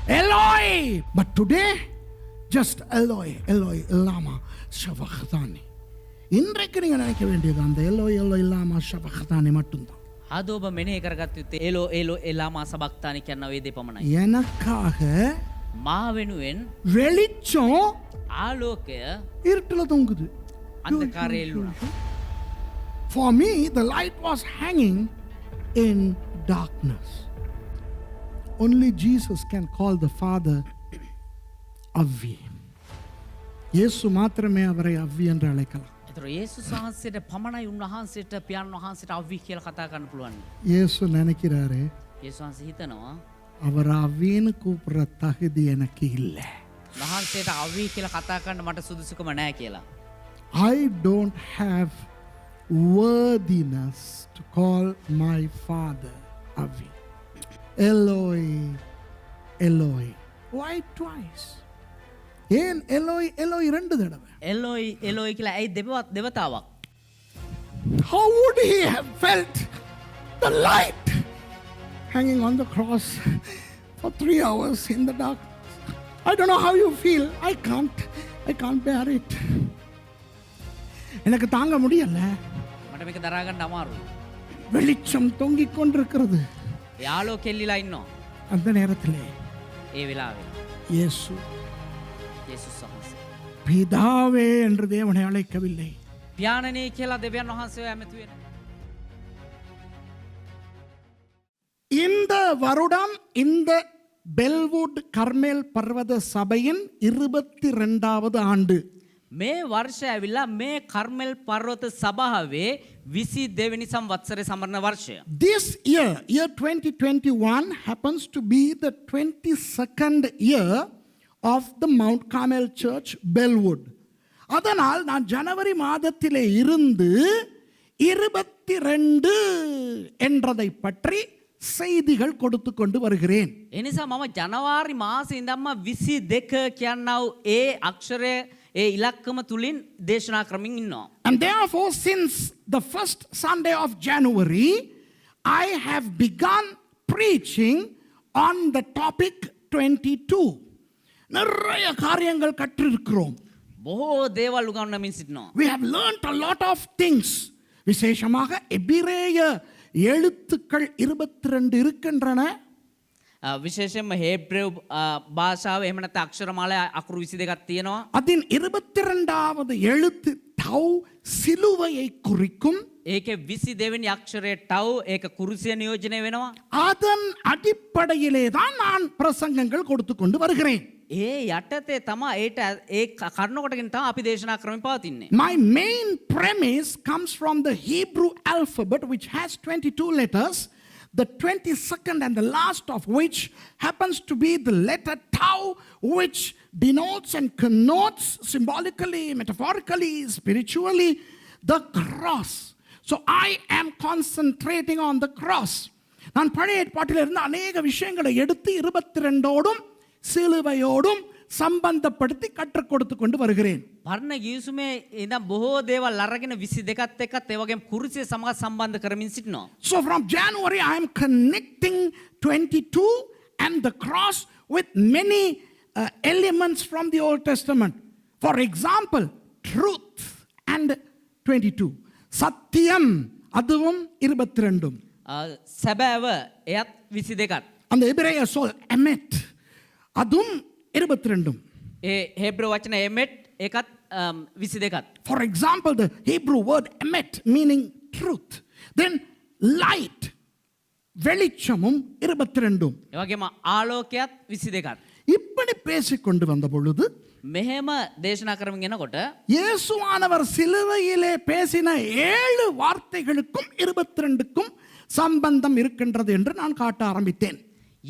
Eloi. But today, just Eloi, Eloi, lama sabachthani. இன்றைக்கு நீங்க நினைக்க வேண்டியது அந்த எல்லோய் எல்லோய் லாமா சபக்தானி மட்டும்தான். අද ඔබ මෙනෙහි කරගත්ත යුත්තේ එලෝ එලෝ එලාමා සබක්තානි කියන ওই දේ පමණයි. எனக்காக මා වෙනුවෙන් வெளிச்சம் ආලෝකය இருட்டுல தொங்குது. අන්ධකාරයේ එල්ලුණා. For me, the light was hanging in darkness. Only Jesus can call the Father Avvi. இயேசு மாத்திரமே அவரை அவ்வி என்று அழைக்கலாம். ඒතර යේසුස් වහන්සේට පමණයි උන්වහන්සේට පියාණන් වහන්සේට අවි කියලා කතා කරන්න පුළුවන්. இயேசு நினைக்கிறாரு යේසුස් වහන්සේ හිතනවා அவர் அவ்வின்னு கூப்பிடுற தகுதி எனக்கு இல்லை. වහන්සේට අවි කියලා කතා කරන්න මට සුදුසුකම නැහැ කියලා. I don't have worthiness to call my Father Avvi. Eloi, Eloi. Why twice? ஏன் எலோய் எலோய் ரெண்டு தடவை? එලෝයි එලෝයි කියලා ඇයි දෙවතාවක්? How would he have felt the light hanging on the cross for 3 hours in the dark? I don't know how you feel. I can't bear it. எனக்கு தாங்க முடியல. මට මේක දරා ගන්න අමාරුයි. வெளிச்சம் தொங்கிக் கொண்டிருக்கிறது. ඒ ආලෝකෙ එල්ලිලා ඉන්නවා. அந்த நேரத்திலே ඒ වෙලාවේ இயேசு යේසුස් වහන්සේ பிதாவே என்று தேவனை அழைக்கவில்லை. පියාණනි කියලා දෙවියන් වහන්සේ ඇමතු වෙනවා. இந்த வருடம் இந்த பெல்வுட் கர்மேல் பர்வத சபையின் 22வது ஆண்டு. මේ වර්ෂය ඇවිල්ලා මේ කර්මෙල් පර්වත සභාවේ 22 වෙනි සංවත්සරේ සමරන වර්ෂය. This year 2021 happens to be the 22nd year of the Mount Carmel Church Bellwood. அதனால் நான் ஜனவரி மாதத்திலே இருந்து 22 என்றதை பற்றி செய்திகள் கொடுத்து கொண்டு வருகிறேன். එනිසා මම ජනවාරි මාසේ ඉඳන්ම 22 කියනව ඒ අක්ෂරය ඒ ඉලක්කම තුලින් දේශනා කරමින් ඉන්නවා. And therefore, since the first Sunday of January, I have begun preaching on the topic 22. நிறைய காரியங்கள் கற்றிருக்கிறோம். බොහෝ දේවල් උගන්වමින් සිටිනවා. We have learned a lot of things. விசேஷமாக எபிரேய எழுத்துக்கள் 22 இருக்கின்றன. විශේෂයෙන්ම හේබ්‍රෙව් භාෂාව එහෙම නැත්නම් අක්ෂරමාලා අකුරු 22ක් තියෙනවා. அதின் 22வது எழுத்து தவ் சிலுவையை குறிக்கும். ඒකේ 22 වෙනි අක්ෂරය ටව් ඒක කුරුසිය නියෝජනය වෙනවා. அதன் அடிப்படையிலே தான் நான் பிரசங்கங்கள் கொடுத்து கொண்டு வருகிறேன். ඒ යටතේ තමයි ඒට ඒ කරුණ කොටගෙන තමයි අපි දේශනා කරමින් පවතින්නේ. My main premise comes from the Hebrew alphabet, which has 22 letters, the 22nd and the last of which happens to be the letter tau, which denotes and connotes symbolically, metaphorically, spiritually the cross. So I am concentrating on the cross. நான் பழைய ஏற்பாட்டில் இருந்து அநேக விஷயங்களை எடுத்து 22ஓடும் சிலுவையோடும் சம்பந்தப்படுத்தி கற்றுக் கொடுத்து கொண்டு வருகிறேன். පරණ ගිවිසුමේ ඉඳන් බොහෝ දේවල් අරගෙන 22ත් එක්කත් ඒ වගේම කුරුසිය සමග සම්බන්ධ කරමින් සිටිනවා. So from January I am connecting 22 and the cross with many elements from the Old Testament. For example, truth and 22. சத்தியம் அதுவும் 22. සැබෑව එයත් 22ත්. அந்த எபிரேய சொல் emet அதுவும் 22. ඒ හේබ්‍රව වචන එමෙට් ඒකත් 22ත්. For example, the Hebrew word emet meaning truth. Then light வெளிச்சமும் 22. ඒ වගේම ආලෝකයත් 22ත්. இப்படி பேசிக்கொண்டு வந்த பொழுது මෙහෙම දේශනා කරමින් යනකොට இயேசுவானவர் சிலுவையிலே பேசின 7 வார்த்தைகளுக்கும் 22க்கும் சம்பந்தம் இருக்கின்றது என்று நான் காட்ட ஆரம்பித்தேன்.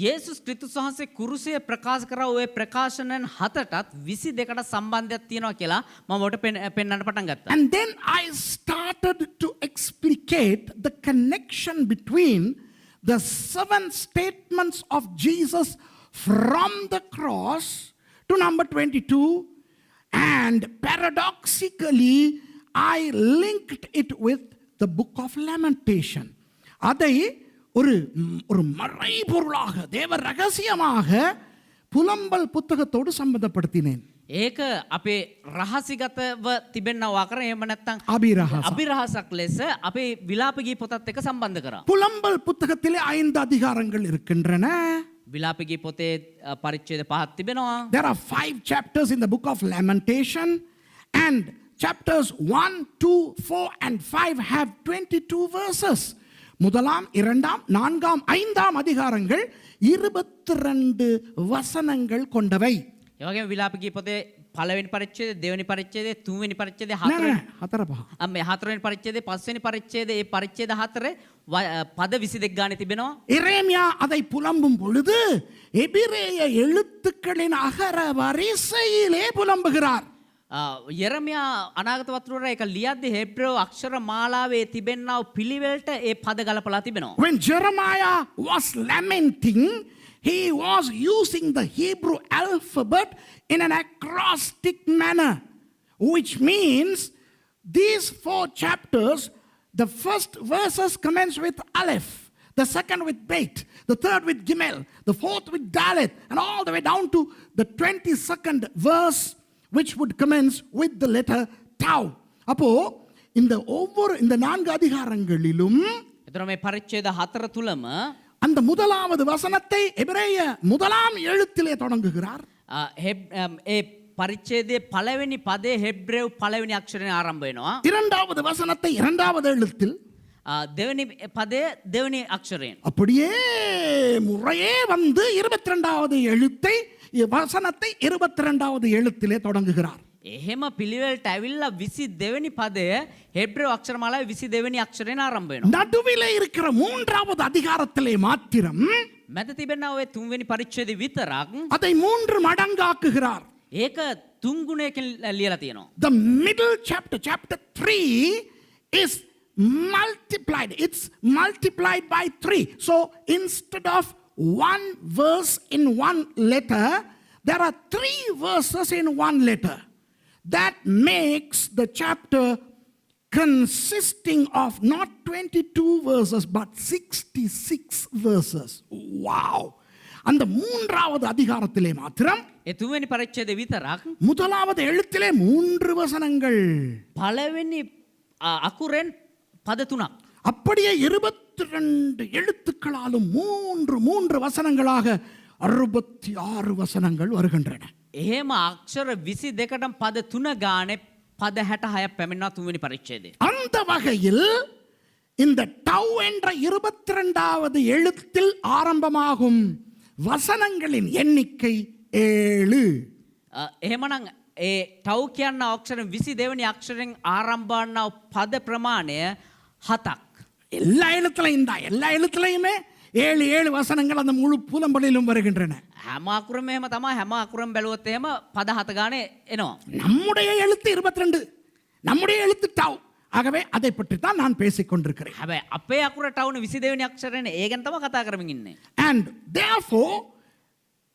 යේසුස් ක්‍රිස්තුස් වහන්සේ කුරුසිය ප්‍රකාශ කරා ඔය ප්‍රකාශනයන් 7ටත් 22කට සම්බන්ධයක් තියෙනවා කියලා මම ඔබට පෙන්වන්න පටන් ගත්තා. And then I started to explicate the connection between the 7 statements of Jesus from the cross to number 22, and paradoxically I linked it with the book of Lamentation. அதை ஒரு மறைபொருளாக தேவ ரகசியமாக புலம்பல் புத்தகத்தோடு சம்பந்தப்படுத்தினேன். ඒක අපේ රහසිගතව තිබෙනවා කර එහෙම නැත්නම් அபிரஹாசம். අභිරහසක් ලෙස අපේ විලාප ගී පොතත් එක්ක සම්බන්ධ කරා. புலம்பல் புத்தகத்திலே 5 அதிகாரங்கள் இருக்கின்றன. විලාප ගී පොතේ පරිච්ඡේද 5ක් තිබෙනවා. There are 5 chapters in the book of Lamentation, and chapters 1, 2, 4 and 5 have 22 verses. முதலாம், இரண்டாம், நான்காம், ஐந்தாம் அதிகாரங்கள் 22 வசனங்கள் கொண்டவை. ඒ වගේම විලාප ගී පොතේ පළවෙනි පරිච්ඡේදය, දෙවෙනි පරිච්ඡේදය, තුන්වෙනි පරිච්ඡේදය, නෑ, නෑ, හතර පහ. හතරවෙනි පරිච්ඡේදය, පස්වෙනි පරිච්ඡේදය, ඒ පරිච්ඡේද හතරේ පද 22 ගානේ තිබෙනවා. எரேமியா அதை புலம்பும் பொழுது எபிரேய எழுத்துக்களின் அகர வரிசையிலே புலம்புகிறார். යෙරමියා අනාගත වතුරට ඒක ලියද්දී හෙබ්‍රේව අක්ෂර මාලාවේ තිබෙනා වූ පිළිවෙලට ඒ පද ගලපලා තිබෙනවා. When Jeremiah was lamenting, he was using the Hebrew alphabet in an acrostic manner, which means these 4 chapters, the first verses commence with Aleph, the second with Bet, the third with Gimel, the fourth with Dalet, and all the way down to the 22nd verse, which would commence with the letter Tau. அப்போ இந்த 4 அதிகாரங்களிலும் එතකොට මේ පරිච්ඡේද හතර තුලම அந்த முதலாவது வசனத்தை எபிரேய முதலாம் எழுத்திலே தொடங்குகிறார். ඒ පරිච්ඡේදයේ පළවෙනි පදේ හෙබ්‍රේව පළවෙනි අක්ෂරයෙන් ආරම්භ වෙනවා. இரண்டாவது வசனத்தை இரண்டாவது எழுத்தில், දෙවෙනි පදය දෙවෙනි අක්ෂරයෙන්. அப்படியே முறையே வந்து 22வது எழுத்தை வசனத்தை 22வது எழுத்திலே தொடங்குகிறார். එහෙම පිළිවෙලට ඇවිල්ලා 22 වෙනි පදය හෙබ්‍රේව අක්ෂර මාලාවේ 22 වෙනි අක්ෂරයෙන් ආරම්භ වෙනවා. நடுவிலே இருக்கிற 3வது அதிகாரத்திலே மாத்திரம் මැද තිබෙනා ඔය 3 වෙනි පරිච්ඡේදය විතරක් அதை 3 மடங்காக்குகிறார். ඒක 3 ගුණයකින් ලියලා තියෙනවා. The middle chapter, chapter 3 is multiplied. It's multiplied by 3. So instead of 1 verse in 1 letter, there are 3 verses in 1 letter. That makes the chapter consisting of not 22 verses but 66 verses. Wow! அந்த 3வது அதிகாரத்திலே மாத்திரம் ඒ 3 වෙනි පරිච්ඡේදය විතරක් முதலாவது எழுத்திலே 3 வசனங்கள், පළවෙනි අකුරෙන් පද 3ක්. அப்படியே 22 எழுத்துக்களாலும் 3 வசனங்களாக 66 வசனங்கள் வருகின்றன. එහෙම අක්ෂර 22ටම පද 3 ගානේ පද 66ක් පැමිණෙනවා 3 වෙනි පරිච්ඡේදයේ. அந்த வகையில் இந்த டவ் என்ற 22வது எழுத்தில் ஆரம்பமாகும் வசனங்களின் எண்ணிக்கை 7. එහෙමනම් ඒ ටව් කියන අක්ෂරෙන් 22 වෙනි අක්ෂරෙන් ආරම්භ වන පද ප්‍රමාණය 7ක්. எல்லா எழுத்துலையும் தான், எல்லா எழுத்துலையுமே 7 வசனங்கள் அந்த முழு புலம்பலிலும் வருகின்றன. හැම අකුරම එහෙම තමයි. හැම අකුරම බැලුවොත් එහෙම පද 7 ගානේ එනවා. நம்முடைய எழுத்து 22, நம்முடைய எழுத்து டவ். ஆகவே அதை பற்றி தான் நான் பேசிக் கொண்டிருக்கிறேன். හැබැයි අපේ අකුර ටව්න 22 වෙනි අක්ෂරයෙන් ඒ ගැන තමයි කතා කරමින් ඉන්නේ. And therefore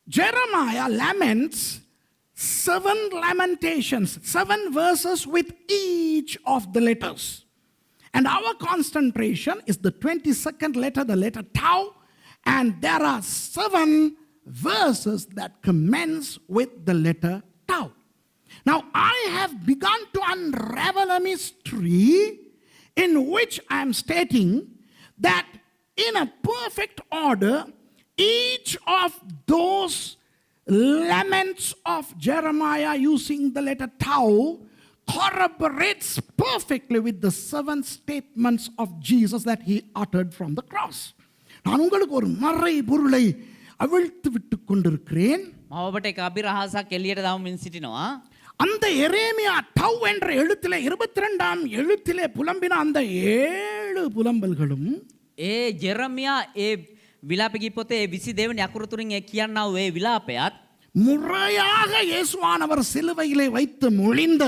Jeremiah laments 7 lamentations, 7 verses with each of the letters. And our concentration is the 22nd letter, the letter Tau, and there are 7 verses that commence with the letter Tau. Now I have begun to unravel a mystery in which I am stating that in a perfect order, each of those laments of Jeremiah using the letter Tau corroborates perfectly with the 7 statements of Jesus that he uttered from the cross. நான் உங்களுக்கு ஒரு மறை பொருளை அவிழ்த்து விட்டு கொண்டிருக்கிறேன். මම ඔබට එක අභිරහසක් එළියට දාමින් සිටිනවා. அந்த எரேமியா டவ் என்ற எழுத்திலே 22ஆம் எழுத்திலே புலம்பின அந்த 7 புலம்பல்களும் ඒ ජෙරමියා ඒ විලාප ගී පොතේ 22 වෙනි අකුර තුලින් ඒ කියනා වූ ඒ විලාපයත් முறையாக இயேசுவானவர் சிலுவையிலே வைத்து மொழிந்த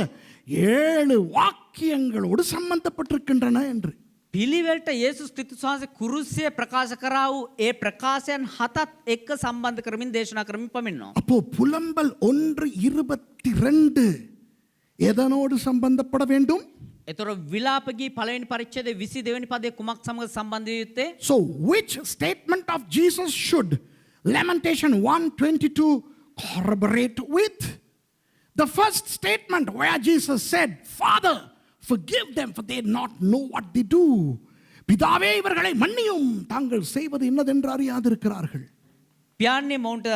7 வாக்கியங்களோடு சம்பந்தப்பட்டிருக்கின்றன என்று. පිළිවෙලට යේසුස් ක්‍රිස්තුස් වහන්සේ කුරුසියේ ප්‍රකාශ කරා වූ ඒ ප්‍රකාශයන් 7ත් එක්ක සම්බන්ධ කරමින් දේශනා කරමින් පමින්නවා. அப்போ புலம்பல் 1:22 எதனோடு சம்பந்தப்பட வேண்டும்? එතකොට විලාප ගී පළවෙනි පරිච්ඡේදයේ 22 වෙනි පදයේ කුමක් සමග සම්බන්ධ යුත්තේ? So which statement of Jesus should Lamentation 1:22 corroborate with the first statement where Jesus said, Father, forgive them for they not know what they do. பிதாவே இவர்களை மன்னியும் தாங்கள் செய்வது இன்னதென்று அறியாதிருக்கிறார்கள். පියාන්නේ මොවුන්ට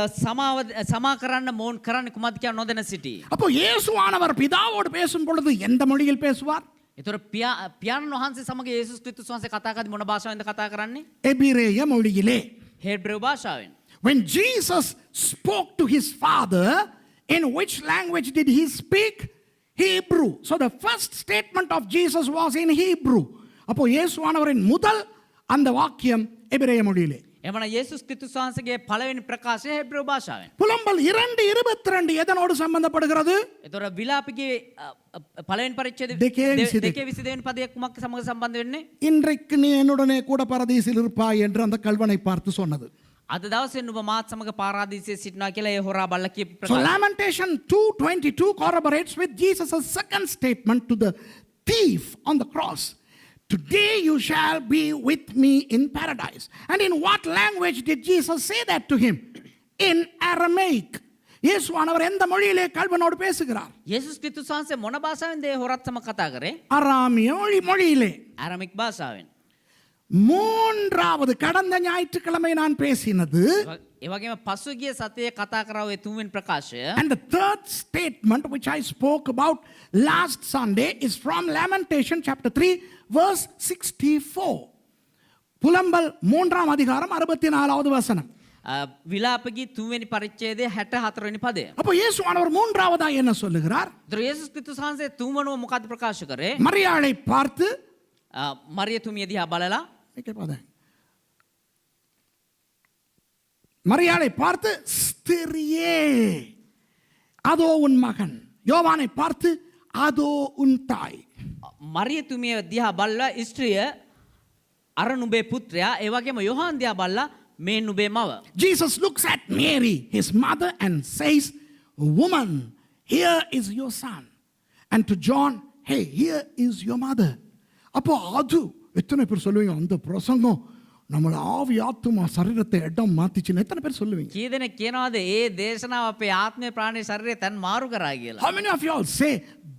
සමා කරන්න මොවුන් කරන්නේ කුමක්ද කියලා නොදැන සිටි. அப்போ இயேசுவானவர் பிதாவோடு பேசும் பொழுது எந்த மொழியில் பேசுவார்? ඒතර පියාණන් වහන්සේ සමග යේසුස් ක්‍රිස්තුස් වහන්සේ කතා කරද්දී මොන භාෂාවෙන්ද කතා කරන්නේ? எபிரேய மொழியிலே. හේබ්‍රේව භාෂාවෙන්. When Jesus spoke to his father, in which language did he speak? Hebrew. So the first statement of Jesus was in Hebrew. அப்போ இயேசுவானவரின் முதல் அந்த வாக்கியம் எபிரேய மொழியிலே. එමණ යේසුස් ක්‍රිස්තුස් වහන්සේගේ පළවෙනි ප්‍රකාශය හේබ්‍රේව භාෂාවෙන්. புலம்பல் 2:22 எதனோடு சம்பந்தப்படுகிறது? ඒතර විලාපිගේ පළවෙනි පරිච්ඡේදයේ 2:22 වෙනි පදයක් කුමක් සමග සම්බන්ධ වෙන්නේ? இன்றைக்கு நீ என்னுடனே கூட பரதீசில் இருப்பாய் என்று அந்த கல்வனை பார்த்து சொன்னது. අද දවසේ නුඹ මාත් සමග පාරාදීසයේ සිටිනවා කියලා ඒ හොරා බල්ලා කියපු So ප්‍රකාශය. Lamentation 2:22 corroborates with Jesus' second statement to the thief on the cross. Today you shall be with me in paradise. And in what language did Jesus say that to him? In Aramaic. இயேசுவானவர் எந்த மொழியிலே கல்வனோடு பேசுகிறார்? යේසුස් ක්‍රිස්තුස් වහන්සේ මොන භාෂාවෙන්ද ඒ හොරත් සමග කතා කරේ? அராமிய மொழியிலே. ආරමික් භාෂාවෙන්. மூன்றாவது கடந்த ஞாயிற்றுக்கிழமை நான் பேசினது. ඒ වගේම පසුගිය සතියේ කතා කරා ඔය තුන්වෙනි ප්‍රකාශය. And the third statement which I spoke about last Sunday is from Lamentation chapter 3 verse 64. புலம்பல் 3ஆம் அதிகாரம் 64வது வசனம். විලාපගී තුන්වෙනි පරිච්ඡේදයේ 64 වෙනි පදය. அப்போ இயேசுவானவர் மூன்றாவதா என்ன சொல்லுகிறார்? ඒතර යේසුස් ක්‍රිස්තුස් වහන්සේ තුන්වනුව මොකක්ද ප්‍රකාශ කරේ? மரியாளை பார்த்து මරියතුමිය දිහා බලලා மரியாளை பார்த்து ஸ்திரியே அதோ உன் மகன், யோவானை பார்த்து அதோ உன் தாய். මරියතුමිය දිහා බලලා ස්ත්‍රිය අර නුඹේ පුත්‍රයා, ඒ වගේම යොහාන් දිහා බලලා මේ නුඹේ මව. Jesus looks at Mary, his mother, and says, woman, here is your son. And to John, hey, here is your mother. அப்போ அது எத்தனை பேர் சொல்லுவீங்க அந்த பிரசங்கம் நம்மள ஆவி ஆத்துமா சரீரத்தை இடம் மாத்திச்சுன்னு எத்தனை பேர் சொல்லுவீங்க? කී දෙනෙක් කියනවාද ඒ දේශනාව අපේ ආත්මේ ප්‍රාණේ ශරීරය තන් මාරු කරා කියලා? How many of you all say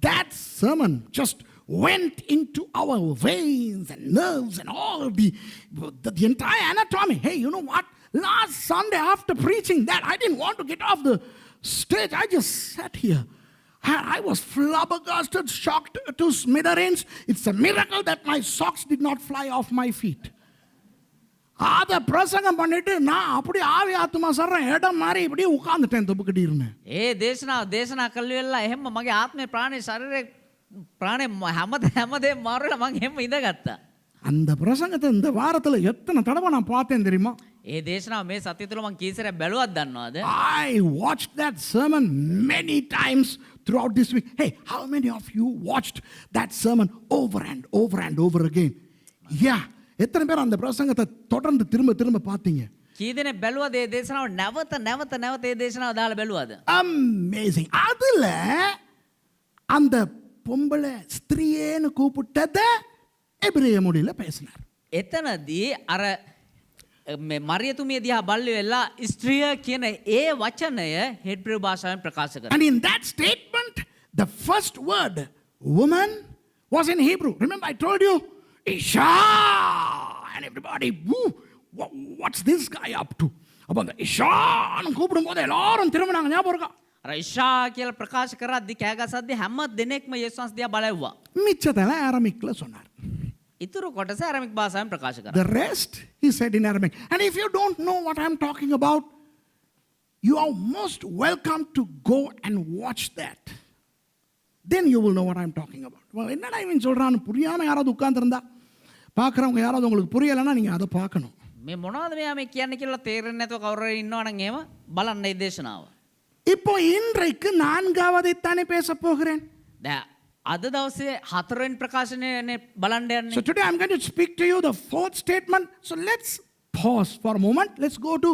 that sermon just went into our veins and nerves and all the entire anatomy? Hey, you know what? Last Sunday after preaching that, I didn't want to get off the stage. I just sat here. I was flabbergasted, shocked to smithereens. It's a miracle that my socks did not fly off my feet. அதை பிரசங்கம் பண்ணிட்டு நான் அப்படி ஆவி ஆத்மா சர்றேன் இடம் மாதிரி இப்படி உட்கார்ந்துட்டேன் தொப்புக்கிட்டீர்னு. ඒ දේශනා කළේ වෙලා එහෙම මගේ ආත්මේ ප්‍රාණේ ශරීරේ ප්‍රාණේ හැමදේම මාරු වෙලා මං එහෙම ඉඳගත්තා. அந்த பிரசங்கத்தை இந்த வாரத்தில் எத்தனை தடவை நான் பார்த்தேன் தெரியுமா? ඒ දේශනාව මේ සතිය තුළ මං කී සැරයක් බැලුවත් දන්නවද? I watched that sermon many times throughout this week. Hey, how many of you watched that sermon over and over and over again? Yeah. எத்தனை பேர் அந்த பிரசங்கத்தை தொடர்ந்து திரும்ப திரும்ப பார்த்தீங்க? කී දෙනෙක් බැලුවද ඒ දේශනාව නැවත ඒ දේශනාව දාලා බැලුවද? Amazing. அதுல அந்த பொம்பளை ஸ்திரீன்னு கூப்பிட்டத எபிரேய மொழியில பேசினார். එතනදී අර මරියතුමිය දිහා බලලි වෙලා ස්ත්‍රිය කියන ඒ වචනය හෙබ්‍රේව භාෂාවෙන් ප්‍රකාශ කරනවා. And in that statement the first word woman was in Hebrew. Remember I told you Isha, and everybody, woo, what's this guy up to? அப்போ அந்த இஷான்னு கூப்பிடும்போது எல்லாரும் திரும்பினாங்க. ஞாபகம் இருக்கா? අර ඉෂා කියලා ප්‍රකාශ කරද්දී කෑගසද්දී හැම දිනෙකම යේසුස් වහන්සේ දිහා බලවුවා. மிச்சத்தெல்லாம் அரமிக்ல சொன்னார். ඉතුරු කොටස ආරමික භාෂාවෙන් ප්‍රකාශ කරා. The rest he said in Aramaic. And if you don't know what I'm talking about, you are most welcome to go and watch that. Then you will know what I'm talking about. Well, என்னடா இவன் சொல்றான்னு புரியாம யாராவது உட்கார்ந்திருந்தா பார்க்குறவங்க யாராவது உங்களுக்கு புரியலைன்னா நீங்கள் அதை பார்க்கணும். මේ මොනවද මෙයා මේ කියන්නේ කියලා තේරෙන්නේ නැතුව කවුරු හරි ඉන්නවා නම් එහෙම බලන්න මේ දේශනාව. இப்போ இன்றைக்கு நான்காவதை தானே பேச போகிறேன். දැන් අද දවසේ හතරවෙනි ප්‍රකාශනය බලන්න යන්නේ. So today I'm going to speak to you the fourth statement. So let's pause for a moment. Let's go to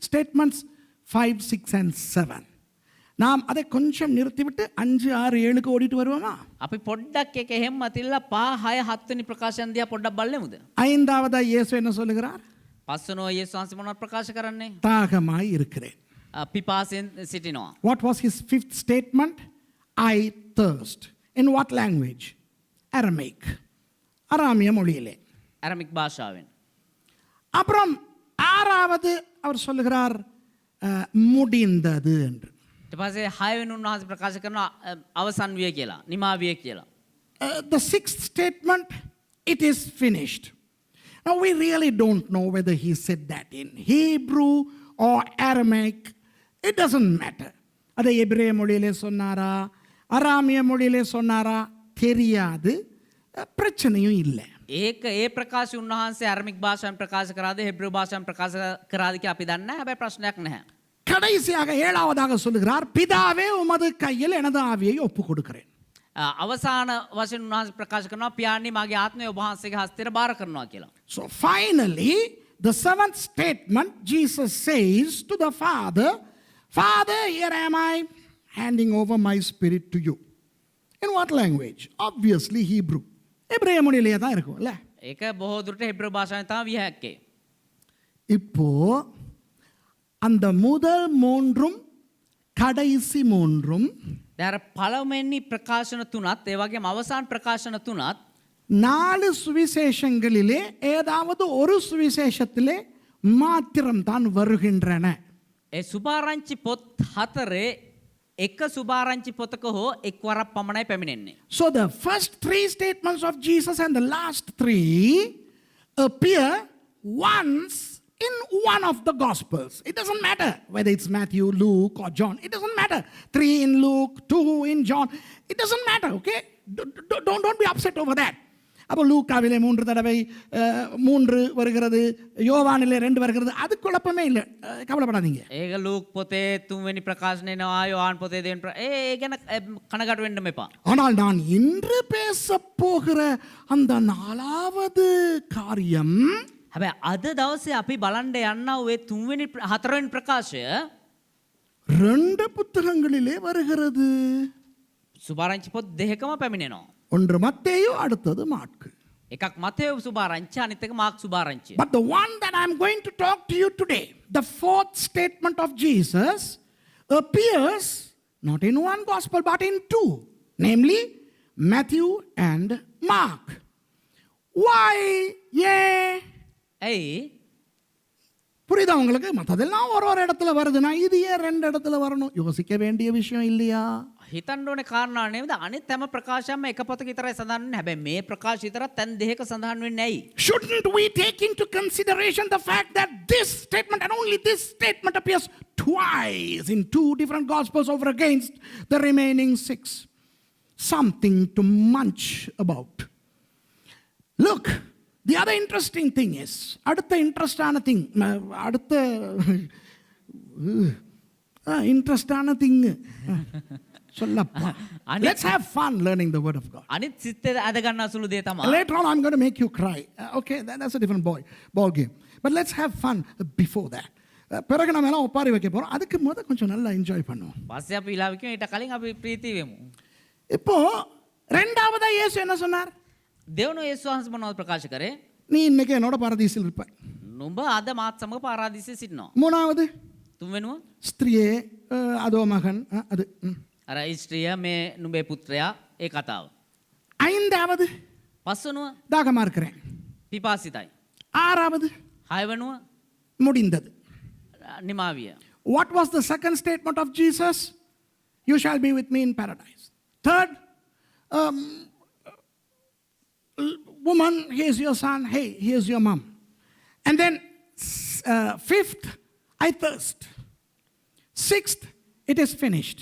statements 5, 6 and 7. நாம் அதை கொஞ்சம் நிறுத்திவிட்டு 5, 6, 7க்கு ஓடிட்டு வருவோமா? අපි පොඩ්ඩක් එක එහෙම අතිල්ලා 5, 6, 7 වෙනි ප්‍රකාශන දිහා පොඩ්ඩක් බලමුද? ஐந்தாவதா இயேசு என்ன சொல்லுகிறார்? පස්වනෝ යේසුස් වහන්සේ මොනවද ප්‍රකාශ කරන්නේ? தாகமாய் இருக்கிறேன். පිපාසයෙන් සිටිනවා. What was his fifth statement? I thirst. In what language? Aramaic. அராமிய மொழியிலே. ඇරමික් භාෂාවෙන්. அப்புறம் ஆறாவது அவர் சொல்லுகிறார் முடிந்தது என்று. ඊට පස්සේ 6 වෙනි උන්වහන්සේ ප්‍රකාශ කරනවා අවසන් විය කියලා, නිමා විය කියලා. The sixth statement, it is finished. Now we really don't know whether he said that in Hebrew or Aramaic. It doesn't matter. அதை எபிரேய மொழியிலே சொன்னாரா அராமிய மொழியிலே சொன்னாரா தெரியாது, பிரச்சனையும் இல்லை. ඒක ඒ ප්‍රකාශ උන්වහන්සේ අරමික් භාෂාවෙන් ප්‍රකාශ කරාද හෙබ්‍රෙව් භාෂාවෙන් ප්‍රකාශ කරාද කියලා අපි දන්නේ නැහැ. හැබැයි ප්‍රශ්නයක් නැහැ. கடைசியாக ஏழாவதாக சொல்லுகிறார், பிதாவே உமது கையில் எனது ஆவியை ஒப்பு கொடுக்கிறேன். අවසාන වශයෙන් උන්වහන්සේ ප්‍රකාශ කරනවා පියාණනි මගේ ආත්මය ඔබ වහන්සේගේ හස්තයට බාර කරනවා කියලා. So finally, the seventh statement, Jesus says to the Father, Father, here am I, handing over my spirit to you. In what language? Obviously Hebrew. எபிரேய மொழியிலேயே தான் இருக்கும்ல. ඒක බොහෝ දුරට හෙබ්‍රෙව් භාෂාවෙන් තමයි විය හැක්කේ. இப்போ அந்த முதல் மூன்றும் கடைசி மூன்றும் දැන් පළවෙනි ප්‍රකාශන තුනත් ඒ වගේම අවසාන ප්‍රකාශන තුනත් 4 சுவிசேஷங்களிலே ஏதாவது ஒரு சுவிசேஷத்திலே மாத்திரம்தான் வருகின்றன. ඒ සුභාරංචි පොත් හතරේ එක සුභාරංචි පොතක හෝ එක්වරක් පමණයි පැමිණෙන්නේ. So the first 3 statements of Jesus and the last 3 appear once in one of the Gospels. It doesn't matter whether it's Matthew, Luke, or John. It doesn't matter. 3 in Luke, 2 in John. It doesn't matter, okay? Don't be upset over that. அப்போ லூக்காவிலே 3 தடவை 3 வருகிறது, யோவானிலே 2 வருகிறது, அது குழப்பமே இல்லை, கவலைப்படாதீங்க. ඒක Luke පොතේ 3 වෙනි ප්‍රකාශන එනවා, யோவான் පොතේ දෙවෙනි ඒ ගැන කනගාටු වෙන්න එපා. ஆனால் நான் இன்று பேசப் போகிற அந்த 4வது காரியம், හැබැයි අද දවසේ අපි බලන්න යන්නා ඔය 3 වෙනි 4 වෙනි ප්‍රකාශය 2 புத்தகங்களிலே வருகிறது. සුභාරංචි පොත් දෙකකම පැමිණෙනවා. ஒன்று மத்தேயு, அடுத்தது மாற்கு. එකක් මතේයු සුභාරංචි, අනිත් එක Mark සුභාරංචි. But the one that I'm going to talk to you today, the 4th statement of Jesus, appears not in one gospel but in 2, namely Matthew and Mark. Why? Yeah. ඇයි? புரியுதா உங்களுக்கு? மற்றதெல்லாம் ஒரு இடத்துல வருதுன்னா இது ஏன் 2 இடத்துல வரணும்? யோசிக்க வேண்டிய விஷயம் இல்லையா? හිතන්න ඕනේ කාරණා නෙවෙයිද? අනිත් හැම ප්‍රකාශයක්ම එක පොතක විතරයි සඳහන් වෙන්නේ. හැබැයි මේ ප්‍රකාශ විතරක් තැන් දෙකක සඳහන් වෙන්නේ ඇයි? Shouldn't we take into consideration the fact that this statement and only this statement appears twice in 2 different gospels over against the remaining 6? Something to munch about. Look, the other interesting thing is, அடுத்த இன்ட்ரெஸ்டான thing, அடுத்த இன்ட்ரெஸ்டான thing சொல்லப்பா. Let's have fun learning the word of God. අනිත් සිත්තේ අද ගන්න අසුළු දේ තමයි. Later on I'm going to make you cry. Okay, that's a different ball game. But let's have fun before that. பிறகு நம்ம எல்லாம் ஒப்பாரி வைக்க போறோம். அதுக்கு முத கொஞ்சம் நல்லா என்ஜாய் பண்ணுவோம். පස්සේ අපි ඊළඟ ඊට කලින් අපි ප්‍රීති වෙමු. இப்போ ரெண்டாவதா இயேசு என்ன சொன்னார்? දෙවන යේසුස් වහන්සේ මොනවද ප්‍රකාශ කරේ? நீ இன்னைக்கு என்னோட பாரதீசில் இருப்ப. නුඹ අද මාත් සමග පාරාදීසයේ සිටිනවා. மூணாவது, තුන්වෙනුව ஸ்திரியே அதோ மகன், அது. අර ස්ත්‍රිය මේ නුඹේ පුත්‍රයා ඒ කතාව. ஐந்தாவது, පස්වෙනුව தாகமா இருக்கிறேன். පිපාසිතයි. ஆறாவது, හයවෙනුව முடிந்தது. නිමාවිය. What was the second statement of Jesus? You shall be with me in paradise. Third, woman, here's your son. Hey, here's your mom. And then 5th, I thirst. 6th, it is finished.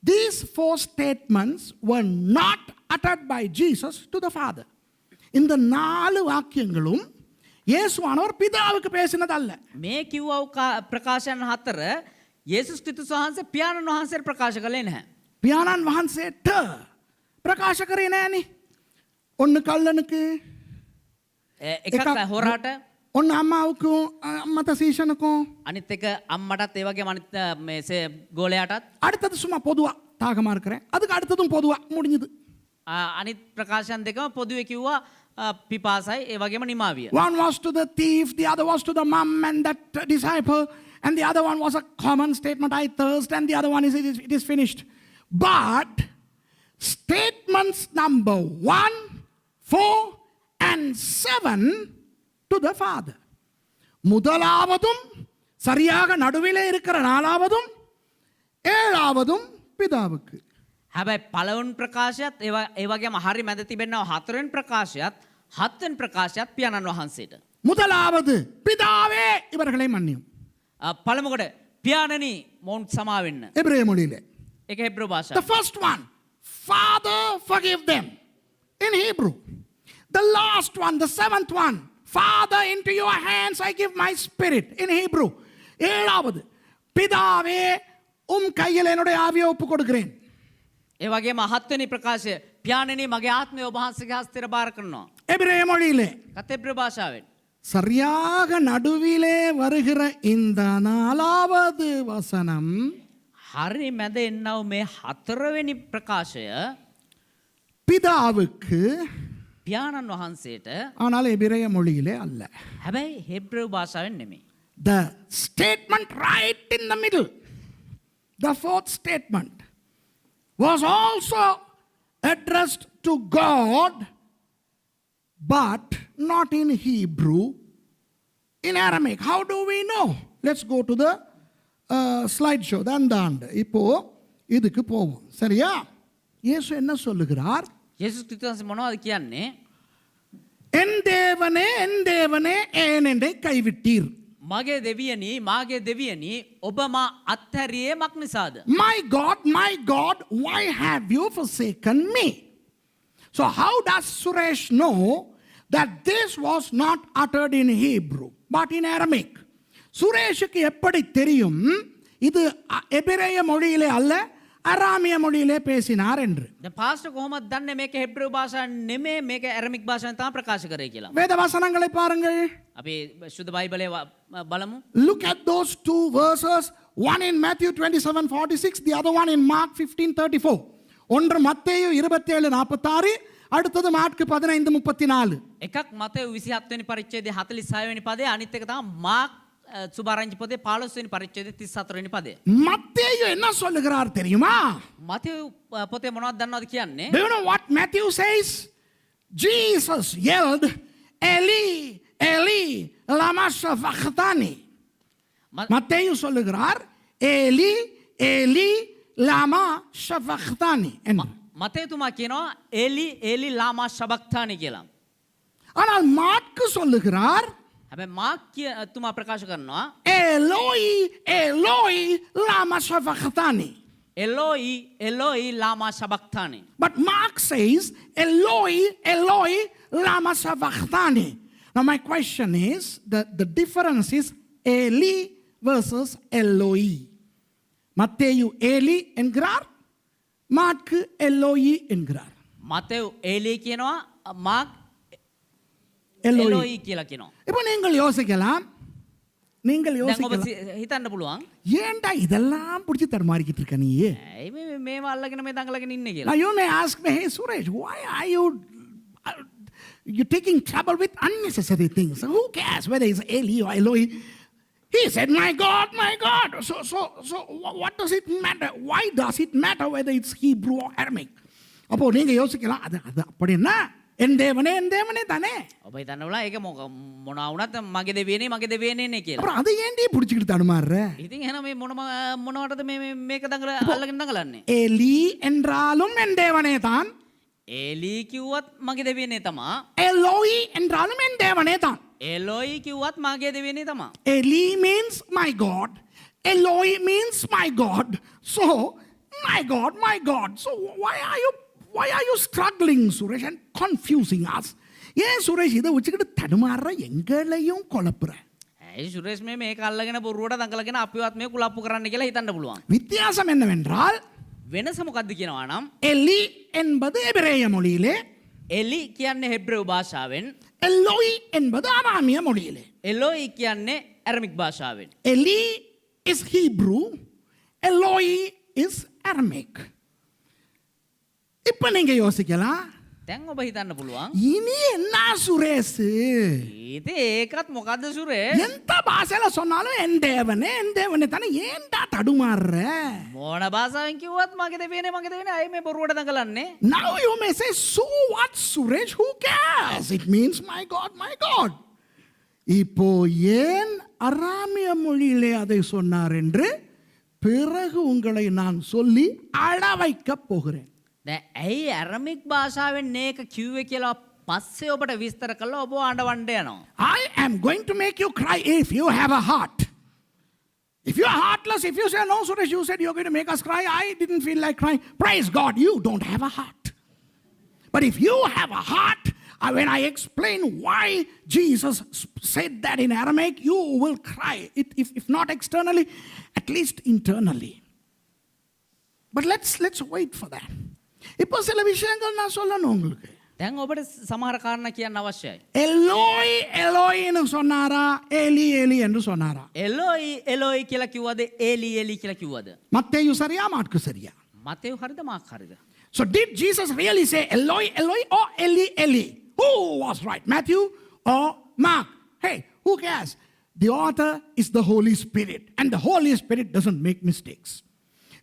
These 4 statements were not uttered by Jesus to the Father. இந்த 4 வாக்கியங்களும் இயேசுவானவர் பிதாவுக்கு பேசினதல்ல. මේ කිව්ව ප්‍රකාශයන් හතර යේසුස් ක්‍රිස්තුස් වහන්සේ පියාණන් වහන්සේට ප්‍රකාශ කළේ නැහැ. பியானான் වහන්සේට ප්‍රකාශ කරේ නෑනේ. ஒன்னு கள்ளனுக்கு, එකක් හොරාට, ஒன்னு அம்மாவுக்கும் மத்த சீஷனுக்கும், අනිත් එක අම්මටත් ඒ වගේම අනිත් මේ ගෝලයාටත්, அடுத்தது சும்மா பொதுவா தாகமா இருக்கிறேன், அதுக்கு அடுத்ததும் பொதுவா முடிஞ்சது. අනිත් ප්‍රකාශයන් දෙකම පොදුවේ කිව්වා පිපාසයි ඒ වගේම නිමාවිය. One was to the thief, the other was to the mom and that disciple, and the other one was a common statement, I thirst, and the other one is it is finished. But statements number 1, 4, and 7 to the Father. முதலாவதும் சரியாக நடுவிலே இருக்கிற நாலாவதும் ஏழாவதும் பிதாவுக்கு. හැබැයි පළවෙනි ප්‍රකාශයත් ඒ වගේම හරි මැද තිබෙනවා හතරවෙනි ප්‍රකාශයත් හත්වෙනි ප්‍රකාශයත් පියාණන් වහන්සේට. முதலாவது பிதாவே இவர்களை மன்னியும். පළමුවට පියාණනි මොවුන් සමා වෙන්න. எபிரேய மொழியிலே. ඒක හෙබ්‍රෙව් භාෂාව. The first one, Father forgive them, in Hebrew. The last one, the seventh one, Father into your hands I give my spirit, in Hebrew. ஏழாவது, பிதாவே கையில் என்னுடைய ஆவியை ஒப்பு கொடுக்கிறேன். ඒ වගේම හත්වෙනි ප්‍රකාශය පියාණනි මගේ ආත්මය ඔබ වහන්සේගේ හස්තයට බාර කරනවා. எபிரேய மொழியிலே. කත හෙබ්‍රෙව් භාෂාවෙන්. சரியாக நடுவிலே வருகிற இந்த நாலாவது வசனம் හරි මැද එන්නව මේ හතරවෙනි ප්‍රකාශය பிதாவுக்கு, පියාණන් වහන්සේට, ஆனால் எபிரேய மொழியிலே அல்ல. හැබැයි හෙබ්‍රෙව් භාෂාවෙන් නෙමෙයි. The statement right in the middle, the fourth statement, was also addressed to God, but not in Hebrew, in Aramaic. How do we know? Let's go to the slideshow. இப்போ இதுக்கு போவோம். சரியா? இயேசு என்ன சொல்லுகிறார்? යේසුස් ක්‍රිස්තුස් මොනවද කියන්නේ? என் தேவனே என் தேவனே ஏன் என்னை கைவிட்டீர்? මගේ දෙවියනි මාගේ දෙවියනි ඔබ මා අත්හැරියේ මක් නිසාද? My God, why have you forsaken me? So how does Suresh know that this was not uttered in Hebrew but in Aramaic? சுரேஷுக்கு எப்படி தெரியும் இது எபிரேய மொழியிலே அல்ல அராமிய மொழியிலே பேசினார் என்று? දැන් පාස්ටර් කොහොමද දන්නේ මේක හෙබ්‍රෙව් භාෂාවෙන් නෙමෙයි මේක ඇරමික් භාෂාවෙන් තමයි ප්‍රකාශ කරේ කියලා? வேத வசனங்களை பாருங்கள். අපි සුද්ධ බයිබලයේ බලමු. Look at those two verses, one in Matthew 27:46, the other one in Mark 15:34. ஒன்று மத்தேயு 27:46, அடுத்தது மார்க் 15:34. එකක් මතෙව් 27 වෙනි පරිච්ඡේදයේ 46 වෙනි පදේ, අනිත් එක තමයි මාර්ක් සුභාරංචි පොතේ 15 වෙනි පරිච්ඡේදයේ 34 වෙනි පදේ. மத்தேயு என்ன சொல்லுகிறார் தெரியுமா? මතෙව් පොතේ මොනවද දන්නවද කියන්නේ? Do you know what Matthew says? Jesus yelled, Eli, Eli, lama sabachthani. மத்தேயு சொல்லுகிறார், Eli, Eli, lama sabachthani. මතේතුමා කියනවා එලි එලි ලාමා ශබක්තානි කියලා. ஆனால் மார்க் சொல்லுகிறார், හැබැයි මාක් තුමා ප්‍රකාශ කරනවා Eloi, Eloi, lama sabachthani. එලෝයි එලෝයි ලාමා ශබක්තානි. But Mark says, Eloi, Eloi, lama sabachthani. Now my question is, the difference is Eli versus Eloi. மத்தேயு ஏலி என்கிறார், மார்க்கு எல்லோயி என்கிறார். මතෙව් එලි කියනවා මාක් எல்லோயி. එලෝයි කියලා කියනවා. இப்போ நீங்கள் யோசிக்கலாம், நீங்கள் දැන් ඔබ யோசிக்கலாம், හිතන්න පුළුවන් ஏன்டா இதெல்லாம் பிடிச்சி தடுமாறிக்கிட்டு இருக்க நீ? ඇයි මේවා අල්ලගෙන මේ දඟලගෙන ඉන්නේ Now කියලා. you may ask me, hey Suresh, why are you taking trouble with unnecessary things? Who cares whether it's Eli or Eloi? He said, my God, my God. So what does it matter? Why does it matter whether it's Hebrew or Aramaic? அப்போ நீங்க யோசிக்கலாம், அது அப்படின்னா என் தேவனே தானே. ඔබ හිතන්න පුළුවන් ඒක මොනවා වුණත් මගේ දෙවියනේ කියලා. அப்புறம் அதை ஏன்டி பிடிச்சிக்கிட்டு தடுமாறுற? ඉතින් එහෙනම් මේ මොනවටද මේක අල්ලගෙන දඟලන්නේ? எலி என்றாலும் என் தேவனே தான், එලි කිව්වත් මගේ දෙවියනේ තමා. எலோயி என்றாலும் என் தேவனே தான். එලෝයි කිව්වත් මගේ දෙවියනේ තමා. Eli means my God. Eloi means my God. So, my God. So, why are you struggling, Suresh, and confusing us? ஏன் சுரேஷ் இதை வச்சுக்கிட்டு தடுமாறுற, எங்களையும் குழப்புற? ඇයි සුරේෂ් මේක අල්ලගෙන බොරුවට දඟලගෙන අපිවත් මේ කුලප්පු කරන්න කියලා හිතන්න පුළුවන්. வித்தியாசம் என்னவென்றால், වෙනස මොකද්ද කියනවා නම් எலி என்பது எபிரேய மொழியிலே, එලි කියන්නේ හෙබ්‍රෙව් භාෂාවෙන්, எல்லோய் என்பது அராமிய மொழியிலே. එලෝයි කියන්නේ ඇරමික් භාෂාවෙන්. Eli is Hebrew, Eloi is Aramaic. இப்போ நீங்க யோசிக்கலாம், දැන් ඔබ හිතන්න පුළුවන්. இனி என்ன சுரேஷ், ඉතින් ඒකත් මොකද්ද සුරේ? எந்த பாஷையில சொன்னாலும் என் தேவனே தானே, ஏன்டா தடுமாறுற? මොන භාෂාවෙන් කිව්වත් මගේ දෙවියනේ අය මේ බොරුවට දඟලන්නේ. Now you may say, so what Suresh, who cares? It means my God, my God. இப்போ ஏன் அராமிய மொழியிலே அதை சொன்னார் என்று பிறகு உங்களை நான் சொல்லி அழ வைக்கப் போகிறேன். දැන් ඇයි ඇරමික් භාෂාවෙන් මේක කිව්වේ කියලා පස්සේ ඔබට විස්තර කළා ඔබ අඬවන්න යනවා. I am going to make you cry if you have a heart. If you are heartless, if you say, no, Suresh, you said you're going to make us cry, I didn't feel like crying. Praise God, you don't have a heart. But if you have a heart, when I explain why Jesus said that in Aramaic, you will cry. If not externally, at least internally. But let's wait for that. இப்போ சில விஷயங்கள் நான் சொல்லணும் உங்களுக்கு. දැන් ඔබට සමහර කාරණා කියන්න අවශ්‍යයි. எலோய் எலோயின்னு சொன்னாரா, ஏலி ஏலி என்று சொன்னாரா? එලෝයි කියලා කිව්වද ඒලි කියලා කිව්වද? மத்தேயு சரியா, மார்க்கு சரியா? මතෙව් හරිද මාක් හරිද? So did Jesus really say Eloi, Eloi or Eli, Eli? Who was right, Matthew or Mark? Hey, who cares? The author is the Holy Spirit, and the Holy Spirit doesn't make mistakes.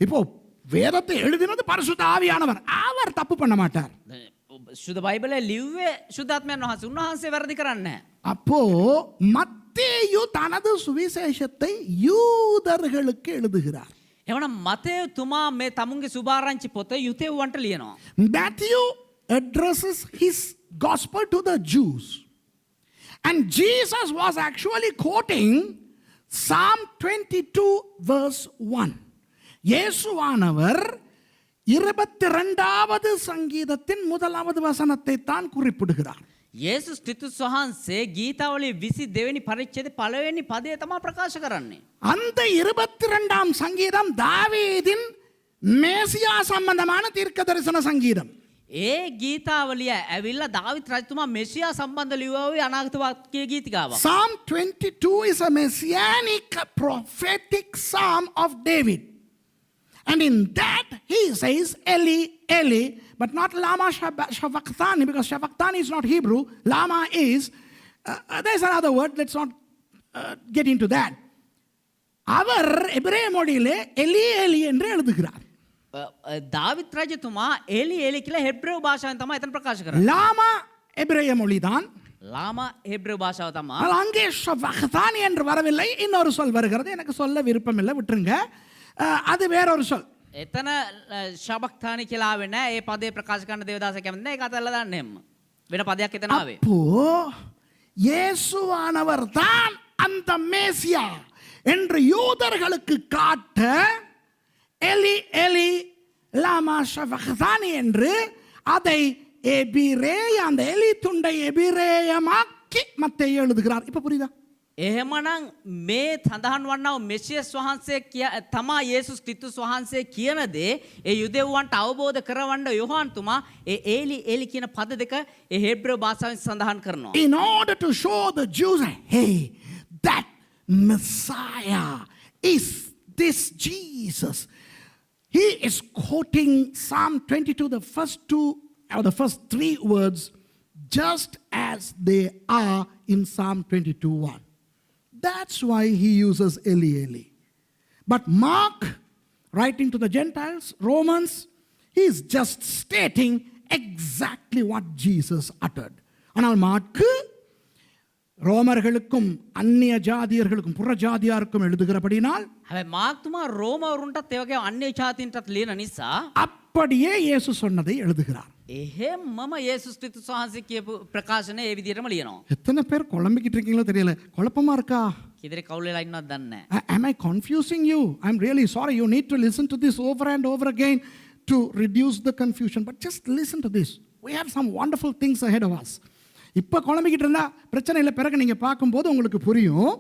இப்போ வேதத்தை எழுதினது பரிசுத்த ஆவியானவர், அவர் தப்பு பண்ண மாட்டார். සුද බයිබලේ ලිව්වේ සුද්ධාත්මයන් වහන්සේ. උන්වහන්සේ වැරදි කරන්නේ නැහැ. அப்போ மத்தேயு தனது சுவிசேஷத்தை யூதர்களுக்கு எழுதுகிறார். එවනම් මතෙව් තුමා මේ තමුන්ගේ සුභාරංචි පොත යුතෙව්වන්ට ලියනවා. Matthew addresses his gospel to the Jews. And Jesus was actually quoting Psalm 22 verse 1. இயேசுவானவர் 22வது சங்கீதத்தின் முதலாவது வசனத்தை தான் குறிப்பிடுகிறார். යේසුස් ක්‍රිස්තුස් වහන්සේ ගීතාවලියේ 22 වෙනි පරිච්ඡේදයේ පළවෙනි පදය තමයි ප්‍රකාශ කරන්නේ. அந்த 22ஆம் சங்கீதம் தாவீதின் மேசியா சம்பந்தமான தீர்க்க தரிசன சங்கீதம். ඒ ගීතාවලිය ඇවිල්ලා දාවිත් රජතුමා මෙසියා සම්බන්ධ ලියුවා අනාගත වාක්‍ය ගීතිකාවක්. Psalm 22 is a messianic prophetic psalm of David. And in that he says Eli, Eli, but not Lama Shavakthani, because Shavakthani is not Hebrew. Lama is, there's another word, let's not get into that. அவர் எபிரேய மொழியிலே எலி எலி என்று எழுதுகிறார். දාවිත් රජතුමා ඒලි කියලා හෙබ්‍රේව භාෂාවෙන් තමයි එතන ප්‍රකාශ කරන්නේ. லாமா எபிரேய மொழிதான். ලාමා හෙබ්‍රේව භාෂාව තමයි. ஆனால் அங்கே ஷவக்தானி என்று வரவில்லை, இன்னொரு சொல் வருகிறது. எனக்கு சொல்ல விருப்பம் இல்லை, விட்டுருங்க. அது வேறொரு சொல். එතන ශබක්තානි කියලා ආවේ නැහැ. ඒ පදේ ප්‍රකාශ කරන දේවදාස කැමති නැහැ. ඒක අතල්ලා දාන්න එම්ම. වෙන පදයක් එතන ආවේ. அப்போ இயேசுவானவர் தான் அந்த மேசியா என்று யூதர்களுக்கு காட்ட எலி எலி லாமா ஷவக்தானி என்று அதை எபிரேய, அந்த எலி துண்டை எபிரேயமாக்கி மத்தேயு எழுதுகிறார். இப்ப புரியுதா? එහෙමනම් මේ සඳහන් වන්නා මෙසියස් වහන්සේ තමා යේසුස් ක්‍රිස්තුස් වහන්සේ කියන දේ ඒ යුදෙව්වන්ට අවබෝධ කරවන්න යොහාන් තුමා ඒ ඒලි කියන පද දෙක ඒ හෙබ්‍රේව භාෂාවෙන් සඳහන් කරනවා. In order to show the Jews, hey, that Messiah is this Jesus. He is quoting Psalm 22, the first two or the first three words, just as they are in Psalm 22:1. That's why he uses Eli, Eli. But Mark, writing to the Gentiles, Romans, he is just stating exactly what Jesus uttered. ஆனால் mark ரோமர்களுக்கும் அந்நிய ஜாதியர்களுக்கும் புற ஜாதியாருக்கும் எழுதுகிறபடினால் හැබැයි mark තුමා රෝමවරුන්ටත් ඒ වගේ අන්‍ය ජාතීන්ටත් ලියන නිසා அப்படியே இயேசு சொன்னதை எழுதுகிறார். එහෙම්මම යේසුස් ක්‍රිස්තුස් වහන්සේ කියපු ප්‍රකාශනය ඒ විදිහටම ලියනවා. எத்தனை பேர் குழம்பிக்கிட்டு இருக்கீங்களோ தெரியல, குழப்பமா இருக்கா? කිදරේ කවුල් වෙලා ඉන්නවද දන්නේ නැහැ. Am I confusing you? I'm really sorry. You need to listen to this over and over again to reduce the confusion. But just listen to this. We have some wonderful things ahead of us. இப்போ குழம்பிக்கிட்டு இருந்தா பிரச்சனை இல்லை, பிறகு நீங்கள் பார்க்கும்போது உங்களுக்கு புரியும்.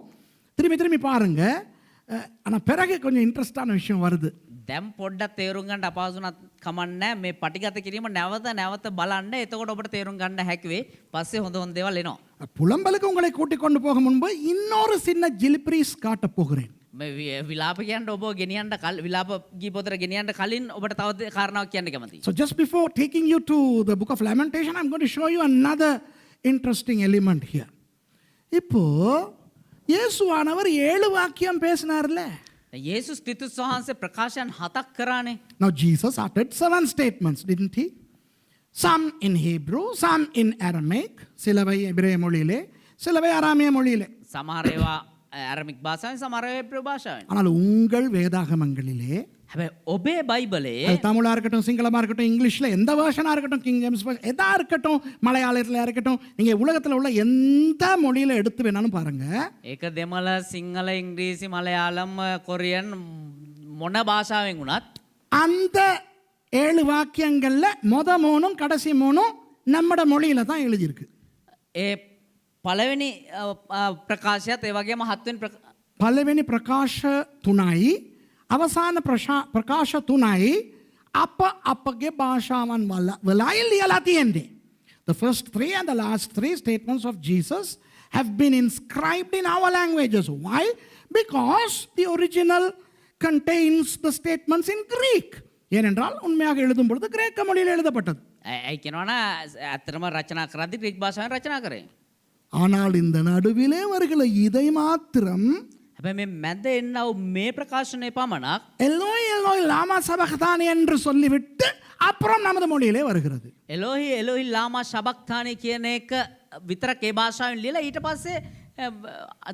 திரும்பி பாருங்க. ஆனால் பிறகு கொஞ்சம் இன்ட்ரெஸ்டான விஷயம் வருது. දැන් පොඩ්ඩක් තේරුම් ගන්න අපහසු නම් කමන්නේ මේ පටිගත කිරීම නැවත බලන්න. එතකොට ඔබට තේරුම් ගන්න හැකි වෙයි. පස්සේ හොඳ දේවල් එනවා. புலம்பலுக்கு உங்களை கூட்டிக் கொண்டு போக முன்பு இன்னொரு சின்ன ஜிலிப்ரீஸ் காட்டப் போகிறேன். විලාප කියන්න ඔබ ගෙනියන්න විලාප ගීපොතර ගෙනියන්න කලින් ඔබට තව කාරණාවක් කියන්න කැමතියි. So just before taking you to the book of Lamentation, I'm going to show you another interesting element here. இப்போ இயேசுவானவர் 7 வாக்கியம் பேசினார்ல. යේසුස් ක්‍රිස්තුස් වහන්සේ ප්‍රකාශයන් 7ක් කරානේ. Now Jesus uttered 7 statements, didn't he? Some in Hebrew, some in Aramaic, சிலவை எபிரேய மொழியிலே, சிலவை அராமிய மொழியிலே. සමහර ඒවා ඇරමික් භාෂාවෙන් සමහර ඒවා එබ්‍රේය භාෂාවෙන්. ஆனால் உங்கள் வேதாகமங்களிலே හැබැයි ඔබේ බයිබලයේ அது தமிழா இருக்கட்டும், சிங்களமா இருக்கட்டும், இங்கிலீஷ்ல எந்த வேர்ஷனா இருக்கட்டும், கிங் ஜேம்ஸ் version, எதா இருக்கட்டும், மலையாளத்துல இருக்கட்டும், நீங்க உலகத்துல உள்ள எந்த மொழியில எடுத்து வேணாலும் பாருங்க. ඒක දෙමළ සිංහල ඉංග්‍රීසි මලයාලම් කොරියන් මොන භාෂාවෙන් වුණත් அந்த 7 வாக்கியங்கள்ல மொத 3ம் கடைசி 3ம் நம்மட மொழியில தான் எழுதியிருக்கு. ඒ පළවෙනි ප්‍රකාශයත් ඒ වගේම හත්වෙනි பலවෙනි பிரகாශ තුනයි අවසාන ප්‍රකාශ තුනයි අපගේ භාෂාවන් වලයි ලියලා තියෙන්නේ. The first 3 and the last 3 statements of Jesus have been inscribed in our languages. Why? Because the original contains the statements in Greek. ஏனென்றால் உண்மையாக எழுதும் பொழுது கிரேக்க மொழியில் எழுதப்பட்டது. ඇයි කියනවනම් ඇත්තටම රචනා කරද්දී ග්‍රීක භාෂාවෙන් රචනා කරේ. ஆனால் இந்த நடுவிலே வருகிற இதை மாத்திரம் හැබැයි මේ මැද එන්නව මේ ප්‍රකාශනයේ පමණක් எல்லோய் எல்லோய் லாமா சபகதானி என்று சொல்லிவிட்டு அப்புறம் நமது மொழியிலே வருகிறது. එලෝහි එලෝහි ලාමා ශබක්තානි කියන එක විතරක් ඒ භාෂාවෙන් ලියලා ඊට පස්සේ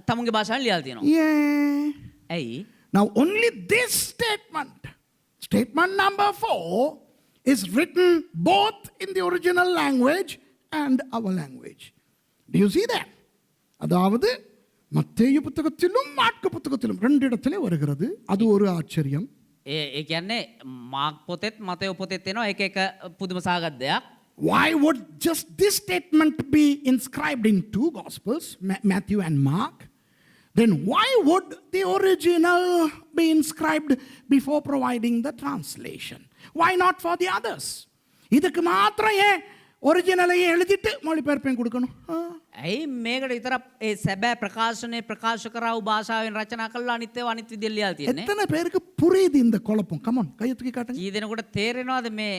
තමුන්ගේ භාෂාවෙන් ලියලා තියෙනවා. Yeah. ඇයි? Now only this statement number 4 is written both in the original language and our language. Do you see that? அதாவது மத்தேயு புத்தகத்திலும் மாற்கு புத்தகத்திலும் 2 இடத்திலே வருகிறது. அது ஒரு ஆச்சரியம். ඒ කියන්නේ මාක් පොතෙත් මතයෝ පොතෙත් එනවා එක එක පුදුම සහගත දෙයක්. Why would just this statement be inscribed in 2 Gospels, Matthew and Mark? Then why would the original be inscribed before providing the translation? Why not for the others? இதுக்கு மாத்திரம் ஏன் ஒரிஜினலையே எழுதிட்டு மொழிபெயர்ப்பையும் கொடுக்கணும்? ඇයි මේකට විතරක් ඒ සැබෑ ප්‍රකාශනයේ ප්‍රකාශ කරා වූ භාෂාවෙන් රචනා කළා අනිත් ඒවා අනිත් විදිහට ලියලා තියෙන්නේ. எத்தனை பேருக்கு புரியுது இந்த குழப்பம்? Come on, கையை தூக்கி காட்டுங்க. කී දෙනෙකුට තේරෙනවද මේ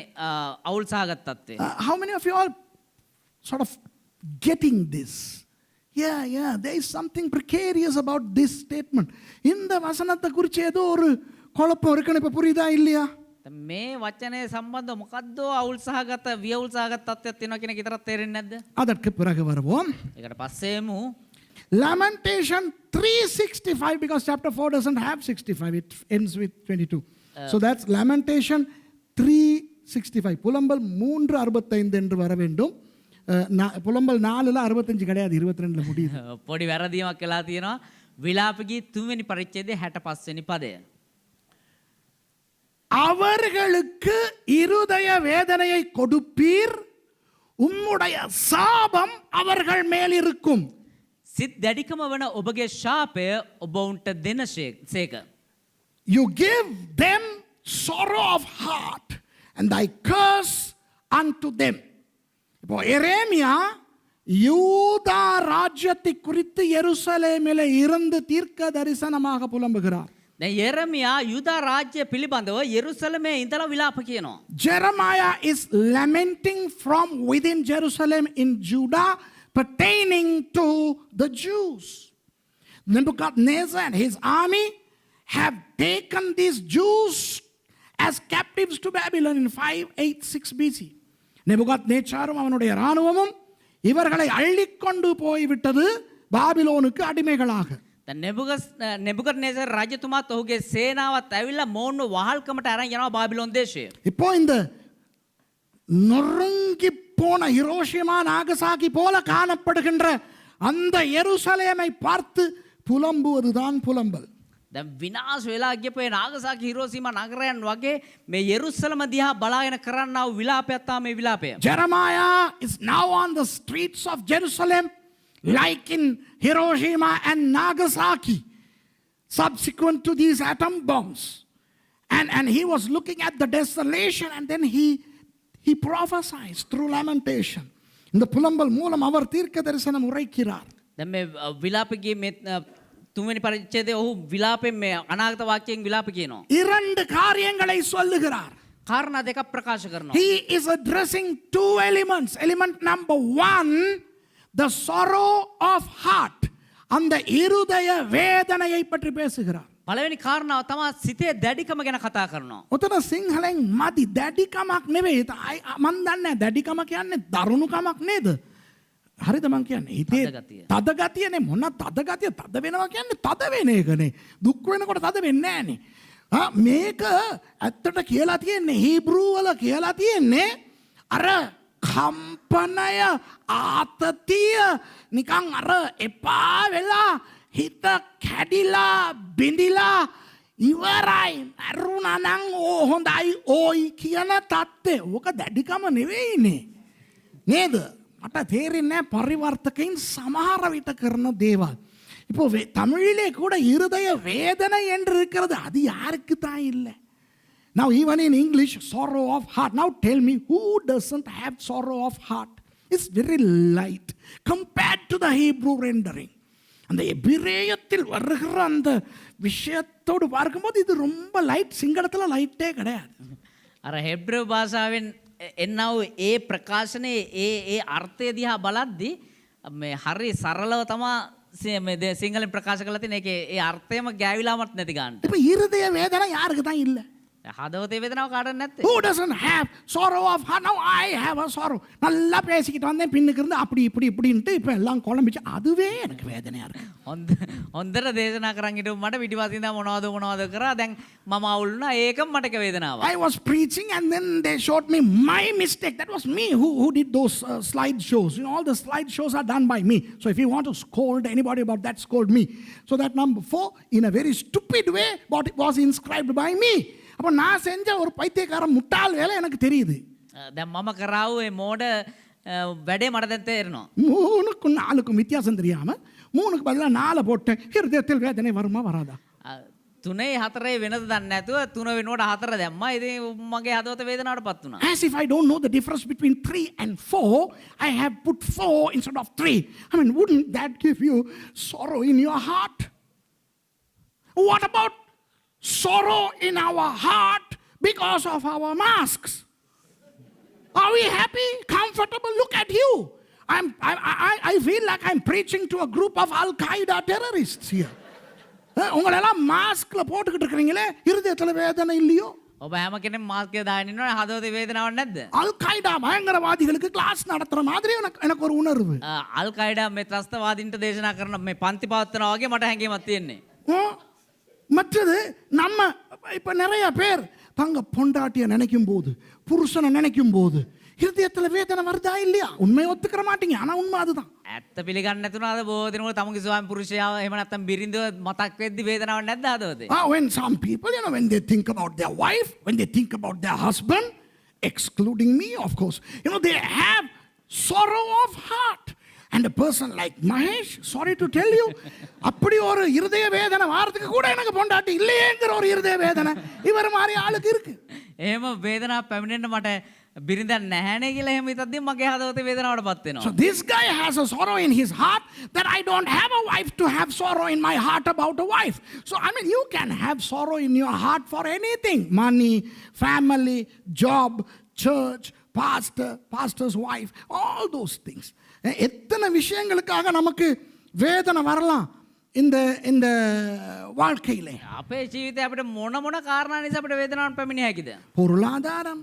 අවුල් සහගත තත්ත්වය? How many of you all sort of getting this? Yeah, there is something precarious about this statement. இந்த வசனத்தை குறித்து ஏதோ ஒரு குழப்பம் இருக்குன்னு இப்ப புரியுதா இல்லையா? මේ වචනේ සම්බන්ධව මොකද්ද අවුල් සහගත වියවුල් සහගත තත්ත්වයක් තියෙනවා කියන එක විතරක් තේරෙන්නේ නැද්ද? அதற்கு பிறகு வருவோம். ඒකට පස්සේමු Lamentation 3:65, because chapter 4 doesn't have 65, it ends with 22. So that's Lamentation 3:65. புலம்பல் 3:65 என்று வர வேண்டும். புலம்பல் 4ல 65 கிடையாது, 22ல முடியுது. පොඩි වැරදීමක් වෙලා තියෙනවා. විලාපගී 3 වෙනි පරිච්ඡේදයේ 65 වෙනි පදය. அவர்களுக்கு இருதய வேதனையை கொடுப்பீர், உம்முடைய சாபம் அவர்கள் மேல் இருக்கும். සිත් දැඩිකම වන ඔබගේ ශාපය ඔබ උන්ට දෙන සේක. You give them sorrow of heart and thy curse unto them. இப்போ எரேமியா யூதா ராஜ்யத்தை குறித்து எருசலேமிலே இருந்து தீர்க்க தரிசனமாக புலம்புகிறார். දැන් යෙරමියා යුදා රාජ්‍ය පිළිබඳව යෙරුසලමේ ඉඳලා විලාප කියනවා. Jeremiah is lamenting from within Jerusalem in Judah pertaining to the Jews. Nebuchadnezzar and his army have taken these Jews as captives to Babylon in 586 BC. நெபுகாத்நேச்சாரும் அவனுடைய இராணுவமும் இவர்களை அள்ளிக்கொண்டு போய்விட்டது பாபிலோனுக்கு அடிமைகளாக. නෙබුකඩ්නෙසර් රජතුමාත් ඔහුගේ සේනාවත් ඇවිල්ලා මෝන්ව වහල්කමට අරන් යනවා බාබිලෝන් දේශය. இப்போ இந்த நொறுங்கி போன ஹிரோஷிமா நாகசாகி போல காணப்படுகின்ற அந்த எருசலேமை பார்த்து புலம்புவதுதான் புலம்பல். දැන් විනාශ වෙලා ගියපේ නාගසාකි හිරෝසීමා නගරයන් වගේ මේ යෙරුසලම දිහා බලාගෙන කරන්නා වූ විලාපයක් තමයි මේ විලාපය. Jeremiah is now on the streets of Jerusalem like in Hiroshima and Nagasaki subsequent to these atom bombs. And he was looking at the desolation and then he prophesies through lamentation. இந்த புலம்பல் மூலம் அவர் தீர்க்க தரிசனம் உரைக்கிறார். දැන් මේ විලාපයේ මේ තුන්වෙනි පරිච්ඡේදයේ ඔහු විලාපයෙන් මේ අනාගත වාක්‍යයෙන් විලාප කියනවා. இரண்டு காரியங்களை சொல்லுகிறார். කාරණා දෙකක් ප්‍රකාශ කරනවා. He is addressing two elements. Element number one, the sorrow of heart. அந்த இருதய வேதனையை பற்றி பேசுகிறார். පළවෙනි කාරණාව තමයි සිතේ දැඩිකම ගැන කතා කරනවා. ඔතන සිංහලෙන් මදි දැඩිකමක් නෙවෙයි. මන් දන්නේ දැඩිකම කියන්නේ දරුණුකමක් නේද? හරිද මං කියන්නේ? හිතේ තදගතිය. තදගතියනේ මොන තදගතිය තද වෙනවා කියන්නේ තද වෙන එකනේ. දුක් වෙනකොට තද වෙන්නේ නැහනේ. මේක ඇත්තට කියලා තියෙන්නේ හීබ්‍රූ වල කියලා තියෙන්නේ අර කම්පනය ආතතිය නිකන් අර එපා වෙලා හිත කැඩිලා බිඳිලා ඉවරයි අරුණා නම් හොඳයි ඕයි කියන තත්ත්වය. ඕක දැඩිකම නෙවෙයිනේ නේද? මට තේරෙන්නේ පරිවර්තකයින් සමහර විට කරන දේවල්. இப்போ தமிழிலே கூட இருதய வேதனை என்று இருக்கிறது. அது யாருக்கு தான் இல்லை? Now even in English, sorrow of heart. Now tell me, who doesn't have sorrow of heart? It's very light compared to the Hebrew rendering. அந்த எபிரேயத்தில் வருகிற அந்த விஷயத்தோடு பார்க்கும்போது இது ரொம்ப லைட். சிங்களத்தில் லைட்டே கிடையாது. අර හෙබ්‍රෙව් භාෂාවෙන් එන්නව ඒ ප්‍රකාශනයේ ඒ අර්ථය දිහා බලද්දී මේ හරි සරලව තමා සිංහලෙන් ප්‍රකාශ කරලා තියෙන ඒකේ ඒ අර්ථයම ගෑවිලාමත් නැති ගන්න. இப்போ இருதய வேதனை யாருக்கு தான் இல்லை? හදවතේ වේදනාව කාටවත් නැත්තේ. Who doesn't have sorrow of heart? Now I have a sorrow. நல்லா பேசிக்கிட்டு வந்தேன் பின்னுக்கு இருந்து அப்படி இப்படி இப்படின்ட்டு இப்போ எல்லாம் குழம்பிச்சு. அதுவே எனக்கு வேதனையா இருக்கு. හොඳට දේශනා කරන් හිටු මට පිටිපස්සින් දා මොනවද කරා දැන් මම අවුල් වුණා ඒකම මට වේදනාවක්. I was preaching and then they showed me my mistake. That was me who did those slide shows. You know, all the slide shows are done by me. So if you want to scold anybody about that, scold me. So that number 4 in a very stupid way what was inscribed by me. அப்போ நான் செஞ்ச ஒரு பைத்தியக்கார முட்டாள் வேலை எனக்கு தெரியுது. දැන් මම කරාව ඒ මෝඩ වැඩේ මට දැන් තේරෙනවා. 3க்கும் 4க்கும் வித்தியாசம் தெரியாம 3க்கு பதிலா 4 போட்டேன். இருதயத்தில் வேதனை வருமா வராதா? 3 4 වෙනද දන්නේ නැතුව 3 වෙනුවට 4 දැම්මා. ඉතින් මගේ හදවත වේදනාවටපත් වුණා. As if I don't know the difference between 3 and 4, I have put 4 instead of 3. I mean, wouldn't that give you sorrow in your heart? What about sorrow in our heart because of our masks? Are we happy, comfortable? Look at you. I feel like I'm preaching to a group of Al-Qaeda terrorists here. உங்களெல்லாம் மாஸ்க்ல போட்டுக்கிட்டு இருக்கீங்களே, இருதயத்துல வேதனை இல்லையோ? ඔබ හැම කෙනෙක් mask එක දාගෙන ඉන්නවනේ හදවතේ වේදනාවක් නැද්ද? அல்-qaida பயங்கரவாதிகளுக்கு கிளாஸ் நடத்துற மாதிரி எனக்கு ஒரு உணர்வு. අල් කයිඩා මේ ත්‍රස්තවාදීන්ට දේශනා කරන මේ පන්ති පවත්වනවා වගේ මට හැඟීමක් තියෙන්නේ. மற்றது நம்ம இப்ப நிறைய பேர் தங்க பொண்டாட்டிய நினைக்கும் போது புருஷனை நினைக்கும் போது இருதயத்துல வேதனை வருதா இல்லையா? உண்மையை ஒத்துக்கிற மாட்டீங்க, ஆனா உண்மை அதுதான். ඇත්ත පිළිගන්නේ නැතුණාද බොහෝ දිනවල තමුගේ ස්වාමි පුරුෂයාව එහෙම නැත්නම් බිරිඳව මතක් වෙද්දි වේදනාවක් නැද්ද හදවතේ? When some people, you know, when they think about their wife, when they think about their husband, excluding me, of course, you know, they have sorrow of heart. And a person like Mahesh, sorry to tell you, அப்படி ஒரு இருதய வேதனை வாரத்துக்கு கூட எனக்கு பொண்டாட்டி இல்லையேங்கிற ஒரு இருதய வேதனை இவர் மாதிரி ஆளுக்கு இருக்கு. එහෙම වේදනාවක් පැමිණෙන්න මට බිරිඳක් නැහැනේ කියලා එහෙම හිතද්දි මගේ හදවතේ වේදනාවටපත් වෙනවා. So this guy has a sorrow in his heart that I don't have a wife to have sorrow in my heart about a wife. So I mean, you can have sorrow in your heart for anything: money, family, job, church, pastor's wife, all those things. எத்தனை விஷயங்களுக்காக நமக்கு வேதனை வரலாம் இந்த இந்த வாழ்க்கையிலே. අපේ ජීවිතේ අපිට මොන කාරණා නිසා අපිට වේදනාවක් පැමිණිය හැකිද? பொருளாதாரம்,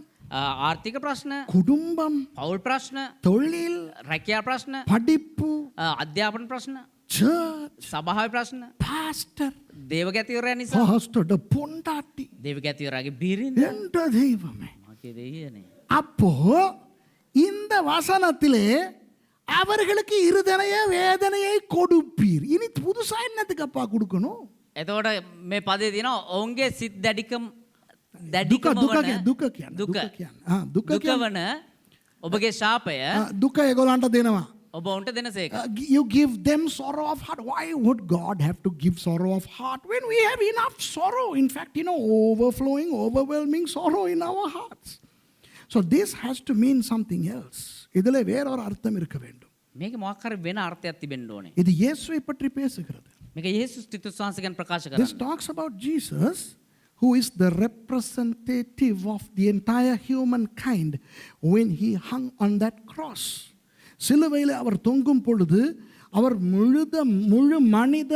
ආර්ථික ප්‍රශ්න, குடும்பம், පෞල් ප්‍රශ්න, தொழில், රැකියා ප්‍රශ්න, படிப்பு, අධ්‍යාපන ප්‍රශ්න, church, සභාවේ ප්‍රශ්න, pastor, දේවගතිවරයා නිසා, pastorட பொண்டாட்டி, දේවගතිවරයාගේ බිරිඳ, என்ற தெய்வமே. මගේ දෙයියනේ. அப்போ இந்த வசனத்திலே அவர்களுக்கு இருதய வேதனையை கொடுப்பீர். இனி புதுசா என்னத்துக்கு அப்பா கொடுக்கணும்? එතකොට මේ පදේ තියෙනවා ඔවුන්ගේ සිත් දැඩිකම දුක දුකවන ඔබගේ ශාපය දුක ඒගොල්ලන්ට දෙනවා. ඔබ ඔවුන්ට දෙනසේක. You give them sorrow of heart. Why would God have to give sorrow of heart when we have enough sorrow? In fact, you know, overflowing, overwhelming sorrow in our hearts. So this has to mean something else. இதிலே வேறொரு அர்த்தம் இருக்க வேண்டும். මේක මොකක් හරි වෙන අර්ථයක් තිබෙන්න ඕනේ. இது இயேசுவை பற்றி பேசுகிறது. මේක යේසුස් ක්‍රිස්තුස් වහන්සේ ගැන ප්‍රකාශ This කරන්නේ. talks about Jesus, who is the representative of the entire humankind when he hung on that cross. சிலுவையில் அவர் தொங்கும் பொழுது அவர் முழு மனித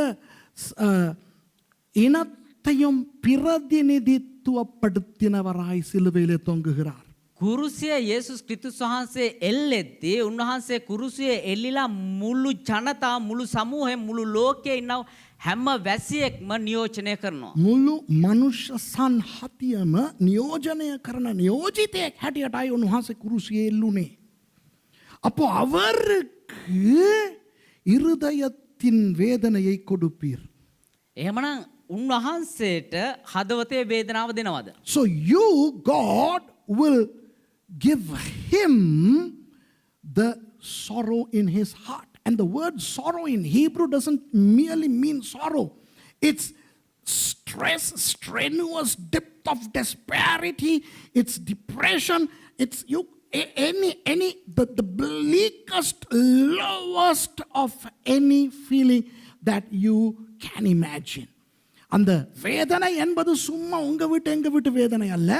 இனத்தையும் பிரதிநிதித்துவப்படுத்தினவராய் சிலுவையிலே தொங்குகிறார். කුරුසිය යේසුස් ක්‍රිස්තුස් වහන්සේ එල්ලෙද්දී උන්වහන්සේ කුරුසියේ එල්ලිලා මුළු ජනතාව මුළු සමූහයෙන් මුළු ලෝකයේ ඉන්නව හැම වැසියෙක්ම නියෝජනය කරනවා. මුළු මනුෂ්‍ය සංහතියම නියෝජනය කරන නියෝජිතයෙක් හැටියටයි උන්වහන්සේ කුරුසියේ එල්ලුනේ. அப்போ அவருக்கு இருதயத்தின் வேதனையை கொடுப்பீர். එහෙමනම් උන්වහන්සේට හදවතේ වේදනාව දෙනවද? So you, God, will give him the sorrow in his heart. And the word sorrow in Hebrew doesn't merely mean sorrow. It's stress, strenuous depth of despairity. It's depression. It's the bleakest, lowest of any feeling that you can imagine. அந்த வேதனை என்பது சும்மா உங்க வீட்டு எங்க வீட்டு வேதனை அல்ல.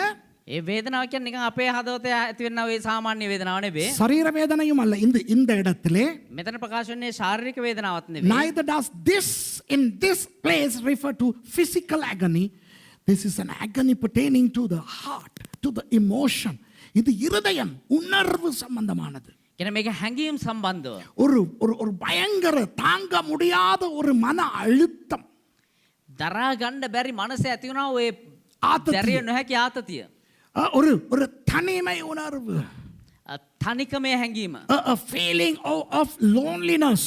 ඒ වේදනාව කියන්නේ නිකන් අපේ හදවතේ ඇති වෙන ඔය සාමාන්‍ය වේදනාව නෙවෙයි. சரீர வேதனையும் அல்ல. இந்த இடத்திலே මෙතන ප්‍රකාශ වෙන්නේ ශාරීරික වේදනාවක් නෙවෙයි. neither does this in this place refer to physical agony. This is an agony pertaining to the heart, to the emotion. இது இருதயம், உணர்வு சம்பந்தமானது. කියන්නේ මේක හැඟීම් සම්බන්ධව. ஒரு பயங்கர தாங்க முடியாத ஒரு மன அழுத்தம். දරා ගන්න බැරි මනස ඇති වුණා ඔය ආතතිය. දැරිය නොහැකි ආතතිය. ஒரு தனிமை உணர்வு. තනිකමේ හැඟීම. A feeling of loneliness,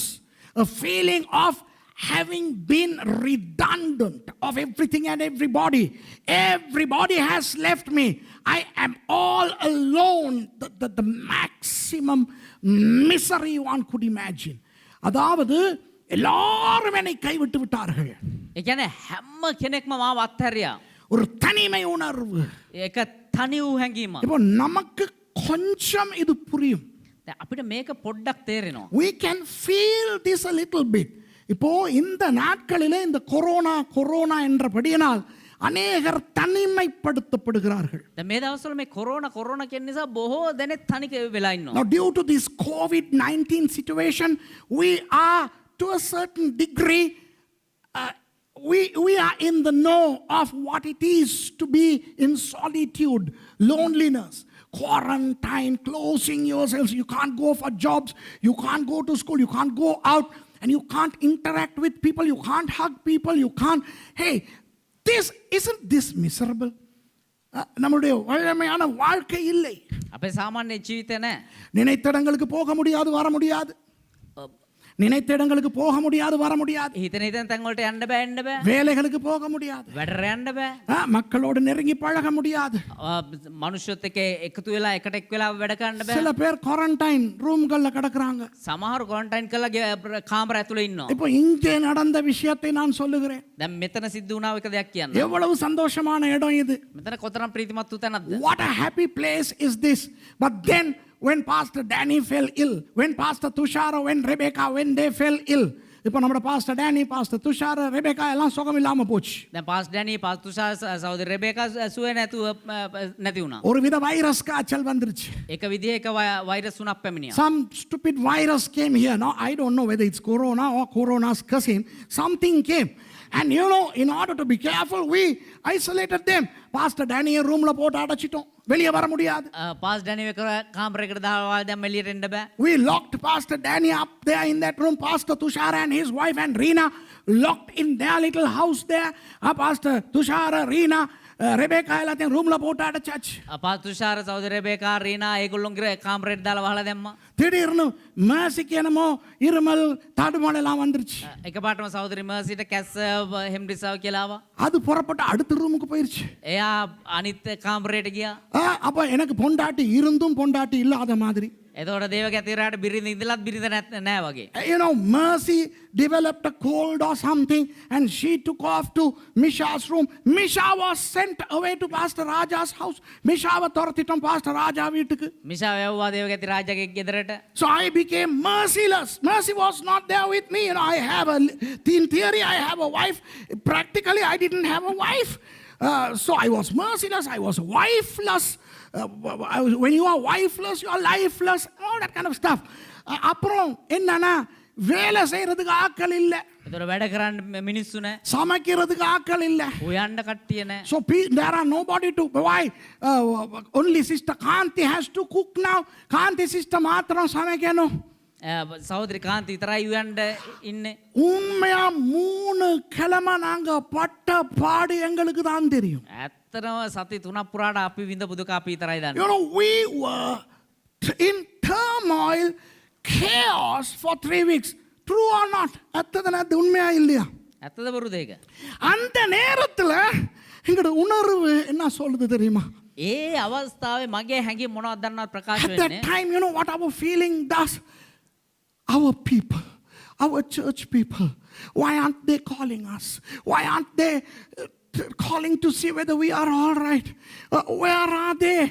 a feeling of having been redundant of everything and everybody. Everybody has left me. I am all alone. The maximum misery one could imagine. அதாவது எல்லாரும் என்னை கைவிட்டு விட்டார்கள். ඒ කියන්නේ හැම කෙනෙක්ම මාව අත්හැරියා. ஒரு தனிமை உணர்வு. ඒක තනි වූ හැඟීමක්. இப்போ நமக்கு கொஞ்சம் இது புரியும். දැන් අපිට මේක පොඩ්ඩක් තේරෙනවා. We can feel this a little bit. இப்போ இந்த நாட்களிலே இந்த கொரோனா என்றபடியினால் அநேகர் தனிமைப்படுத்தப்படுகிறார்கள். දැන් මේ දවස්වල මේ කොරෝනා කියන නිසා බොහෝ දෙනෙක් තනි වෙලා ඉන්නවා. Now due to this COVID-19 situation, we are to a certain degree we are in the know of what it is to be in solitude, loneliness, quarantine, closing yourselves. You can't go for jobs, you can't go to school, you can't go out, and you can't interact with people, you can't hug people, you can't. Hey, isn't this miserable? நம்முடைய வழமையான வாழ்க்கை இல்லை. අපේ සාමාන්‍ය ජීවිතේ නෑ. நினைத்த இடங்களுக்கு போக முடியாது, வர முடியாது. நினைத்த இடங்களுக்கு போக முடியாது, வர முடியாது. හිතන හිතන තැන් වලට යන්න බෑ එන්න බෑ. வேலைகளுக்கு போக முடியாது. වැඩට යන්න බෑ. மக்களோடு நெருங்கி பழக முடியாது. මනුෂ්‍යත් එක්ක එකතු වෙලා එකට එක් වෙලා වැඩ කරන්න බෑ. சில பேர் குவாரண்டைன் ரூம்கள்ல கிடக்குறாங்க. සමහර ක්වොරන්ටයින් කරලා කාමර ඇතුලේ ඉන්නවා. இப்போ இங்கே நடந்த விஷயத்தை நான் சொல்லுகிறேன். දැන් මෙතන සිද්ධ වුණා එක දෙයක් කියන්න. எவ்வளவு சந்தோஷமான இடம் இது. මෙතන කොතරම් ප්‍රීතිමත් වූ තැනක්ද? What a happy place is this. But then when Pastor Danny fell ill, when Pastor Tushara, when Rebecca, when they fell ill, இப்போ நம்ம pastor Danny, pastor Tushar, Rebecca எல்லாம் சுகம் இல்லாம போச்சு. දැන් පාස් ඩැනි පාස් තුෂාර සහෝදரி රෙබේකා සුවේ නැතුව නැති වුණා. ஒரு வித வைரஸ் காய்ச்சல் வந்துருச்சு. එක විදිහක වෛරස් උනක් පැමිණියා. Some stupid virus came here. No, I don't know whether it's corona or corona's cousin. Something came. And you know, in order to be careful, we isolated them. Pastor Danny roomல போட்டு அடைச்சிட்டோம். வெளியே வர முடியாது. Pass ඩැනි එක කාමරයකට දාලා දැන් එළියට එන්න බෑ. We locked Pastor Danny up there in that room. Pastor Tushara and his wife and Reena locked in their little house there. Pastor Tushara, Reena, Rebecca எல்லாத்தையும் ரூம்ல போட்டு அடைச்சாச்சு. පාස් තුෂාර සහෝදரி රෙබේකා රීනා ඒගොල්ලෝගේ කාමරයට දාලා වහලා දැම්මා. திடீர்னு மேசிக்கு என்னமோ இருமல் தடுமால் எல்லாம் வந்துருச்சு. එකපාරටම සහෝදரி මර්සිට කැස්ස හෙම්රිසාව කියලා ආවා. அது புறப்பட்டு அடுத்த ரூமுக்கு போயிருச்சு. එයා අනිත් කාමරයට ගියා. அப்ப எனக்கு பொண்டாட்டி இருந்தும் பொண்டாட்டி இல்லாத மாதிரி. එතකොට දේවක ඇතිරට බිරිඳ ඉඳලත් බිරිඳ නෑ වගේ. You know, Mercy developed a cold or something, and she took off to Misha's room. Misha was sent away to Pastor Raja's house. Misha was tortitam Pastor Raja வீட்டுக்கு. මිෂා වැව්වා දේවක ඇති රාජ්‍යගේ ගෙදරට. So I became merciless. Mercy was not there with me. You know, I have in theory, I have a wife. Practically, I didn't have a wife. So I was merciless. I was wifeless. When you are wifeless, you are lifeless. All that kind of stuff. அப்புறம் என்னன்னா வேலை செய்யறதுக்கு ஆட்கள் இல்லை. එතකොට වැඩ කරන්න මිනිස්සු නෑ. சமைக்கிறதுக்கு ஆட்கள் இல்லை. උයන්න කට්ටිය නෑ. So there are nobody to why only sister Kanti has to cook now. Kanti sister மாத்திரம் சமைக்கணும். සහෝදරි කාන්ති විතරයි උයන්න ඉන්නේ. உண்மையா 3 கிழமை நாங்க பட்ட பாடு எங்களுக்கு தான் தெரியும். ඇත්තටම සති 3ක් පුරාට අපි විඳපු දුක අපි විතරයි දන්නේ. You know, we were in turmoil, chaos for 3 weeks. True or not? அது உண்மையா இல்லையா? ඇත්තද බොරුද ඒක? அந்த நேரத்துல எங்களோட உணர்வு என்ன சொல்லுது தெரியுமா? ඒ අවස්ථාවේ මගේ හැඟීම් මොනවද දන්නවද ප්‍රකාශ At that වෙන්නේ? time, you know what our feeling does? Our people, our church people, why aren't they calling us? Why aren't they calling to see whether we are all right? Where are they?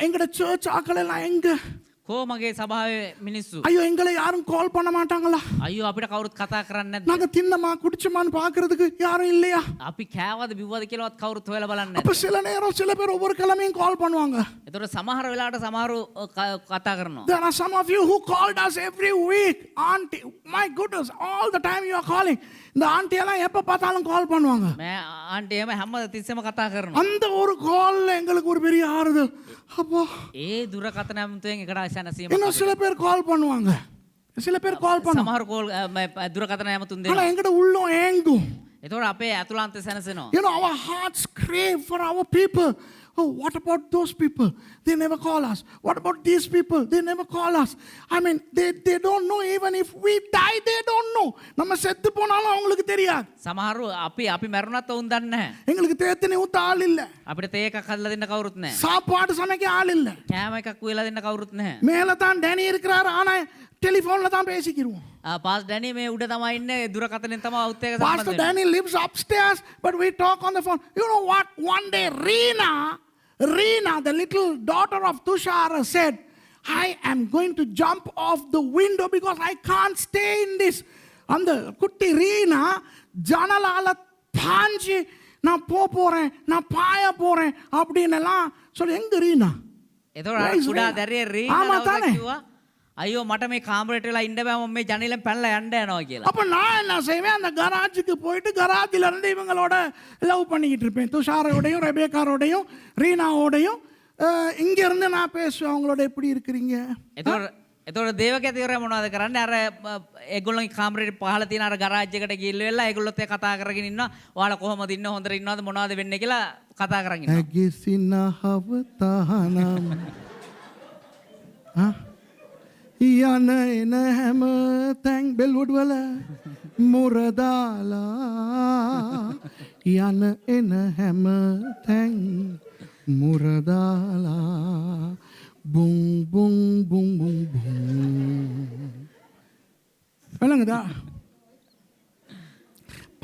எங்கட church ஆக்கள் எல்லாம் எங்க? කෝ මගේ සභාවේ මිනිස්සු. ஐயோ எங்களை யாரும் கால் பண்ண மாட்டாங்களா? අයියෝ අපිට කවුරුත් කතා කරන්නේ නැද්ද? நாங்க தின்னமா குடிச்சமான்னு பார்க்கிறதுக்கு யாரும் இல்லையா? අපි කෑවද බිව්වද කියලාවත් කවුරුත් හොයලා බලන්නේ அப்ப නැද්ද? சில நேரம் சில பேர் ஒவ்வொரு கிழமையும் கால் பண்ணுவாங்க. එතකොට සමහර වෙලාවට සමහරු කතා කරනවා. There are some of you who called us every week. Auntie, my goodness, all the time you are calling. இந்த ஆண்டி எல்லாம் எப்ப பார்த்தாலும் கால் பண்ணுவாங்க. මෑ ආන්ටි එහෙම හැම තිස්සෙම කතා කරනවා. அந்த ஒரு கால்ல எங்களுக்கு ஒரு பெரிய ஆறுதல். அப்போ ඒ දුරකථන ඇමතුමෙන් එකට සැනසීමක්. இன்னும் சில பேர் கால் பண்ணுவாங்க. சில பேர் கால் பண்ணுவாங்க. සමහර කෝල් දුරකථන ඇමතුම් ஆனா දෙනවා. எங்கட உள்ளம் ஏங்கும். එතකොට අපේ ඇතුළාන්තය සැනසෙනවා. You know, our hearts crave for our people. Oh, what about those people? They never call us. What about these people? They never call us. I mean, they don't know even if we die, they don't know. நம்ம செத்து போனாலும் அவங்களுக்கு தெரியாது. සමහරු අපි මැරුණත් ඔවුන් දන්නේ නැහැ. எங்களுக்கு தேத்தனி ஊத்த ஆள் இல்ல. අපිට තේ එකක් හදලා දෙන්න කවුරුත් නැහැ. சாப்பாடு சமைக்க ஆள் இல்ல. කෑම එකක් උයලා දෙන්න කවුරුත් නැහැ. மேல தான் டேனி இருக்கிறார். ஆனா டெலிபோன்ல தான் பேசிக்கிருவோம். පාස් ඩැනි මේ උඩ තමයි ඉන්නේ දුරකථනෙන් තමයි අවුත් එක Pastor සම්බන්ධ වෙන්නේ. Danny lives upstairs, but we talk on the phone. You know what? One day, Reena, the little daughter of Tushara, said, I am going to jump off the window because I can't stay in this. அந்த குட்டி ரீனா ஜனலால பாஞ்சி நான் போறேன் நான் பாய போறேன் அப்படின்னு எல்லாம் சொல்லி எங்க ரீனா එතකොට අර කුඩා දැරිය රීනා ஆமா දවසක් தானே කිව්වා අයියෝ මට මේ කාමරේට වෙලා ඉන්න බෑ මම මේ ජනේලෙන් පැනලා යන්න යනවා කියලා. அப்ப நான் என்ன செய்வேன் அந்த கராஜுக்கு போயிட்டு கராஜில இருந்து இவங்களோட லவ் பண்ணிக்கிட்டு இருப்பேன் துஷாரோடையும் ரெபேக்காரோடையும் ரீனாவோடையும் இங்க இருந்து நான் பேசுவேன் அவங்களோட எப்படி இருக்கிறீங்க. එතකොට දේවක ඇතිවරයා මොනවද කරන්නේ අර ඒගොල්ලෝගේ කාමරේට පහළ තියෙන අර ගරාජ් එකට ගිහිල්ලා වෙලා ඒගොල්ලොත් එක්ක කතා කරගෙන ඉන්නවා. ඔයාලා කොහොමද ඉන්නේ හොඳට ඉන්නවද මොනවද වෙන්නේ කියලා කතා කරගෙන ඉන්නවා. ඇගිසිනහවතහනම් යන එන හැම තැන් බෙල්වුඩ් වල මුරදාලා යන එන හැම තැන් මුරදාලා Boom, boom, boom, boom, boom. விளங்குதா?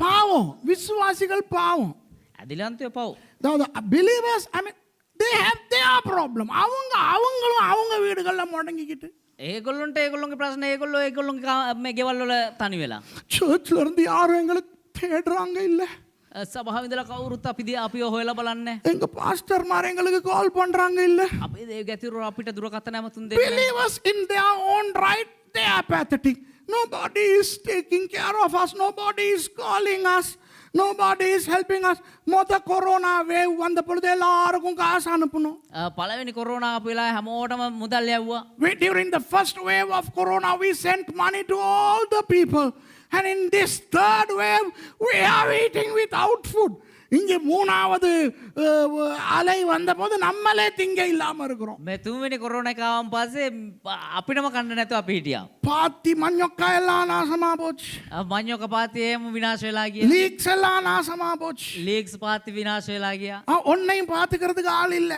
பாவம் விசுவாசிகள் பாவம். அதிலாந்தே பாவம். The believers, I mean, they have their problem. அவங்களும் அவங்க வீடுகள்ல முடங்கிக்கிட்டு. ඒගොල්ලොන්ට ඒගොල්ලොන්ගේ ප්‍රශ්න ඒගොල්ලොන්ගේ මේ ගෙවල් වල තනි වෙලා. சர்ச்ல இருந்து யாரும் எங்களுக்கு தேடுறாங்க இல்ல. සභාව ඉඳලා කවුරුත් අපිව හොයලා බලන්නේ. எங்க பாஸ்டர்மார் எங்களுக்கு கால் பண்றாங்க இல்ல. අපේ දේව ගැතිරු අපිට දුරකථන ඇමතුම් දෙන්නේ. Believers in their own right, they are pathetic. Nobody is taking care of us. Nobody is calling us. Nobody is helping us. மொத கொரோனா வேவ் வந்த பொழுது எல்லாருக்கும் காசு அனுப்பணும். පළවෙනි කොරෝනා ආපු වෙලාවේ හැමෝටම මුදල් යවුවා. During the first wave of corona, we sent money to all the people. And in this third wave, we are eating without food. இங்கே மூணாவது அலை வந்தபோது நம்மளே திங்க இல்லாம இருக்கிறோம். මේ තුන්වෙනි කොරෝනා එක ආවන් පස්සේ අපිටම කන්න නැතුව අපි හිටියා. பாத்தி மஞ்சக்கா எல்லாம் நாசமா போச்சு. මඤ්ඤොක පාතියේම විනාශ වෙලා ගියා. லீக்ஸ் எல்லாம் நாசமா போச்சு. ලීක්ස් පාති විනාශ වෙලා ගියා. ஒன்னையும் பாத்துக்கிறதுக்கு ஆள் இல்ல.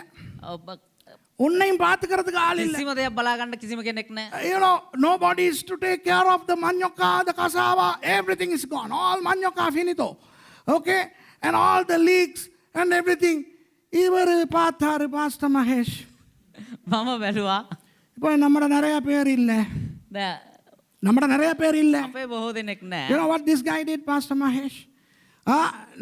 உன்னையும் பார்த்துக்கிறதுக்கு ஆள் இல்லை. කිසිම දෙයක් බලා ගන්න කිසිම කෙනෙක් නැහැ. You know, nobody is to take care of the manioca, the cassava, everything is gone. All manioca finito. Okay? And all the leeks and everything. இவர் பார்த்தாரு பாஸ்டர் மகேஷ். මම බැලුවා. இப்போ நம்மட நிறைய பேர் இல்லை. நம்மட நிறைய பேர் இல்லை. අපේ බොහෝ දෙනෙක් You නැහැ. know what this guy did, Pastor Mahesh?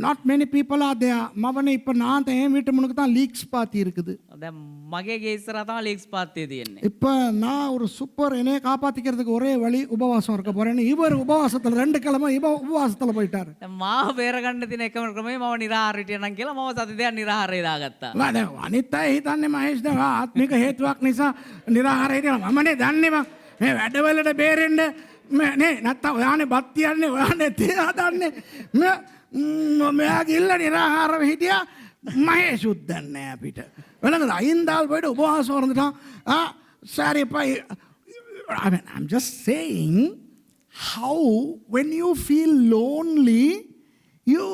Not many people are there. மவனை இப்போ நான் என் வீட்டு முனுக்கு தான் லீக்ஸ் பார்த்து இருக்குது. දැන් මගේ ගේ ඉස්සරහා තමයි ලීක්ස් පාත්තේ තියෙන්නේ. இப்போ நான் ஒரு சூப்பர் என்னைய காப்பாற்றிக்கிறதுக்கு ஒரே வழி உபவாசம் இருக்க போறேன்னு இவர் உபவாசத்தில் 2 கிழமை உபவாசத்தில் போயிட்டார். දැන් මාව බේරගන්න තියෙන එකම ක්‍රමය මම නිරාහාරයට යනම් කියලා මම සති දෙකක් නිරාහාරය දාගත්තා. අනිත් අය හිතන්නේ මහේෂ් දැන් ආත්මික හේතුවක් නිසා නිරාහාරයට යනවා. මමනේ දන්නේ මේ වැඩවලට බේරෙන්න නේ නැත්තම් ඔයානේ බත් තියන්නේ ඔයානේ තියා දන්නේ මෙයා ගිල්ල නිරාහාරව හිටියා මහේෂ් උද්දන්නේ අපිට. වෙනකද අයින්දාල් போய்ட்டு உபவாசம் இருந்துட்டான். சரிப்பா. I mean, I'm just saying how when you feel lonely you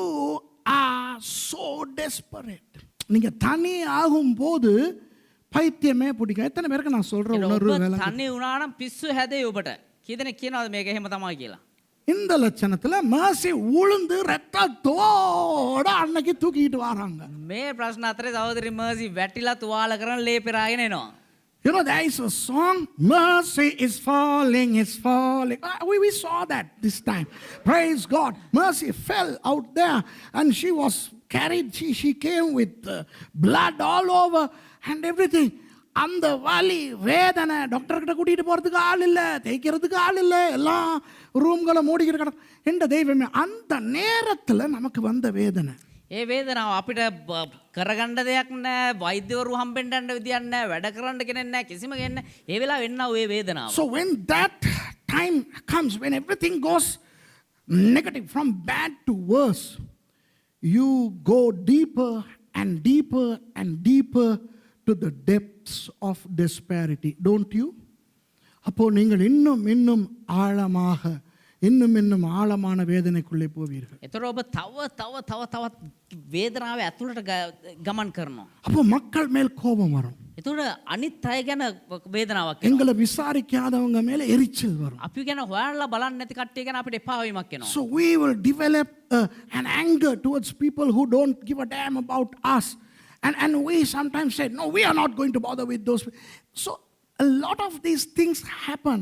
are so desperate. நீங்க தனி ஆகும்போது பைத்தியமே பிடிக்கும். எத்தனை பேருக்கு நான் சொல்ற உணர்வு வேலை තනි වුණා නම් පිස්සු හැදේ ඔබට. කී දෙනෙක් කියනවාද මේක එහෙම තමයි කියලා? இந்த லட்சணத்துல mercy உளுந்து ரத்தத்தோட அன்னைக்கு தூக்கிட்டு வராங்க. මේ ප්‍රශ්න අතරේ සහෝදරි මර්සි වැටිලා තුවාල කරන ලේ පෙරාගෙන එනවා. You know, there is a song, mercy is falling, it's falling. We saw that this time. Praise God. Mercy fell out there and she was carried. She came with blood all over and everything. அந்த வலி வேதனை டாக்டர்கிட்ட கூட்டிகிட்டு போகிறதுக்கு ஆள் இல்லை, தேய்க்கிறதுக்கு ஆள் இல்லை, எல்லாம் ரூம்களை மூடிக்கிட்டு கிடக்கு. என்ற தெய்வமே அந்த நேரத்தில் நமக்கு வந்த வேதனை. ඒ වේදනාව අපිට කරගන්න දෙයක් නැහැ, වෛද්‍යවරු හම්බෙන්න යන්න විදියක් නැහැ, වැඩ කරන්න කෙනෙක් නැහැ, කිසිම කෙනෙක් නැහැ. ඒ වෙලාව එන්නා ඔය වේදනාව. So when that time comes, when everything goes negative from bad to worse, you go deeper and deeper and deeper to the depths of despairity, don't you? அப்போ நீங்கள் இன்னும் ஆழமாக இன்னும் ஆழமான வேதனைக்குள்ளே போவீர்கள். එතකොට ඔබ තවත් වේදනාව ඇතුළට ගමන් කරනවා. அப்போ மக்கள் மேல் கோபம் வரும். එතකොට අනිත් අය ගැන වේදනාවක් එනවා. எங்களை விசாரிக்காதவங்க மேல எரிச்சல் வரும். අපි ගැන හොයලා බලන්න නැති කට්ටිය ගැන අපිට එපා වීමක් එනවා. So we will develop an anger towards people who don't give a damn about us. And we sometimes say, no, we are not going to bother with those. So a lot of these things happen.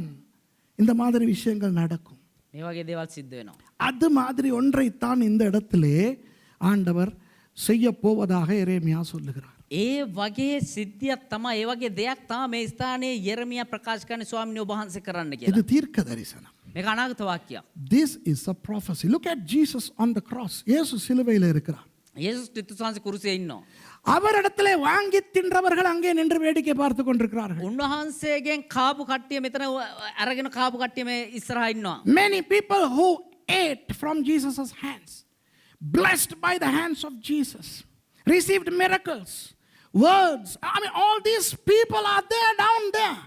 இந்த மாதிரி விஷயங்கள் நடக்கும். මේ වගේ දේවල් සිද්ධ වෙනවා. அது மாதிரி ஒன்றைத்தான் இந்த இடத்திலே ஆண்டவர் செய்ய போவதாக எரேமியா சொல்லுகிறார். ඒ වගේ සිද්ධියක් තමයි, ඒ වගේ දෙයක් තමයි මේ ස්ථානයේ යෙරමියා ප්‍රකාශ කරන ස්වාමීන් වහන්සේ කරන්න කියලා. இது தீர்க்க தரிசனம். මේක අනාගත වාක්‍යයක්. This is a prophecy. Look at Jesus on the cross. இயேசு சிலுவையில் இருக்கிறார். යේසුස් ක්‍රිස්තුස් වහන්සේ කුරුසියේ ඉන්නවා. அவரிடத்திலே வாங்கி தின்றவர்கள் அங்கே நின்று வேடிக்கை பார்த்து கொண்டிருக்கிறார்கள். උන්වහන්සේගෙන් කාපු කට්ටිය මෙතන අරගෙන කාපු කට්ටිය මේ ඉස්සරහා ඉන්නවා. Many people who ate from Jesus' hands, blessed by the hands of Jesus, received miracles, words. I mean, all these people are there down there.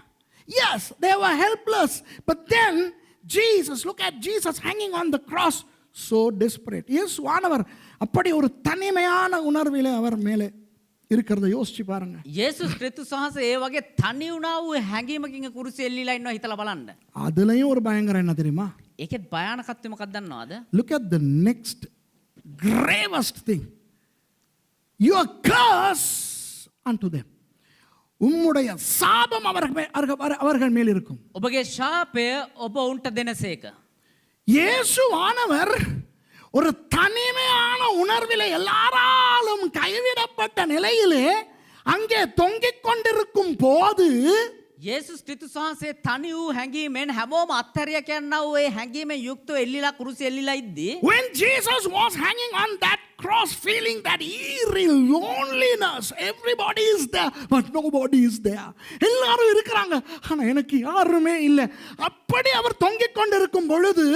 Yes, they were helpless. But then Jesus, look at Jesus hanging on the cross, so desperate. இயேசுவானவர் அப்படி ஒரு தனிமையான உணர்விலே அவர் மேலே இருக்கிறத யோசிச்சு பாருங்க. යේසුස් ක්‍රිස්තුස් වහන්සේ ඒ වගේ තනි වුණා වූ හැඟීමකින් කුරුසියේ එල්ලීලා ඉන්නවා හිතලා බලන්න. அதுலயும் ஒரு பயங்கரம் என்ன தெரியுமா? ඒකෙත් භයානකත්වය මොකක්ද දන්නවද? Look at the next gravest thing. Your curse unto them. உம்முடைய சாபம் அவர்கள் மேல் இருக்கும். ඔබගේ ශාපය ඔබ උන්ට දෙනසේක. இயேசுவானவர் ஒரு தனிமையான உணர்விலே எல்லாராலும் கைவிடப்பட்ட நிலையிலே அங்கே தொங்கிக் கொண்டிருக்கும் போது යේසුස් ක්‍රිස්තුස් වහන්සේ තනි වූ හැඟීමෙන් හැමෝම අත්හැරිය කියනවා ඒ හැඟීමෙන් යුක්තව එල්ලිලා කුරුසියේ එල්ලිලා ඉද්දී when Jesus was hanging on that cross feeling that eerie loneliness, everybody is there but nobody is there. எல்லாரும் இருக்காங்க ஆனா எனக்கு யாருமே இல்ல. அப்படி அவர் தொங்கிக் கொண்டிருக்கும் பொழுது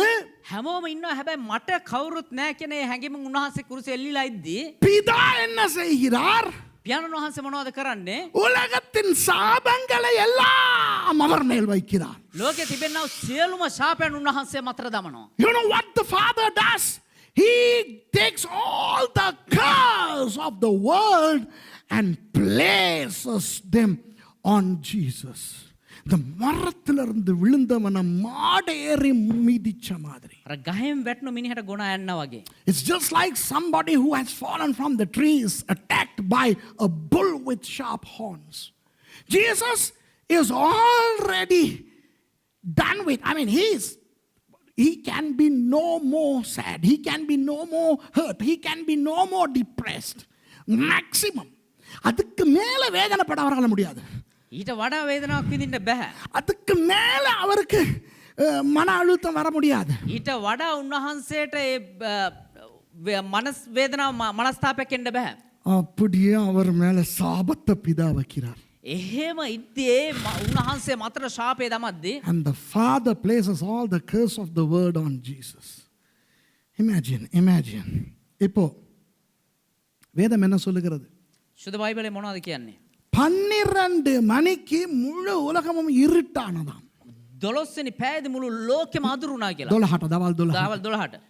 හැමෝම ඉන්නවා හැබැයි මට කවුරුත් නැහැ කියන ඒ හැඟීමෙන් උන්වහන්සේ කුරුසියේ එල්ලිලා ඉද්දී பிதா என்ன செய்கிறார்? පියාණන් වහන්සේ මොනවද කරන්නේ? உலகத்தின் சாபங்களை எல்லாம் அவர் மேல் வைக்கிறார். ලෝකේ තිබෙනා සියලුම ශාපයන් උන්වහන්සේ මතර දමනවා. You know what the Father does? He takes all the curse of the world and places them on Jesus. இந்த மரத்திலிருந்து விழுந்தவனை மாடேறி மிதிச்ச மாதிரி. අර ගහෙන් වැටුණු මිනිහට ගොනා යන්න වගේ. It's just like somebody who has fallen from the trees attacked by a bull with sharp horns. Jesus is already done with. I mean, he can be no more sad. He can be no more hurt. He can be no more depressed. Maximum. அதுக்கு மேல வேதனைப்பட அவரால் முடியாது. ඊට වඩා වේදනාවක් විඳින්න බෑ. அதுக்கு மேல அவருக்கு மன அழுத்தம் வர முடியாது. ඊට වඩා උන්වහන්සේට මනස් වේදනාව මනස්ථාපයක් එන්න බෑ. அப்படியே அவர் மேல சாபத்தை பிதா வைக்கிறார். එහෙම ඉද්දී උන්වහන්සේ මතර ශාපය දමද්දී And the Father places all the curse of the word on Jesus. Imagine. இப்போ வேதம் என்ன சொல்லுகிறது? සුද බයිබලේ මොනවද කියන්නේ? 12 மணிக்கு முழு உலகமும் இருட்டானதாம். 12 වෙනි පැයදී මුළු ලෝකෙම අඳුරුණා කියලා. 12ට දවල් 12. දවල් 12ට.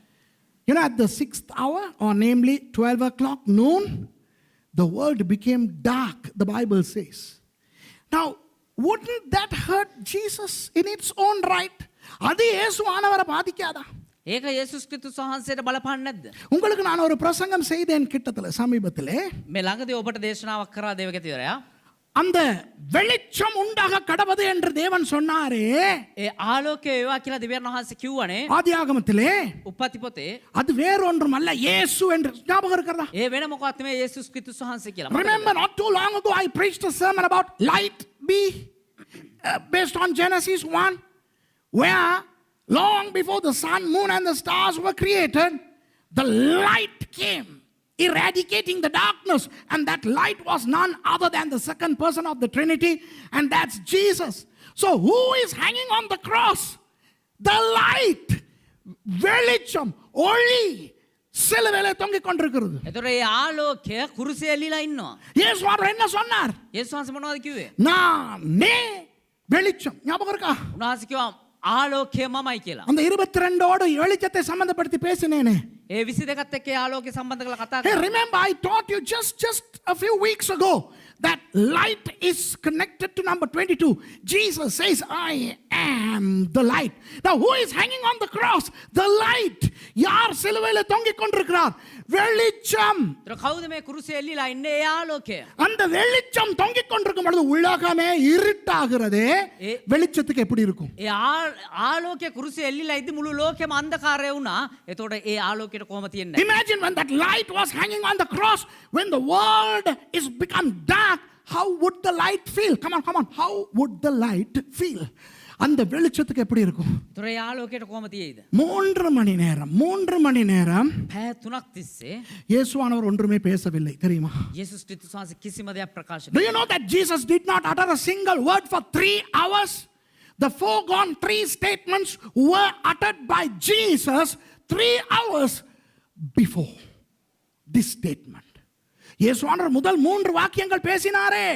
You know, at the 6th hour, or namely 12 o'clock noon, the world became dark, the Bible says. Now, wouldn't that hurt Jesus in its own right? அது இயேசுவானவரை பாதிக்காதா? ඒක යේසුස් ක්‍රිස්තුස් වහන්සේට බලපාන්නේ නැද්ද? உங்களுக்கு நான் ஒரு பிரசங்கம் செய்தேன் கிட்டத்துல சமீபத்திலே. මේ ළඟදී ඔබට දේශනාවක් කරා දේවගතිවරයා. அந்த வெளிச்சம் உண்டாக கடவது என்று தேவன் சொன்னாரே. ඒ ආලෝකය වේවා කියලා දෙවියන් වහන්සේ කිව්වනේ. ஆதியாகமத்திலே. උප්පත්ති පොතේ. அது வேறொன்றும் அல்ல, இயேசு என்று ஞாபகம் இருக்கிறதா? ඒ වෙන මොකක්ද මේ යේසුස් ක්‍රිස්තුස් වහන්සේ කියලා. Remember, not too long ago I preached a sermon about light be based on Genesis 1, where long before the sun, moon and the stars were created, the light came, eradicating the darkness, and that light was none other than the second person of the Trinity, and that's Jesus. So who is hanging on the cross? The light, வெளிச்சம், ஒளி சிலுவையிலே தொங்கிக் கொண்டிருக்கிறது. එතකොට ඒ ආලෝකය කුරුසියේ එල්ලීලා ඉන්නවා. இயேசுவானவர் என்ன சொன்னார்? යේසුස් වහන්සේ මොනවද කිව්වේ? நானே வெளிச்சம். ஞாபகம் இருக்கா? උන්වහන්සේ කිව්වා ආලෝකය මමයි කියලා. அந்த 22ஓடு வெளிச்சத்தை சம்பந்தப்படுத்தி பேசினேனே. ඒ 22ත් එක්ක ඒ ආලෝකය සම්බන්ධ කරලා කතා Hey, කරා. remember I taught you just a few weeks ago that light is connected to number 22. Jesus says, I am the light. Now who is hanging on the cross? The light. யார் சிலுவையிலே தொங்கிக் கொண்டிருக்கிறார்? வெளிச்சம். ඒතර කවුද මේ කුරුසියේ එල්ලීලා ඉන්නේ? ඒ ආලෝකය. அந்த வெளிச்சம் தொங்கிக் கொண்டிருக்கும் பொழுது உலகமே இருட்டாகிறதே. வெளிச்சத்துக்கு எப்படி இருக்கும்? ඒ ආලෝකය කුරුසියේ එල්ලීලා ඉද්දි මුළු ලෝකෙම අන්ධකාරය වුණා. එතකොට ඒ ආලෝකයට කොහොම තියන්නේ? Imagine when that light was hanging on the cross, when the world is become dark, how would the light feel? Come on. How would the light feel? அந்த வெளிச்சத்துக்கு எப்படி இருக்கும்? ඒතර ඒ ආලෝකයට කොහොම තියෙයිද? 3 மணி நேரம் පැය 3ක් තිස්සේ இயேசுவானவர் ஒன்றுமே பேசவில்லை, தெரியுமா? යේසුස් ක්‍රිස්තුස් වහන්සේ කිසිම දෙයක් ප්‍රකාශ Do you know that Jesus did not utter a single word for 3 hours? The foregone 3 statements were uttered by Jesus 3 hours before this statement. இயேசுவானவர் முதல் 3 வாக்கியங்கள் பேசினாரே.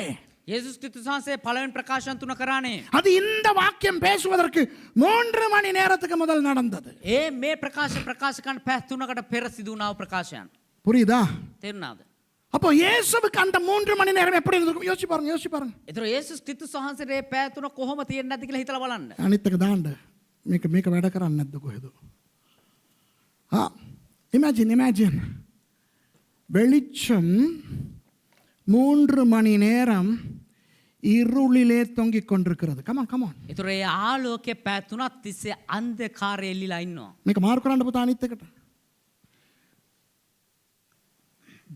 යේසුස් ක්‍රිස්තුස් වහන්සේ පළවෙනි ප්‍රකාශන 3 කරානේ. அது இந்த வாக்கியம் பேசுவதற்கு 3 மணி நேரத்துக்கு முதல் நடந்தது. ඒ මේ ප්‍රකාශ කරන පැය 3කට පෙර සිදු වුණා වූ ප්‍රකාශයන්. புரியுதா? තේරුණාද? அப்போ இயேசுவுக்கு அந்த 3 மணி நேரம் எப்படி இருந்திருக்கும்? யோசிச்சு பாருங்க. ඒතර යේසුස් ක්‍රිස්තුස් වහන්සේට මේ පැය 3 කොහොම තියෙන්නේ නැද්ද කියලා හිතලා බලන්න. අනිත් එක දාන්න. මේක වැඩ කරන්නේ නැද්ද කොහෙද? Imagine. வெளிச்சம் 3 மணி நேரம் இருளிலே தொங்கிக் கொண்டிருக்கிறது. Come on. ඒතර ඒ ආලෝකයේ පැය 3ක් තිස්සේ අන්ධකාරය එල්ලීලා ඉන්නවා. මේක මාරු කරන්න පුතා අනිත් එකට.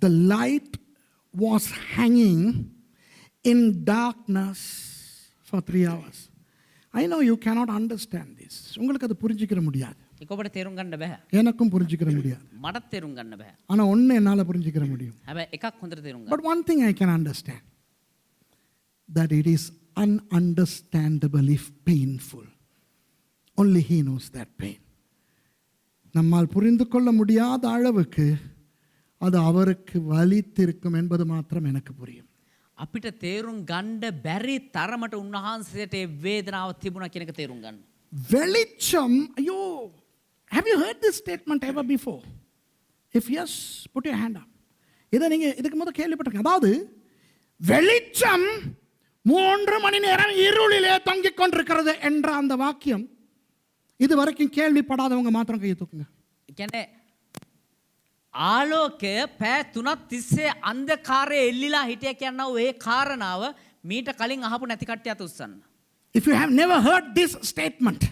The light was hanging in darkness for 3 hours. I know you cannot understand this. உங்களுக்கு அது புரிஞ்சிக்கிற முடியாது. ඒක ඔබට තේරුම් ගන්න බෑ. எனக்கும் புரிஞ்சிக்கிற முடியாது. මටත් තේරුම් ගන්න බෑ. ஆனா ஒண்ணு என்னால புரிஞ்சிக்கிற முடியும். හැබැයි එකක් හොඳට තේරුම් ගන්න. But one thing I can understand, that it is ununderstandably painful. Only he knows that pain. நம்மால் புரிந்து கொள்ள முடியாத அளவுக்கு அது அவருக்கு வலித்திருக்கும் என்பது மாத்திரம் எனக்கு புரியும். අපිට තේරුම් ගන්න බැරි තරමට උන්වහන්සේට ඒ වේදනාව තිබුණා කියන එක තේරුම් ගන්න. வெளிச்சம், ஐயோ, have you heard this statement ever before? If yes, put your hand up. இதை நீங்க இதுக்கு முதல்ல கேள்விப்பட்டிருக்கீங்க? அதாவது வெளிச்சம் 3 மணி நேரம் இருளிலே தொங்கிக் கொண்டிருக்கிறது என்ற அந்த வாக்கியம் இதுவரைக்கும் கேள்விப்படாதவங்க மாத்திரம் கையை தூக்குங்க. කියන්නේ ආලෝකය පෑ 3ක් තිස්සේ අන්ධකාරයේ එල්ලිලා හිටිය කියනවා ඒ කාරණාව මීට කලින් අහපු නැති කට්ටියත් උස්සන්න. If you have never heard this statement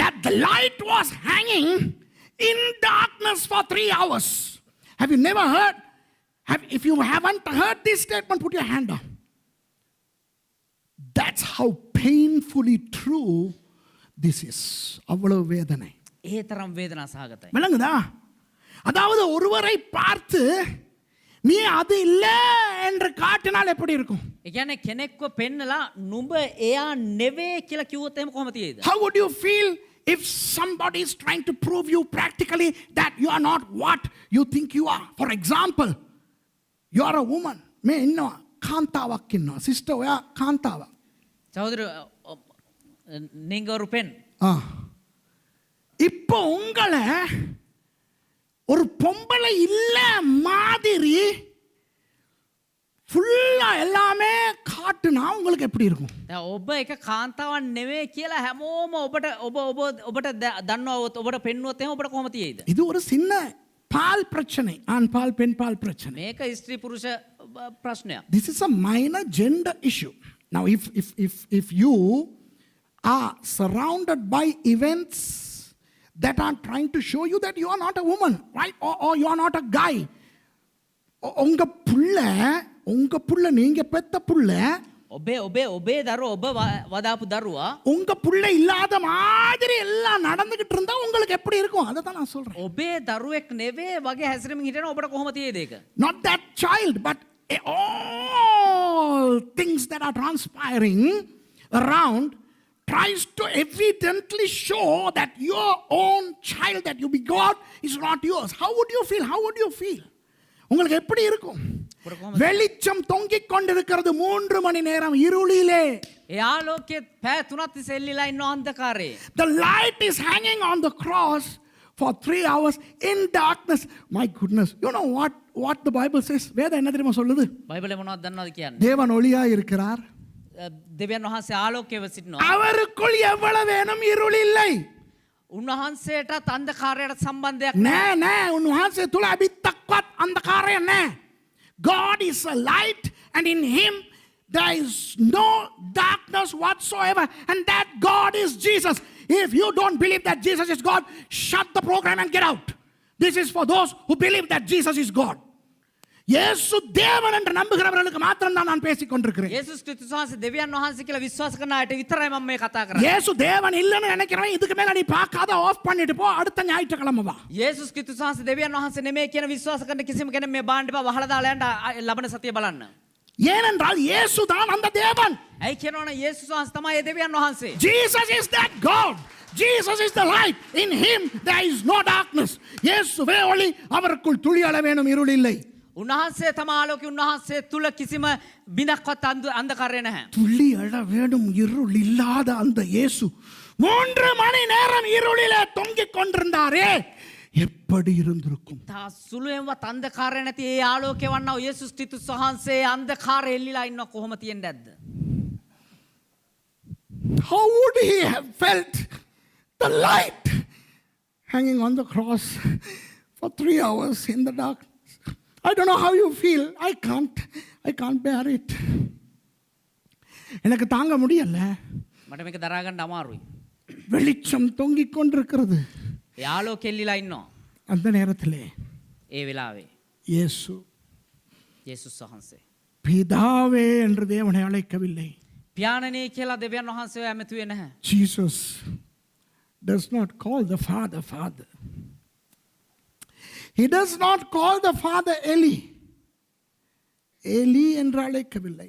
that the light was hanging in darkness for 3 hours. Have you never heard? If you haven't heard this statement, put your hand up. That's how painfully true this is. அவ்வளவு வேதனை. ඒ තරම් වේදනා සහගතයි. விளங்குதா? அதாவது ஒருவரை பார்த்து நீ அது இல்லை என்று காட்டினால் எப்படி இருக்கும்? ඒ කියන්නේ කෙනෙක්ව පෙන්නලා නුඹ එයා නෙවේ කියලා කිව්වොත් එහෙම කොහොම තියෙයිද? How would you feel if somebody is trying to prove you practically that you are not what you think you are? For example, you are a woman. මේ ඉන්නවා කාන්තාවක් ඉන්නවා. සිස්ටර් ඔයා කාන්තාවක්. සහෝදර நீங்க ஒரு பெண். இப்போ உங்களை ஒரு பொம்பளை இல்ல மாதிரி ஃபுல்லா எல்லாமே காட்டுனா உங்களுக்கு எப்படி இருக்கும்? දැන් ඔබ එක කාන්තාවක් නෙවෙයි කියලා හැමෝම ඔබට දන්නවොත් ඔබට පෙන්නුවොත් එහෙම ඔබට කොහොම තියෙයිද? இது ஒரு சின்ன பால் பிரச்சனை. ஆண் பால் பெண் பால் பிரச்சனை. මේක ස්ත්‍රී පුරුෂ ප්‍රශ්නයක්. This is a minor gender issue. Now if you are surrounded by events that are trying to show you that you are not a woman, right? Or you are not a guy. உங்க புள்ள நீங்க பெத்த புள்ள ඔබේ දරුවා ඔබ වදාපු දරුවා உங்க புள்ள இல்லாத மாதிரி எல்லாம் நடந்துகிட்டு இருந்தா உங்களுக்கு எப்படி இருக்கும்? அதை தான் நான் சொல்றேன். ඔබේ දරුවෙක් නෙවේ වගේ හැසිරෙමින් හිටියන ඔබට කොහොම තියෙයිද ඒක? Not that child, but all things that are transpiring around tries to evidently show that your own child that you begot is not yours. How would you feel? How would you feel? உங்களுக்கு எப்படி இருக்கும்? வெளிச்சம் தொங்கிக் கொண்டிருக்கிறது 3 மணி நேரம் இருளிலே. ඒ ආලෝකයේ පෑ 3ක් තිස්සේ එල්ලිලා ඉන්න අන්ධකාරයේ. The light is hanging on the cross for 3 hours in darkness. My goodness. You know what the Bible says? வேதம் என்ன தெரியுமா சொல்லுது? බයිබලේ මොනවද දන්නවද කියන්නේ? தேவன் ஒளியா இருக்கிறார். දෙවියන් වහන්සේ ආලෝකයේව සිටිනවා. அவருக்குள் எவ்வளவு வேணும் இருள் இல்லை. උන්වහන්සේටත් අන්ධකාරයට සම්බන්ධයක් නෑ උන්වහන්සේ තුල අබිත්තක්වත් අන්ධකාරය නෑ. God is a light and in him there is no darkness whatsoever, and that God is Jesus. If you don't believe that Jesus is God, shut the program and get out. This is for those who believe that Jesus is God. இயேசு தேவன் என்று நம்புகிறவர்களுக்கு மாத்திரம் தான் நான் பேசிக் கொண்டிருக்கிறேன். යේසුස් ක්‍රිස්තුස් වහන්සේ දෙවියන් වහන්සේ කියලා විශ්වාස කරන අයට විතරයි මම මේ කතා කරන්නේ. இயேசு தேவன் இல்லன்னு நினைக்கிறவன் இதுக்கு மேல நீ பார்க்காத ஆஃப் பண்ணிட்டு போ, அடுத்த ஞாயிற்றுக்கிழமை வா. යේසුස් ක්‍රිස්තුස් වහන්සේ දෙවියන් වහන්සේ නෙමෙයි කියන විශ්වාස කරන කිසිම කෙනෙක් මේ බාන්න එපා, වහලා දාලා යන්න ලබන සතිය බලන්න. ஏனென்றால் இயேசு தான் அந்த தேவன். ඇයි කියනවනේ යේසුස් වහන්සේ තමයි ඒ දෙවියන් වහන්සේ. Jesus is that God. Jesus is the light. In him there is no darkness. இயேசுவே ஒளி, அவருக்குள் துளி அளவேனும் இருள் இல்லை. උන්වහන්සේ තම ආලෝකය, උන්වහන්සේ තුල කිසිම බිඳක්වත් අන්ධකාරය නැහැ. துளி அளவேனும் இருள் இல்லாத அந்த இயேசு 3 மணி நேரம் இருளிலே தொங்கிக் கொண்டிருந்தாரே, எப்படி இருந்திருக்கும்? තා සුළුවෙන්වත් අන්ධකාරය නැති ඒ ආලෝකය වන්නා යේසුස් ක්‍රිස්තුස් වහන්සේ අන්ධකාරය එල්ලිලා ඉන්න කොහොම තියෙන්නේ නැද්ද? How would he have felt the light hanging on the cross for 3 hours in the darkness? I don't know how you feel. I can't bear it. எனக்கு தாங்க முடியல. මට මේක දරා ගන්න අමාරුයි. வெளிச்சம் தொங்கிக் கொண்டிருக்கிறது. ඒ ආලෝකය එල්ලිලා ඉන්නවා. அந்த நேரத்திலே ඒ වෙලාවේ இயேசு යේසුස් වහන්සේ பிதாவே என்று தேவனை அழைக்கவில்லை. පියාණනේ කියලා දෙවියන් වහන්සේ ඇමතුවේ නැහැ. Jesus does not call the Father Father. He does not call the Father Eli. Eli என்று அழைக்கவில்லை.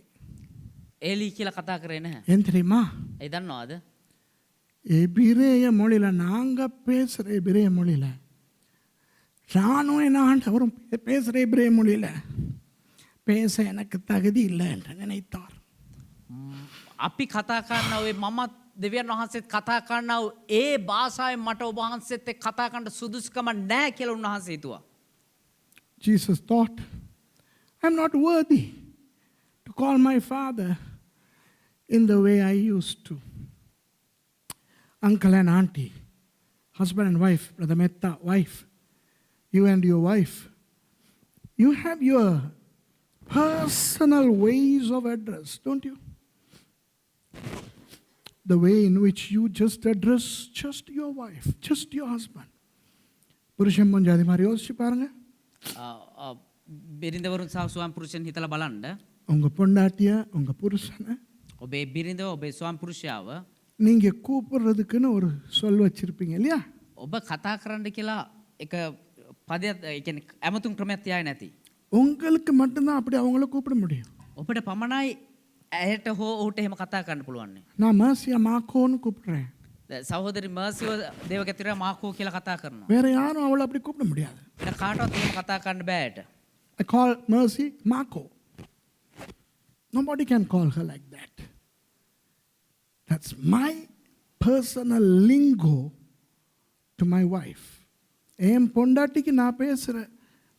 ඒලි කියලා කතා කරේ නැහැ. ஏன் தெரியுமா? ඒ දන්නවද? எபிரேய மொழியில நாங்க பேசுற எபிரேய மொழியில நானும் என்ன ஆண்டவரும் பேசுற எபிரேய மொழியில பேச எனக்கு தகுதி இல்லை என்று நினைத்தார். අපි කතා කරන ඔය මමත් දෙවියන් වහන්සේත් කතා කරනව ඒ භාෂාවෙන් මට ඔබ වහන්සේත් එක්ක කතා කරන්න සුදුසුකම නැහැ කියලා උන්වහන්සේ හිතුවා. Jesus thought, I'm not worthy to call my father in the way I used to. Uncle and auntie, husband and wife, Brother Metta, wife, you and your wife, you have your personal ways of address, don't you? The way in which you just address just your wife, just your husband. புருஷன் பொஞ்சாதி மாதிரி யோசிச்சு பாருங்க. බිරිඳවරුන් සහ ස්වාම පුරුෂයන් හිතලා බලන්න. உங்க பொண்டாட்டிய உங்க புருஷனை ඔබේ බිරිඳව ඔබේ ස්වාම පුරුෂයාව நீங்க கூப்பிடுறதுக்குன்னு ஒரு சொல் வச்சிருப்பீங்க இல்லையா? ඔබ කතා කරන්න කියලා එක පදයක් ඒ කියන්නේ ඇමතුම් ක්‍රමයක් තියාගෙන නැති. உங்களுக்கு மட்டும்தான் அப்படி அவங்கள கூப்பிட முடியும். ඔබට පමණයි ඇයට හෝ ඔහුට එහෙම කතා කරන්න පුළුවන්. நான் மர்சியா மாக்கோன்னு கூப்பிடுறேன். සහෝදරි මර්සිව දේවගතිර මාකෝ කියලා කතා කරනවා. வேற யாரும் அவளை அப்படி கூப்பிட முடியாது. වෙන කාටවත් එහෙම කතා කරන්න බෑ ඇයට. I call Mercy Marco. Nobody can call her like that. That's my personal lingo to my wife. என் பொண்டாட்டிக்கு நான் பேசுற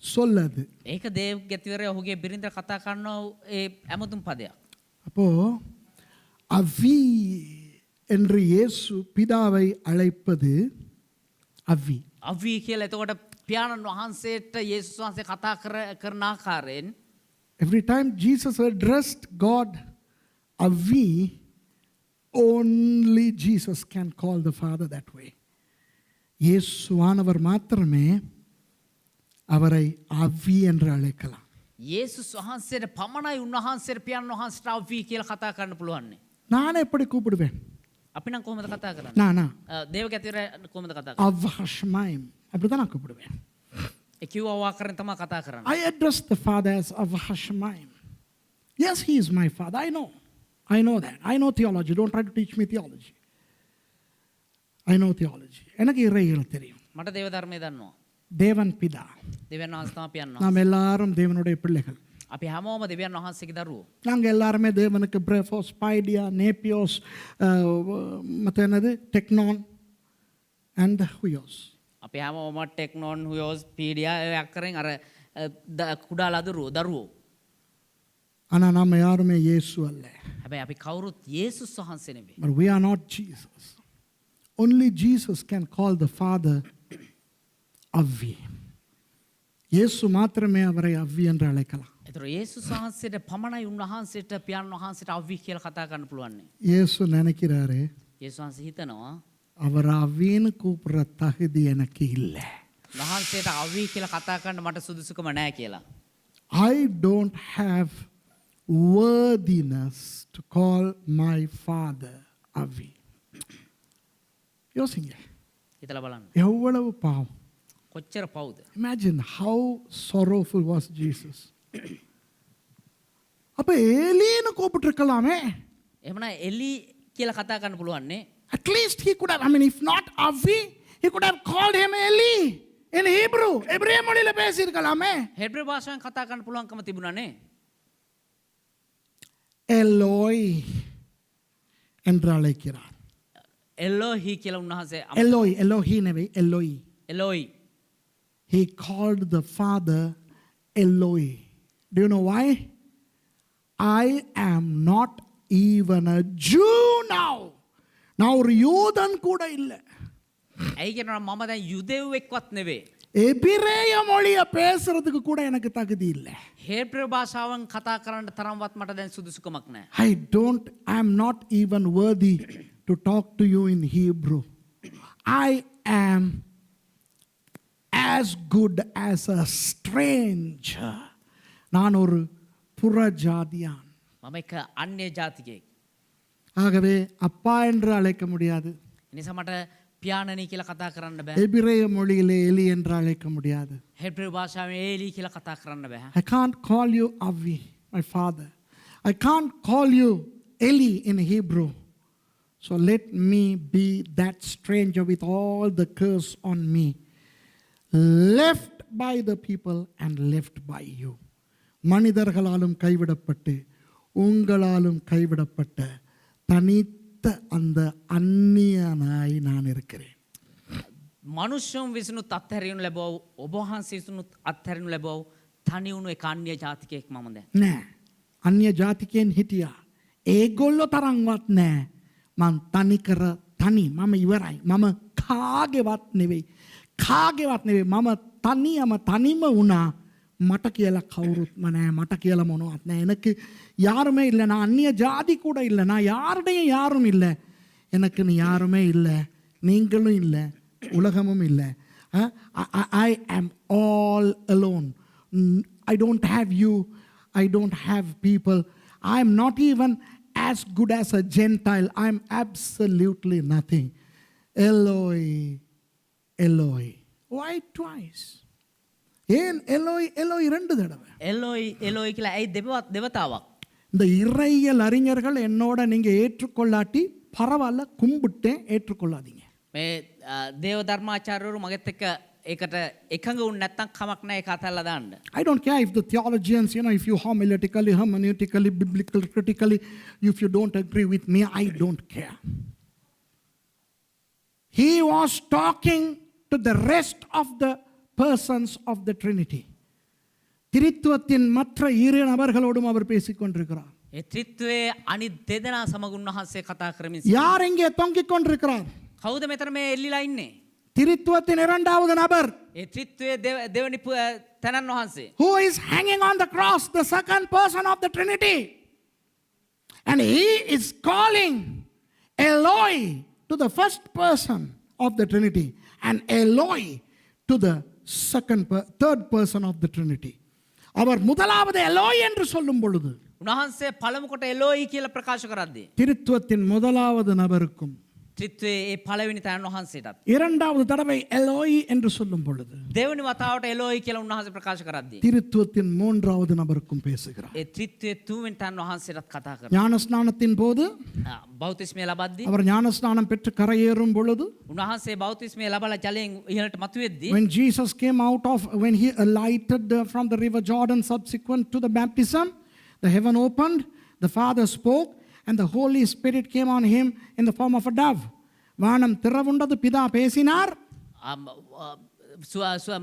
சொல்லது. ඒක දේවගතිවරය ඔහුගේ බිරිඳ කතා කරන ඒ ඇමතුම් පදයක්. அப்போ அவி என்று இயேசு பிதாவை அழைப்பது அவி. අවී කියලා එතකොට පියාණන් වහන්සේට යේසුස් වහන්සේ කතා කරන ආකාරයෙන් Every time Jesus addressed God avi, only Jesus can call the Father that way. இயேசுவானவர் மாத்திரமே அவரை அவி என்று அழைக்கலாம். යේසුස් වහන්සේට පමණයි උන්වහන්සේට පියාණන් වහන්සේට අවී කියලා කතා කරන්න පුළුවන්. நான் எப்படி கூப்பிடுவேன்? අපි නම් කොහොමද කතා කරන්නේ? நானா දේවගතිවරය කොහොමද කතා කරන්නේ? அவஹஷ்மாயம் அப்படிதான் நான் கூப்பிடுவேன். ඒ කිව්ව ආකාරයෙන් තමයි කතා කරන්නේ. I address the Father as avahashmaim. Yes, he is my Father. I know that. I know theology. Don't try to teach me theology. I know theology. எனக்கு இறையியல் தெரியும். මට දේව ධර්මය දන්නවා. தேவன் பிதா. දෙවියන් වහන්සේ තමයි පියාණන් වහන්සේ. நாம் எல்லாரும் தேவனுடைய பிள்ளைகள். අපි හැමෝම දෙවියන් වහන්සේගේ දරුවෝ. நாங்கள் எல்லாருமே தேவனுக்கு பிரேஃபோஸ் பைடியா நேப்பியோஸ் மற்ற என்னது டெக்னான் அண்ட் ஹுயோஸ். අපි හැමෝම ටෙක්නොන් හුයෝස් පීඩියා ඒ අක්කරෙන් අර කුඩා දරුවෝ. ஆனால் நாம் யாருமே இயேசு அல்ல. හැබැයි අපි කවුරුත් යේසුස් වහන්සේ නෙවෙයි. But we are not Jesus. Only Jesus can call the Father அவ்வி. இயேசு மாத்திரமே அவரை அவ்வி என்று அழைக்கலாம். ඒතර යේසුස් වහන්සේට පමණයි උන්වහන්සේට පියාණන් වහන්සේට අවී කියලා කතා කරන්න පුළුවන්. இயேசு நினைக்கிறாரு යේසුස් වහන්සේ හිතනවා அவர் அவ்வின்னு கூப்பிடுற தகுதி எனக்கு இல்லை. වහන්සේට අවී කියලා කතා කරන්න මට සුදුසුකම නැහැ කියලා. I don't have worthiness to call my Father அவ்வி. யோசிங்க හිතලා බලන්න. எவ்வளவு பாவம். කොච්චර පවුද? Imagine how sorrowful was Jesus. அப்ப ஏலின்னு கூப்பிட்டுருக்கலாமே. එහෙමනම් එලි කියලා කතා කරන්න පුළුවන් නේ. At least he could have, I mean, if not Avi, he could have called him Eli in Hebrew. எபிரேய மொழியில பேசியிருக்கலாமே. හෙබ්‍රேය භාෂාවෙන් කතා කරන්න පුළුවන්කම තිබුණා නේ. எலோய் என்று அழைக்கிறார். එලෝහි කියලා උන්වහන්සේ எலோய், எலோஹினவை, எலோய். එලෝයි. He called the Father Eloi. Do you know why? I am not even a Jew now. நான் ஒரு யூதன் கூட இல்லை. ඇයි කියනවා මම දැන් යුදෙව්වෙක්වත් නෙවෙයි. எபிரேய மொழியை பேசுறதுக்கு கூட எனக்கு தகுதி இல்லை. හෙබ්‍රේය භාෂාවෙන් කතා කරන්න තරම්වත් මට දැන් සුදුසුකමක් නැහැ. I am not even worthy to talk to you in Hebrew. I am as good as a stranger. நான் ஒரு புறஜாதியான். මම එක අන්‍ය ජාතිකයෙක්. ஆகவே அப்பா என்று அழைக்க முடியாது. එනිසා මට පියාණනි කියලා කතා කරන්න බෑ. எபிரேய மொழியிலே எலி என்று அழைக்க முடியாது. හෙබ්‍රේය භාෂාවෙන් ඒලි කියලා කතා කරන්න බෑ. I can't call you Avi, my father. I can't call you Eli in Hebrew. So let me be that stranger with all the curse on me, left by the people and left by you. மனிதர்களாலும் கைவிடப்பட்டு உங்களாலும் கைவிடப்பட்ட தனித்த அந்த அந்நியனாய் நான் இருக்கிறேன். මනුෂ්‍යයන් විසිනුත් අත්හැරියනු ලැබව ඔබ වහන්සේ විසිනුත් අත්හැරියනු ලැබව තනි වුණු එක අන්‍ය ජාතිකයෙක් මම දැන්. නෑ, අන්‍ය ජාතිකයන් හිටියා. ඒගොල්ලෝ තරම්වත් නෑ. මං තනිකර තනි මම ඉවරයි. මම කාගේවත් නෙවෙයි. කාගේවත් නෙවෙයි. මම තනිම වුණා. මට කියලා කවුරුත්ම නෑ. මට කියලා මොනවත් නෑ. எனக்கு யாருமே இல்லை. நான் அந்நிய ஜாதி கூட இல்லை. நான் யாருடையும் யாரும் இல்லை. எனக்குன்னு யாருமே இல்லை. நீங்களும் இல்லை. உலகமும் இல்லை. I am all alone. I don't have you. I don't have people. I am not even as good as a Gentile. I am absolutely nothing. Eloi, Eloi. Why twice? ஏன் எலோய் எலோய் 2 தடவை? එලෝයි කියලා ඇයි දෙවතාවක්? இந்த இறையியல் அறிஞர்கள் என்னோட நீங்க ஏற்றுக்கொள்ளாட்டி பரவாயில்ல, கும்பிட்டேன், ஏற்றுக்கொள்ளாதீங்க. මේ දේව ධර්මාචාර්යවරු මගෙත් එක්ක ඒකට එකඟ වුණ නැත්නම් කමක් නැහැ ඒක අතල්ලා දාන්න. I don't care if the theologians, if you homiletically, hermeneutically, biblical, critically, if you don't agree with me, I don't care. He was talking to the rest of the persons of the Trinity. திரித்துவத்தின் மற்ற இரு நபர்களோடும் அவர் பேசிக் கொண்டிருக்கிறார். ඒ ත්‍රිත්වයේ අනිත් දෙදෙනා සමග උන්වහන්සේ කතා කරමින් யார் இங்கே தொங்கிக் கொண்டிருக்கிறார்? කවුද මෙතන මේ එල්ලිලා ඉන්නේ? திரித்துவத்தின் இரண்டாவது நபர். ඒ ත්‍රිත්වයේ දෙවනි තැනන් වහන්සේ. Who is hanging on the cross, the second person of the Trinity. And he is calling Eloi to the first person of the Trinity and Eloi to the third person of the Trinity. அவர் முதலாவது எலோய் என்று சொல்லும் பொழுது උන්වහන්සේ පළමු කොට එලෝයි කියලා ප්‍රකාශ කරද්දී திரித்துவத்தின் முதலாவது நபருக்கும் ත්‍රිත්වයේ ඒ පළවෙනි තැනන් වහන්සේටත් இரண்டாவது தடவை எலோய் என்று சொல்லும் பொழுது දෙවනි වතාවට එලෝයි කියලා උන්වහන්සේ ප්‍රකාශ කරද්දී திரித்துவத்தின் மூன்றாவது நபருக்கும் பேசுகிறார். ඒ ත්‍රිත්වයේ තුන්වෙනි තැනන් වහන්සේටත් කතා කරනවා. ஞானஸ்நானத்தின் போது බෞතිස්මය ලබද්දී அவர் ஞானஸ்நானம் பெற்று கரையேறும் பொழுது උන්වහන්සේ බෞතිස්මය ලබලා ජලයෙන් ඉහළට මතුවෙද්දී when Jesus came out of, when he alighted from the river Jordan subsequent to the baptism, the heaven opened, the Father spoke, and the Holy Spirit came on him in the form of a dove. வானம் திறவுண்டது, பிதா பேசினார்.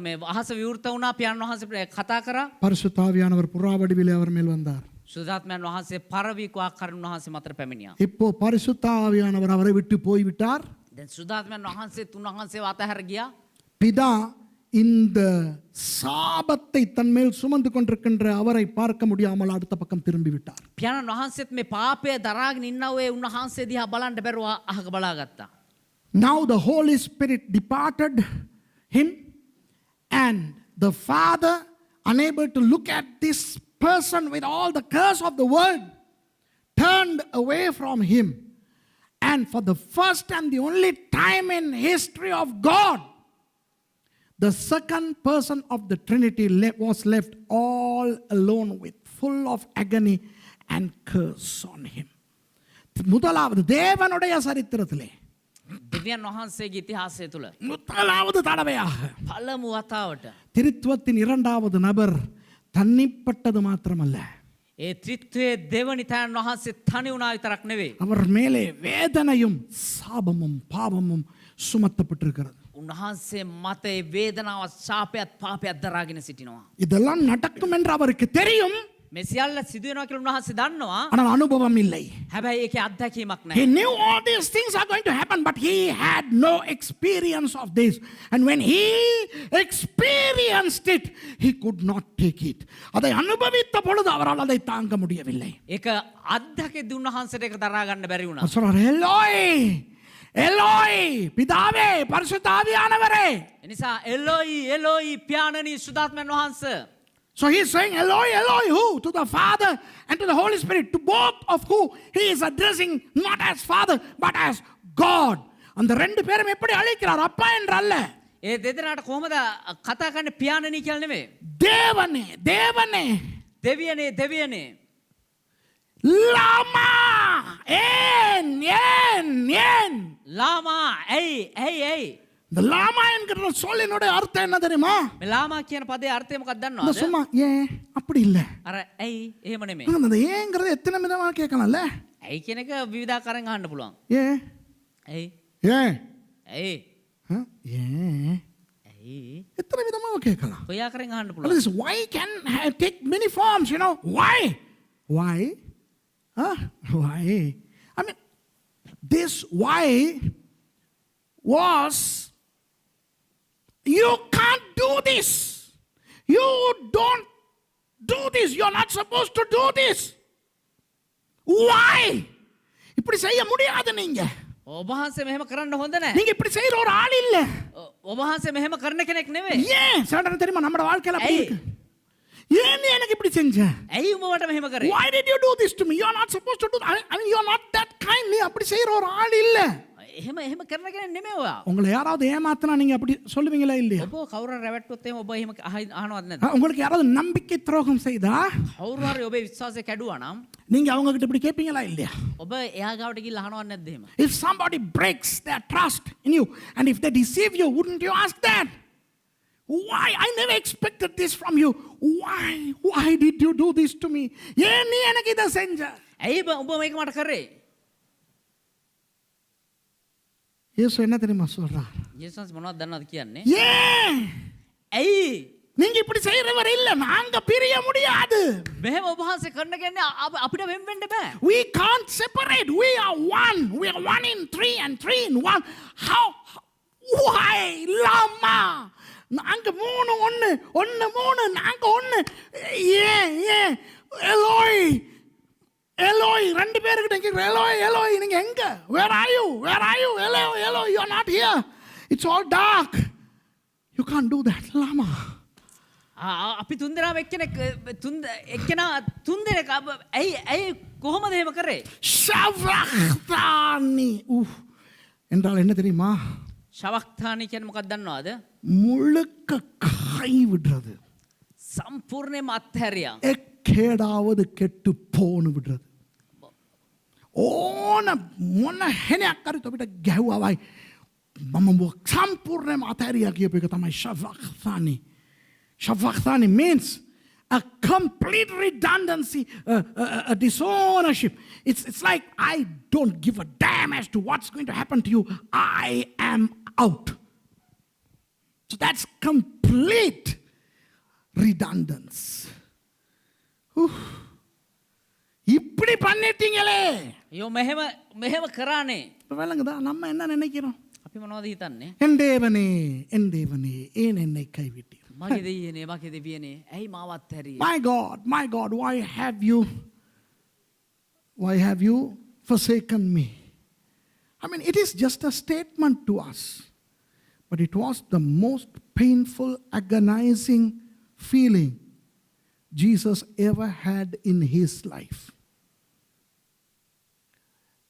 මේ අහස විවෘත වුණා, පියාණන් වහන්සේ කතා කරා. பரிசுத்த ஆவியானவர் புறா வடிவிலே அவர் மேல் வந்தார். සුදාත්මයන් වහන්සේ පරවීක ආකාරයෙන් වහන්සේ මතට පැමිණියා. இப்போ பரிசுத்த ஆவியானவர் அவரை விட்டு போய்விட்டார். දැන් සුදාත්මයන් වහන්සේ උන්වහන්සේව අතහැර ගියා. பிதா இந்த சாபத்தை தன்மேல் சுமந்து கொண்டிருக்கின்ற அவரை பார்க்க முடியாமல் அடுத்த பக்கம் திரும்பி விட்டார். පියාණන් වහන්සේත් මේ පාපය දරාගෙන ඉන්නව ඒ උන්වහන්සේ දිහා බලන්න බැරුව අහක බලාගත්තා. Now the Holy Spirit departed him, and the Father, unable to look at this person with all the curse of the world, turned away from him. And for the first and the only time in history of God, the second person of the Trinity was left all alone with full of agony and curse on him. முதலாவது தேவனுடைய சரித்திரத்திலே දෙවියන් වහන්සේගේ ඉතිහාසය තුල முதலாவது தடவையாக පළමු වතාවට திரித்துவத்தின் இரண்டாவது நபர் தனிப்பட்டது மாத்திரமல்ல, ඒ ත්‍රිත්වයේ දෙවනි තැනන් වහන්සේ තනි වුණා විතරක් නෙවෙයි. அவர் மேலே வேதனையும் சாபமும் பாவமும் சுமத்தப்பட்டிருக்கிறது. උන්වහන්සේ මත ඒ වේදනාව, ශාපයත් පාපයත් දරාගෙන සිටිනවා. இதெல்லாம் நடக்கும் என்று அவருக்கு தெரியும். මේ සියල්ල සිදු වෙනවා කියලා උන්වහන්සේ දන්නවා. ஆனால் அனுபவம் இல்லை. හැබැයි ඒකේ අත්දැකීමක් He නැහැ. knew all these things are going to happen, but he had no experience of this. And when he experienced it, he could not take it. அதை அனுபவித்த பொழுது அவரால் அதை தாங்க முடியவில்லை. ඒක අත්දැකීම් උන්වහන්සේට ඒක දරා ගන්න බැරි වුණා. அவர் சொல்றார், எலோய் எலோய், பிதாவே, பரிசுத்த ஆவியானவரே. එනිසා එලෝයි එලෝයි පියාණනි සුදාත්මයන් වහන්සේ. So he is saying, Eloi, Eloi, who? To the Father and to the Holy Spirit. To both of who he is addressing not as Father, but as God. அந்த ரெண்டு பேரும் எப்படி அழைக்கிறார்? அப்பா என்று அல்ல. ඒ දෙදෙනාට කොහොමද කතා කරන්නේ පියාණනි කියලා නෙමෙයි. தேவனே, தேவனே. දෙවියනේ දෙවියනේ. லாமா, ஏன், ஏன், ஏன். ලාමා ඇයි. இந்த லாமா என்கிற சொல்லினுடைய அர்த்தம் என்ன தெரியுமா? මේ ලාමා කියන පදේ අර්ථය මොකක්ද இந்த දන්නවද? சும்மா ஏன் அப்படி இல்ல. අර ඇයි එහෙම නෙමෙයි. அந்த ஏங்கிறது எத்தனை விதமா கேட்கலாம்ல? ඇයි කියන එක විවිධාකාරයෙන් අහන්න පුළුවන්. ஏன், ඇයි ஏன், ඇයි ஏன், ඇයි எத்தனை விதமா கேட்கலாம். කොයි ආකාරයෙන් අහන්න Well, පුළුවන්. this why can take many forms, Why? Why? Huh? Why? I mean, this why was, you can't do this. You don't do this. You're not supposed to do this. Why? இப்படி செய்ய முடியாது நீங்க. ඔබහන්සේ මෙහෙම කරන්න හොඳ නැහැ. நீங்க இப்படி செய்யற ஒரு ஆள் இல்ல. ඔබහන්සේ මෙහෙම කරන කෙනෙක් නෙවෙයි. ஏன் சாதாரண தெரியுமா நம்ம வாழ்க்கையில அப்படி இருக்கு. ஏன் நீ எனக்கு இப்படி செஞ்ச? ඇයි උඹ මට මෙහෙම කරේ? Why did you do this to me? You are not supposed to do that. I mean, you are not that kind. நீ அப்படி செய்யற ஒரு ஆள் இல்ல. එහෙම කරන කෙනෙක් නෙමෙයි ඔයා. உங்களை யாராவது ஏமாத்தினா நீங்க அப்படி சொல்லுவீங்களா இல்லையா? ඔබ කවුරු රැවට්ටුවොත් එහෙම ඔබ එහෙම අහනවද නැද්ද? உங்களுக்கு யாராவது நம்பிக்கை துரோகம் செய்தா කවුරු හරි ඔබේ විශ්වාසය කැඩුවා නම් நீங்க அவங்க கிட்ட இப்படி கேட்பீங்களா இல்லையா? ඔබ එයා ගාවට ගිහලා අහනවද නැද්ද එහෙම? If somebody breaks their trust in you and if they deceive you, wouldn't you ask that? Why? I never expected this from you. Why did you do this to me? ஏன் நீ எனக்கு இத செஞ்ச? ඇයි ඔබ මේක මට කරේ? இயேசு என்ன தெரியுமா சொல்றார்? යේසුස් මොනවද දන්නවද කියන්නේ? ஏன் ඇයි நீங்க இப்படி செய்யறவர் இல்ல, நாங்க பிரிய முடியாது. මෙහෙම ඔබහන්සේ කරන කෙනේ අපිට වෙන් වෙන්න බෑ. We can't separate. We are one. We are one in three and three in one. How? Why? Lama. நாங்க மூணு ஒன்னு ஒன்னு மூணு நாங்க ஒன்னு. ஏன் எலோய் எலோய் ரெண்டு பேர்கிட்ட கேக்குறேன். எலோய் நீங்க எங்க? Where are you? Eloy, you are not here. It's all dark. You can't do that. Lama. අපි තුන්දෙනාම එක්කෙනා තුන්දෙනෙක් ඇයි කොහොමද එහෙම කරේ? ஷவக்தானி. என்றால் என்ன தெரியுமா? ශවක්තානි කියන්නේ මොකක්ද දන්නවද? முழுக்க கை விடுறது. සම්පූර්ණයෙන්ම අත්හැරියා. எக்கேடாவது கெட்டு போன்னு விடுறது. ඕන මොන හෙනයක් කරි තොපිට ගැහුවා වයි මම සම්පූර්ණයෙන්ම අතහැරියා කියපු එක තමයි ශවක්තානි. Shavakthani means a complete redundancy, a disownership. It's like I don't give a damn as to what's going to happen to you. I am out. So that's complete redundance. இப்படி பண்ணிட்டீங்களே. ஐயோ මෙහෙම කරානේ. விளங்குதா? நம்ம என்ன நினைக்கிறோம்? අපි මොනවද හිතන්නේ? என் தேவனே ஏன் என்னை கைவிட்டீர்? මගේ දෙවියනේ ඇයි මාව අත්හැරියේ? My God, why have you forsaken me? I mean, it is just a statement to us, but it was the most painful, agonizing feeling Jesus ever had in his life.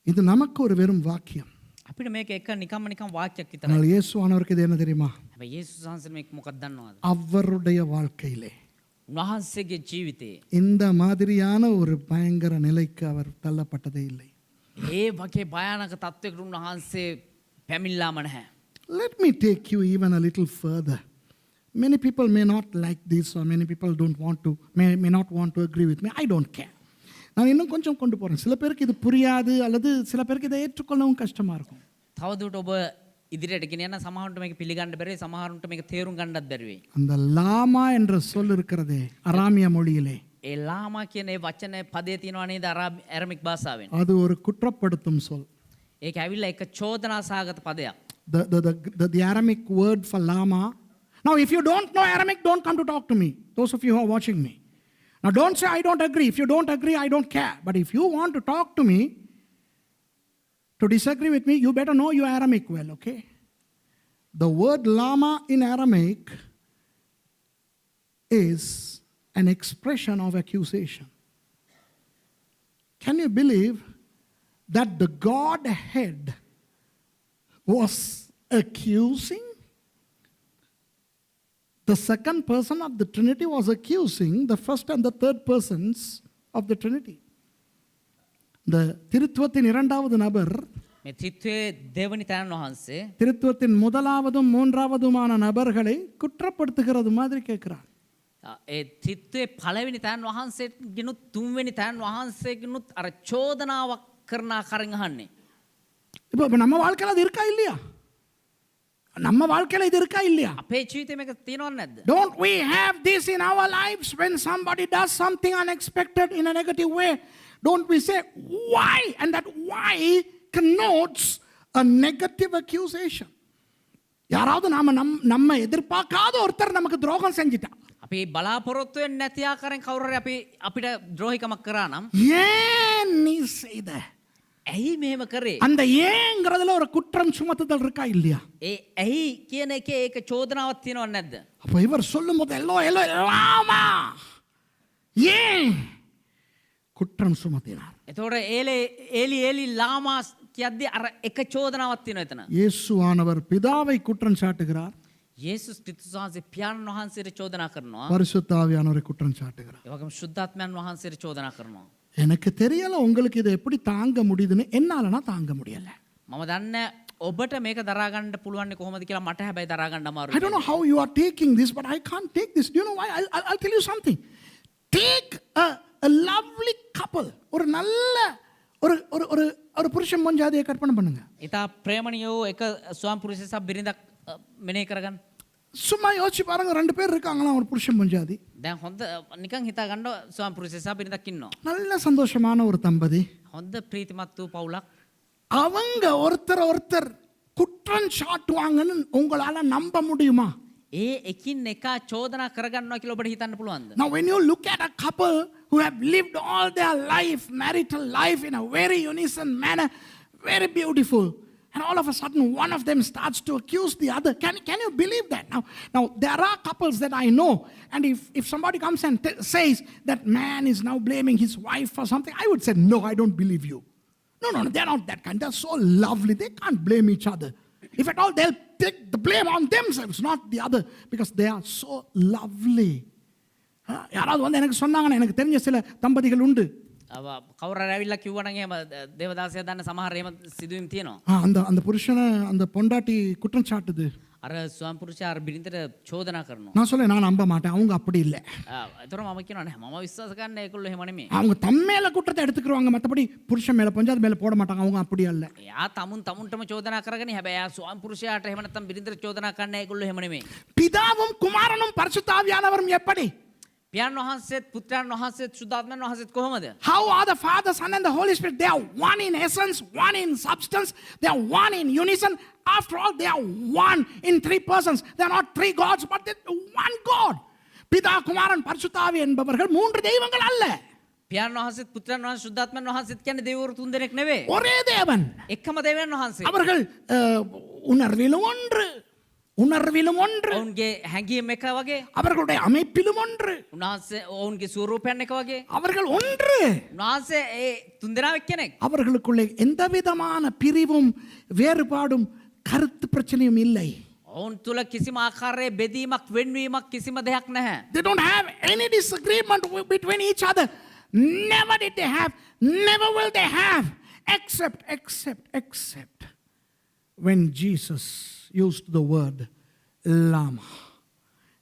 இது நமக்கு ஒரு வெறும் வாக்கியம். අපිට මේක එක නිකම්ම වාක්‍යයක් විතරයි. ஆனால் இயேசுவானவருக்கு இது என்ன தெரியுமா? හැබැයි යේසුස් වහන්සේ මේක මොකක්ද දන්නවද? அவருடைய வாழ்க்கையிலே උන්වහන්සේගේ ජීවිතේ இந்த மாதிரியான ஒரு பயங்கர நிலைக்கு அவர் தள்ளப்பட்டதே இல்லை. ඒ වගේ භයානක තත්වයකට උන්වහන්සේ පැමිණලාම නැහැ. Let me take you even a little further. Many people may not like this, or many people may not want to agree with me. I don't care. நான் இன்னும் கொஞ்சம் கொண்டு போறேன். சில பேருக்கு இது புரியாது, அல்லது சில பேருக்கு இதை ஏற்றுக்கொள்ளவும் கஷ்டமா இருக்கும். තවදුරට ඔබ ඉදිරියට ගෙන යන සමහරුන්ට මේක පිළිගන්න බැරි, සමහරුන්ට මේක තේරුම් ගන්නත් බැරි වෙයි. அந்த லாமா என்ற சொல் இருக்கிறதே அராமிய மொழியிலே, ඒ ලාමා කියන ඒ වචනේ පදේ තියෙනවා නේද අරමික් භාෂාවෙන්. அது ஒரு குற்றப்படுத்தும் சொல். ඒක ඇවිල්ලා එක චෝදනා සහගත පදයක්. The Aramaic word for lama. Now, if you don't know Aramaic, don't come to talk to me. Those of you who are watching me. Now, don't say I don't agree. If you don't agree, I don't care. But if you want to talk to me, to disagree with me, you better know your Aramaic well, okay? The word lama in Aramaic is an expression of accusation. Can you believe that the Godhead was accusing? The second person of the Trinity was accusing the first and the third persons of the Trinity. The திருத்துவத்தின் இரண்டாவது நபர் මේ ත්‍රිත්වයේ දෙවනි තැන වහන්සේ திருத்துவத்தின் முதலாவதும் மூன்றாவதுமான நபர்களை குற்றப்படுத்துகிறது மாதிரி கேட்கிறார். ඒ ත්‍රිත්වයේ පළවෙනි තැන වහන්සේගෙනුත් තුන්වෙනි තැන වහන්සේගෙනුත් අර චෝදනාවක් කරන ආකාරයෙන් අහන්නේ. இப்போ நம்ம வாழ்க்கையில அது இருக்கா இல்லையா? நம்ம வாழ்க்கையில இது இருக்கா இல்லையா? අපේ ජීවිතේ මේක තියෙනවද නැද්ද? Don't we have this in our lives when somebody does something unexpected in a negative way? don't we say why? And that why connotes a negative accusation. யாராவது நம்ம எதிர்பார்க்காத ஒருத்தர் நமக்கு துரோகம் செஞ்சிட்டா, අපි බලාපොරොත්තු වෙන්නේ නැති ආකාරයෙන් කවුරු හරි අපිට ද්‍රෝහිකමක් කරා නම් ஏன் நீ செய்த? ඇයි මෙහෙම කරේ? அந்த ஏங்கிறதுல ஒரு குற்றம் சுமத்துதல் இருக்கா இல்லையா? ඒ ඇයි කියන එකේ ඒක චෝදනාවක් තියෙනවද නැද්ද? அப்ப இவர் சொல்லும்போது எல்லோ லாமா ஏன் குற்றம் சுமத்தினார்? එතකොට ඒලි ලාමා කියද්දී අර එක චෝදනාවක් තියෙනවා එතන. இயேசுவானவர் பிதாவை குற்றம் சாட்டுகிறார், යේසුස් ක්‍රිස්තුස් වහන්සේ පියාණන් වහන්සේට චෝදනා කරනවා. பரிசுத்த ஆவியானவரை குற்றம் சாட்டுகிறார். ඒ වගේම ශුද්ධාත්මයන් වහන්සේට චෝදනා කරනවා. எனக்கு தெரியல உங்களுக்கு இதை எப்படி தாங்க முடியுதுன்னு, என்னாலனா தாங்க முடியல. මම දන්නේ ඔබට මේක දරා ගන්න පුළුවන් කොහොමද කියලා මට හැබැයි දරා ගන්න I අමාරුයි. don't know how you are taking this, but I can't take this. Do you know why? I'll tell you something. Take a lovely couple. ஒரு நல்ல ஒரு ஒரு ஒரு ஒரு புருஷன் மஞ்சாதியை கற்பனை பண்ணுங்க. ඉතා ප්‍රේමණීය වූ එක ස්වාම පුරුෂයෙක් සහ බිරිඳක් මෙනෙහි කරගන්න. சும்மா யோசிச்சு பாருங்க, 2 பேர் இருக்காங்களா ஒரு புருஷன் மஞ்சாதி, දැන් හොඳ නිකන් හිතා ගන්න ස්වාම පුරුෂයෙක් සහ බිරිඳක් ඉන්නවා. நல்ல சந்தோஷமான ஒரு தம்பதி. හොඳ ප්‍රීතිමත් වූ පවුලක්. அவங்க ஒருத்தர் குற்றம் சாட்டுவாங்கன்னு உங்களால நம்ப முடியுமா? ඒ එකින් එක චෝදනා කරගන්නවා කියලා ඔබට හිතන්න පුළුවන්ද? Now when you look at a couple who have lived all their life, marital life in a very unison manner, very beautiful, and all of a sudden one of them starts to accuse the other. Can you believe that? Now there are couples that I know, and if somebody comes and says that man is now blaming his wife for something, I would say no, I don't believe you. No, they're not that kind. They're so lovely, they can't blame each other. If at all, they'll take the blame on themselves, not the other, because they are so lovely. யாராவது வந்து எனக்கு சொன்னாங்கன்னா, எனக்கு தெரிஞ்ச சில தம்பதிகள் உண்டு. කවුරු හරි ඇවිල්ලා කිව්වනම් එහෙම දේවදාසයා දන්න සමහර එහෙම සිදුවීම් තියෙනවා. அந்த புருஷனை அந்த பொண்டாட்டி குற்றம் சாட்டுது. අර ස්වාම පුරුෂයා අර බිරිඳට චෝදනා කරනවා. நான் சொல்ல, நான் நம்ப மாட்டேன், அவங்க அப்படி இல்லை. ඒතර මම කියනවා නෑ මම විශ්වාස කරන්නේ ඒගොල්ලෝ එහෙම නෙමෙයි. அவங்க தம் மேல குற்றத்தை எடுத்துக்குவாங்க, மற்றபடி புருஷன் மேல பஞ்சாயத்து மேல போட மாட்டாங்க. அவங்க அப்படி அல்ல. එයා තමුන්ටම චෝදනා කරගෙන හැබැයි එයා ස්වාම පුරුෂයාට එහෙම නැත්නම් බිරිඳට චෝදනා කරන්නේ ඒගොල්ලෝ එහෙම නෙමෙයි. பிதாவும் குமாரனும் பரிசுத்த ஆவியானவரும் எப்படி? පියාණන් වහන්සේත් පුත්‍රයන් වහන්සේත් සුද්ධාත්මයන් වහන්සේත් කොහොමද? How are the Father, Son and the Holy Spirit? They are one in essence, one in substance, they are one in unison. After all, they are one in 3 persons. They are not 3 gods, but they are one God. பிதா குமாரன் பரிசுத்த ஆவி என்பவர்கள் 3 தெய்வங்கள் அல்ல. පියාණන් වහන්සේත් පුත්‍රයන් වහන්සේ සුද්ධාත්මයන් වහන්සේත් කියන්නේ දෙවිවරු 3 දෙනෙක් නෙවෙයි. ஒரே தேவன். එකම දෙවියන් වහන්සේ. அவர்கள் உணர்விலும் ஒன்று, ඔවුන්ගේ හැඟීම් එක වගේ. அவர்களுடைய அமைப்பிலும் ஒன்று. උන්වහන්සේ ඔවුන්ගේ ස්වරූපයන් එක වගේ. அவர்கள் ஒன்று. උන්වහන්සේ ඒ 3 දෙනාක් කෙනෙක්. அவர்களுக்குள்ளே எந்த விதமான பிரிவும் வேறுபாடும் கருத்து பிரச்சனையும் இல்லை. ඔවුන් තුල කිසිම ආකාරයේ බෙදීමක් වෙන්වීමක් කිසිම දෙයක් නැහැ. They don't have any disagreement between each other. Never did they have, never will they have, except when Jesus used the word lama.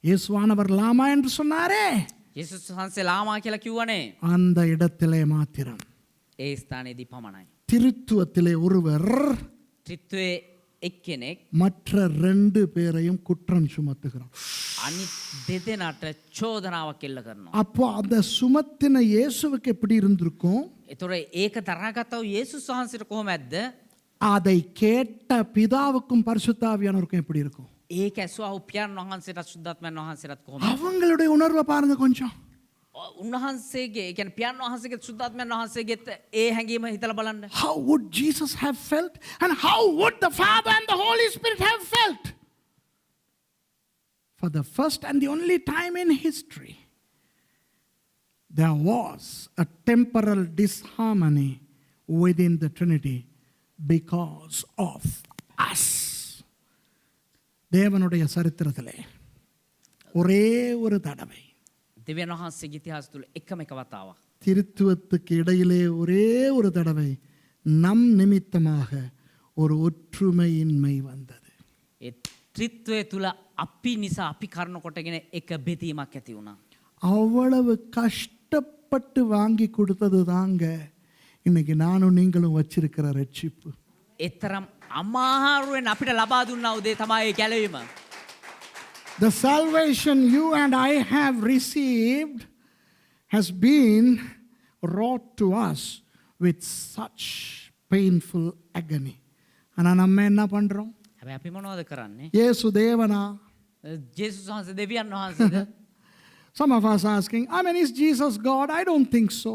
இயேசுவானவர் லாமா என்று சொன்னாரே, යේසුස් වහන්සේ ලාමා කියලා කිව්වනේ. அந்த இடத்திலே மாத்திரம். ඒ ස්ථානයේදී පමණයි. திருத்துவத்திலே ஒருவர் ත්‍රිත්වයේ එක්කෙනෙක් மற்ற 2 பேரையும் குற்றம் சுமத்துகிறார். අනිත් දෙදෙනාට චෝදනාවක් එල්ල කරනවා. அப்போ அந்த சுமத்தின இயேசுவுக்கு எப்படி இருந்திருக்கும்? ඒතොර ඒක දරාගත්තව යේසුස් වහන්සේට කොහොමද? அதை கேட்ட பிதாவுக்கும் பரிசுத்த ஆவியானவருக்கும் எப்படி இருக்கும்? ඒක ඇසුවා පියාණන් වහන්සේට සුද්ධාත්මයන් වහන්සේට කොහොමද? அவங்களுடைய உணர்வை பாருங்க கொஞ்சம். උන්වහන්සේගේ ඒ කියන්නේ පියාණන් වහන්සේගේ සුද්ධාත්මයන් වහන්සේගේ ඒ හැඟීම හිතලා බලන්න. How would Jesus have felt, and how would the Father and the Holy Spirit have felt? For the first and the only time in history, there was a temporal disharmony within the Trinity because of us. தேவனுடைய சரித்திரத்திலே ஒரே ஒரு தடவை දෙවියන් වහන්සේගේ ඉතිහාස තුල එකම එක වතාවක් திருத்துவத்துக்கு இடையிலே ஒரே ஒரு தடவை நம் நிமித்தமாக ஒரு ஒற்றுமையின்மை வந்தது. ඒ ත්‍රිත්වය තුල අපි නිසා අපි කර්ණ කොටගෙන එක බෙදීමක් ඇති වුණා. அவ்வளவு கஷ்டப்பட்டு வாங்கி கொடுத்தது தாங்க இன்னைக்கு நானும் நீங்களும் வச்சிருக்கிற ரட்சிப்பு. ඒතරම් අමාරුවෙන් අපිට ලබා දුන්නා උදේ තමයි ඒ ගැලවීම. The salvation you and I have received has been wrought to us with such painful agony. ஆனால் நம்ம என்ன பண்ணுறோம்? හැබැයි අපි මොනවද කරන්නේ? இயேசு தேவனா? ජේසුස් වහන්සේ දෙවියන් වහන්සේද? Some of us asking, I mean, is Jesus God? I don't think so.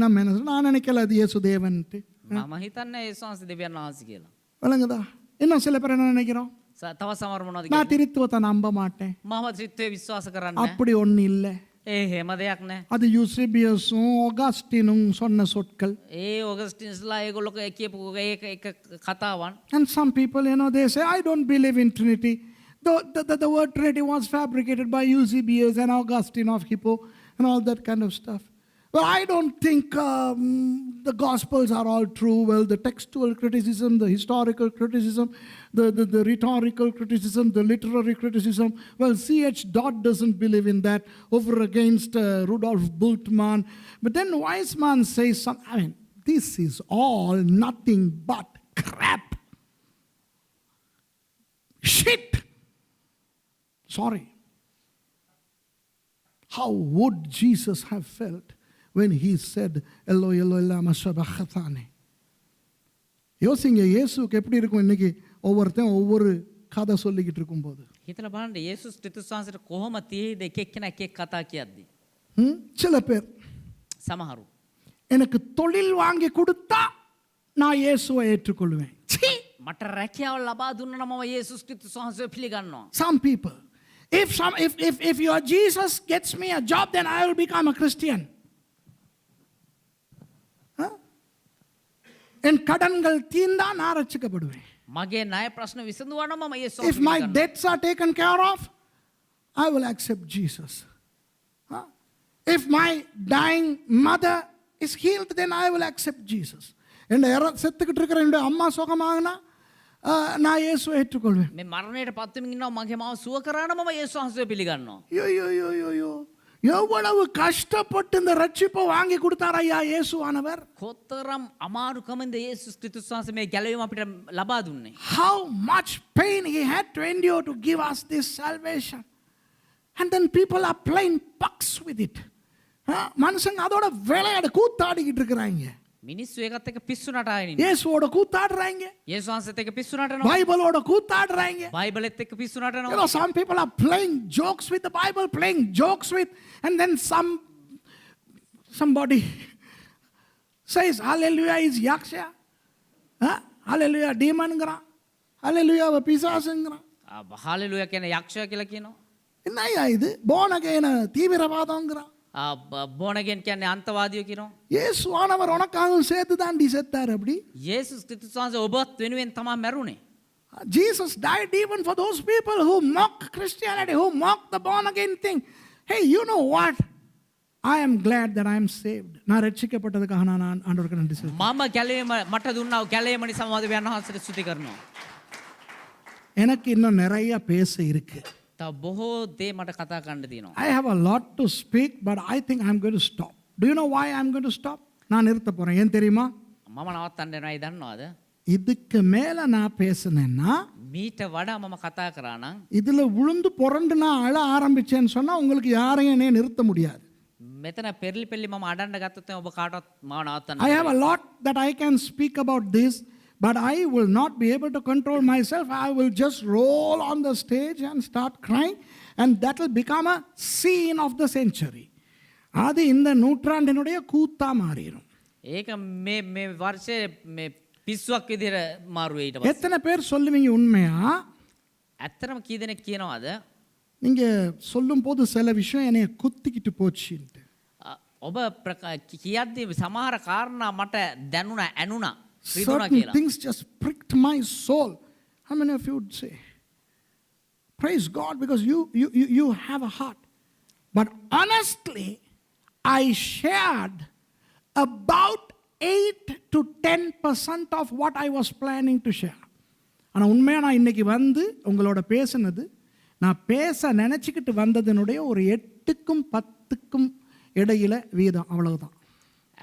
நம்ம என்ன சொல்றோம்? நான் நினைக்கல அது இயேசு தேவன்ட்டு. මම හිතන්නේ ජේසුස් වහන්සේ දෙවියන් වහන්සේ කියලා. விளங்குதா? இன்னும் சில பேர் என்ன நினைக்கிறோம்? තව සමහර මොනවද நான் කියන්නේ? திருத்துவத்தை நம்ப மாட்டேன். මම ත්‍රිත්වයේ විශ්වාස කරන්නේ அப்படி ஒண்ணு இல்லை. එහෙම දෙයක් නැහැ. அது யூசிபியஸும் ஒகாஸ்டினும் சொன்ன சொற்கள். ඔගස්ටින්ස්ලා ඒගොල්ලෝ කියපු එක කතාවන්. And some people, they say, I don't believe in Trinity. The word Trinity was fabricated by Eusebius and Augustine of Hippo and all that kind of stuff. Well, I don't think the Gospels are all true. Well, the textual criticism, the historical criticism, the rhetorical criticism, the literary criticism. Well, C.H. Dodd doesn't believe in that over against Rudolf Bultmann. But then Weizmann says something. This is all nothing but crap. Shit. Sorry. How would Jesus have felt when he said, Eloi, Eloi, lama sabachthani? யோசிங்க, இயேசுக்கு எப்படி இருக்கும் இன்னைக்கு ஒவ்வொருத்தன் ஒவ்வொரு கதை சொல்லிக்கிட்டு இருக்கும்போது. හිතලා බලන්න යේසුස් ක්‍රිස්තුස් වහන්සේට කොහොම තියෙයිද එක එක්කෙනා එක එක් කතා කියද්දි. சில பேர் සමහරු எனக்கு தொழில் வாங்கி கொடுத்தா நான் இயேசுவை ஏற்றுக்கொள்வேன். මට රැකියාව ලබා දුන්නා නම් මම යේසුස් ක්‍රිස්තුස් වහන්සේව පිළිගන්නවා. Some people, if your Jesus gets me a job, then I will become a Christian. என் கடன்கள் தீர்ந்தா நான் ரட்சிக்கப்படுவேன். මගේ ණය ප්‍රශ්න විසඳුවා නම් මම යේසුස් If my debts are taken care of, I will accept Jesus. If my dying mother is healed, then I will accept Jesus. என் செத்துக்கிட்டு இருக்கிற என்னுடைய அம்மா சுகமாகனா நான் இயேசுவை ஏற்றுக்கொள்வேன். මේ මරණයට පත් වෙමින් ඉන්නවා මගේ මාව සුව කරා නම් මම යේසුස් වහන්සේව පිළිගන්නවා. யோ எவ்வளவு கஷ்டப்பட்டு இந்த ரட்சிப்பை வாங்கி கொடுத்தார் ஐயா இயேசுவானவர். කොතරම් අමාරුකමින්ද යේසුස් ක්‍රිස්තුස් වහන්සේ මේ ගැලවීම අපිට ලබා දුන්නේ. How much pain he had to endure to give us this salvation. And then people are playing pucks with it. மனுஷங்க அதோட விளையாட கூத்தாடிக்கிட்டு இருக்கிறாங்க. මිනිස්සු ඒකත් එක්ක පිස්සු නටාගෙන ඉන්නේ. இயேசுவோட கூத்தாடுறாங்க. යේසුස් වහන්සේත් එක්ක පිස්සු නටනවා. பைபிளோட கூத்தாடுறாங்க. බයිබලෙත් එක්ක පිස්සු නටනවා. Some people are playing jokes with the Bible, playing jokes with, and then somebody says hallelujah is yaksha. Hallelujah demon-ங்கறான். Hallelujah பிசாசுங்கறான். හalleluya කියන යක්ෂයා කියලා කියනවා. என்னய்யா இது? born again தீவிரவாதம்ங்கறான். බෝනගෙන් කියන්නේ අන්තවාදියෝ කියනවා. இயேசுவானவர் உனக்காகவும் சேர்த்து தாண்டி செத்தார் அப்படி. යේසුස් ක්‍රිස්තුස් වහන්සේ ඔබත් වෙනුවෙන් තමයි මැරුණේ. Jesus died even for those people who mock Christianity, who mock the born again thing. Hey, you know what? I am glad that I am saved. நான் ரட்சிக்கப்பட்டதுக்காக நான் ஆண்டவருக்கு நன்றி சொல்றேன். මම ගැලවීම මට දුන්නා ගැලවීම නිසා මම දෙවියන් වහන්සේට ස්තුති කරනවා. எனக்கு இன்னும் நிறைய பேச இருக்கு. තව බොහෝ දේ මට කතා කරන්න තියෙනවා. I have a lot to speak, but I think I'm going to stop. Do you know why I'm going to stop? நான் நிறுத்த போறேன். ஏன் தெரியுமா? මම නවත්තන්න යනවා දන්නවද? இதுக்கு மேல நான் பேசினேன்னா මීට වඩා මම කතා කරා නම් இதுல விழுந்து புரண்டு நான் அழ ஆரம்பிச்சேன்னு சொன்னா உங்களுக்கு யாரையும் என்னைய நிறுத்த முடியாது. මෙතන පෙරලි පෙරලි මම අඩන්න ගත්තොත් ඔබ කාටවත් මාව නවත්තන්න. I have a lot that I can speak about this, but I will not be able to control myself. I will just roll on the stage and start crying, and that will become a scene of the century. அது இந்த நூற்றாண்டினுடைய கூத்தா மாறிடும். ඒක මේ වර්ෂයේ මේ පිස්සුවක් විදිහට මාරු වෙයි ඊට පස්සේ. எத்தனை பேர் சொல்லுவீங்க உண்மையா? ඇත්තටම කී දෙනෙක් කියනවද? நீங்க சொல்லும்போது சில விஷயம் என்னைய குத்திக்கிட்டு போச்சுன்ட்டு. ඔබ කියද්දී සමහර කාරණා මට දැනුණා ඇනුණා රිදුණා Certain කියලා. things just pricked my soul. How many of you would say, praise God, because you have a heart. But honestly, I shared about 8 to 10% of what I was planning to share. ஆனால் உண்மையாக நான் இன்னைக்கு வந்து உங்களோட பேசுனது நான் பேச நினச்சிக்கிட்டு வந்ததனுடைய ஒரு 8க்கும் 10க்கும் இடையில வீதம், அவ்வளவுதான்.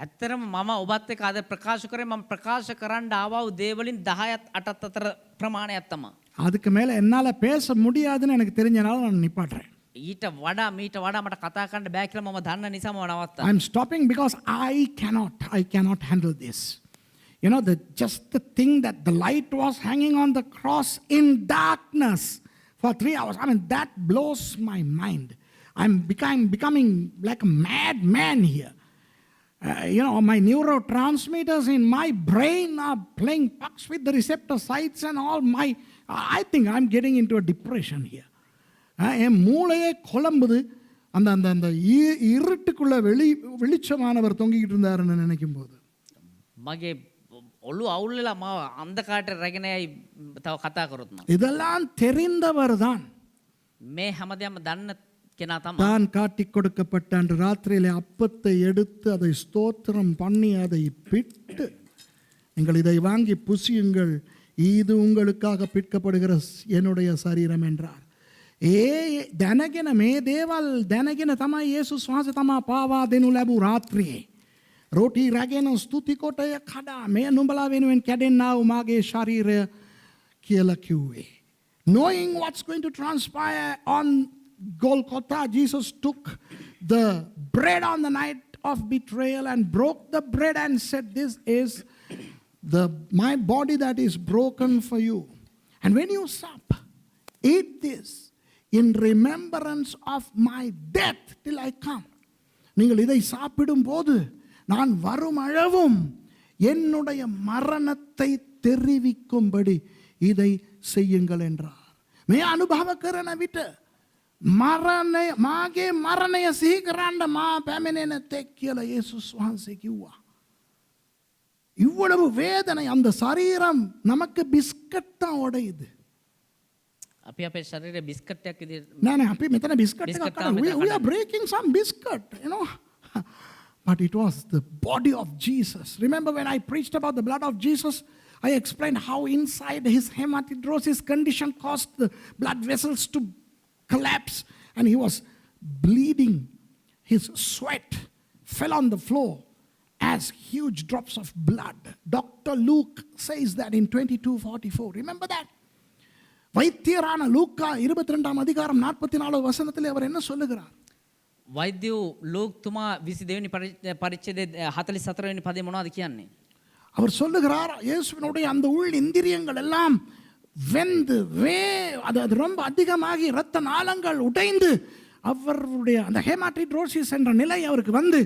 ඇත්තරම මම ඔබත් එක්ක අද ප්‍රකාශ කරේ මම ප්‍රකාශ කරන්න ආවා දේවලින් 10ත් 8ත් අතර ප්‍රමාණයක් තමයි. அதுக்கு மேலே என்னால் பேச முடியாதுன்னு எனக்கு தெரிஞ்சனால நான் நிப்பாட்டுறேன். ඊට වඩා මීට වඩා මට කතා කරන්න බෑ කියලා මම දන්න නිසා මම නවත්තා. I'm stopping because I cannot handle this. You know, just the thing that the light was hanging on the cross in darkness for 3 hours. I mean, that blows my mind. I'm becoming like a madman here. You know, my neurotransmitters in my brain are playing pucks with the receptor sites and all. I think I'm getting into a depression here. என் மூளையே குழம்புது. அந்த அந்த அந்த இருட்டுக்குள்ள வெளிச்சமானவர் தொங்கிக்கிட்டு இருந்தாருன்னு நினைக்கும் போது මගේ ඔල්ලු අවුල්ලලා මාව අන්ධකාරයට රැගෙනයි තව කතා කරොත් මම. இதெல்லாம் தெரிந்தவர் தான் මේ හැමදේම දන්න කෙනා තමයි. தான் காட்டிக் கொடுக்கப்பட்ட அன்று ராத்திரியிலே அப்பத்தை எடுத்து அதை ஸ்தோத்திரம் பண்ணி அதை பிட்டு நீங்கள் இதை வாங்கி புசியுங்கள், இது உங்களுக்காக பிற்கப்படுகிற என்னுடைய சரீரம் என்றார். දැනගෙන මේ දේවල් දැනගෙන තමයි යේසුස් වහන්සේ තමා පාවා දෙනු ලැබූ රාත්‍රියේ රෝටි රැගෙන ස්තුති කොටය කඩා මේ නුඹලා වෙනුවෙන් කැඩෙන්නා වූ මාගේ ශරීරය කියලා කිව්වේ. Knowing what's going to transpire on Golgotha, Jesus took the bread on the night of betrayal and broke the bread and said, this is my body that is broken for you. And when you sup, eat this in remembrance of my death till I come. நீங்கள் இதை சாப்பிடும் போது நான் வரும் அளவும் என்னுடைய மரணத்தை தெரிவிக்கும்படி இதை செய்யுங்கள் என்றார். මේ අනුභව කරන විට මාගේ මරණය සිහි කරන්න මා පැමිණෙන තෙක් කියලා යේසුස් වහන්සේ කිව්වා. இவ்வளவு வேதனை, அந்த சரீரம் நமக்கு பிஸ்கட் தான் உடையுது. අපි අපේ ශරීරයේ බිස්කට් එකක් විදිහට නෑ අපි මෙතන බිස්කට් එකක් කනවා. We are breaking some biscuit, you know. But it was the body of Jesus. Remember when I preached about the blood of Jesus, I explained how inside his hematidrosis condition caused the blood vessels to collapse and he was bleeding. His sweat fell on the floor as huge drops of blood. Dr. Luke says that in 22:44. Remember that? வைத்தியரான லூக்கா 22 அதிகாரம் 44 வசனத்திலே அவர் என்ன சொல்லுகிறார்? වෛද්‍යෝ ලෝක්තුමා 22 වෙනි පරිච්ඡේදයේ 44 වෙනි පදේ මොනවද කියන්නේ? அவர் சொல்லுகிறார், இயேசுவினுடைய அந்த உள் இந்திரியங்கள் எல்லாம் வெந்து அது ரொம்ப அதிகமாகி இரத்த நாளங்கள் உடைந்து அவருடைய அந்த ஹெமாட்டிட்ரோசிஸ் என்ற நிலை அவருக்கு வந்து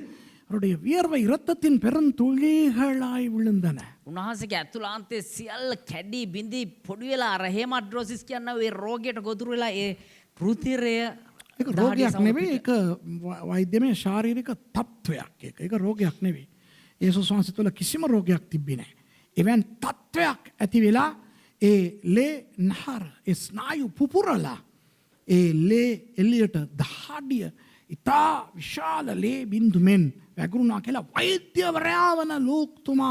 அவருடைய வியர்வை இரத்தத்தின் பெருந்துளிகளாய் விழுந்தன. උන්වහන්සේගේ ඇතුළාන්තයේ සියල්ල කැඩි බිඳි පොඩි වෙලා අර හේමාඩ්‍රොසිස් කියන ඒ රෝගයට ගොදුරු වෙලා ඒ පෘතිරය ඒක රෝගයක් නෙවෙයි, ඒක වෛද්‍යමය ශාරීරික තත්වයක්. ඒක රෝගයක් නෙවෙයි. යේසුස් වහන්සේ තුළ කිසිම රෝගයක් තිබ්බේ නැහැ. එවන් තත්වයක් ඇති වෙලා ඒ ලේ නහර ඒ ස්නායු පුපුරලා ඒ ලේ එළියට දහඩිය ඉතා විශාල ලේ බින්දුමෙන් වැගුරුණා කියලා වෛද්‍යවරයා වන ලූක්තුමා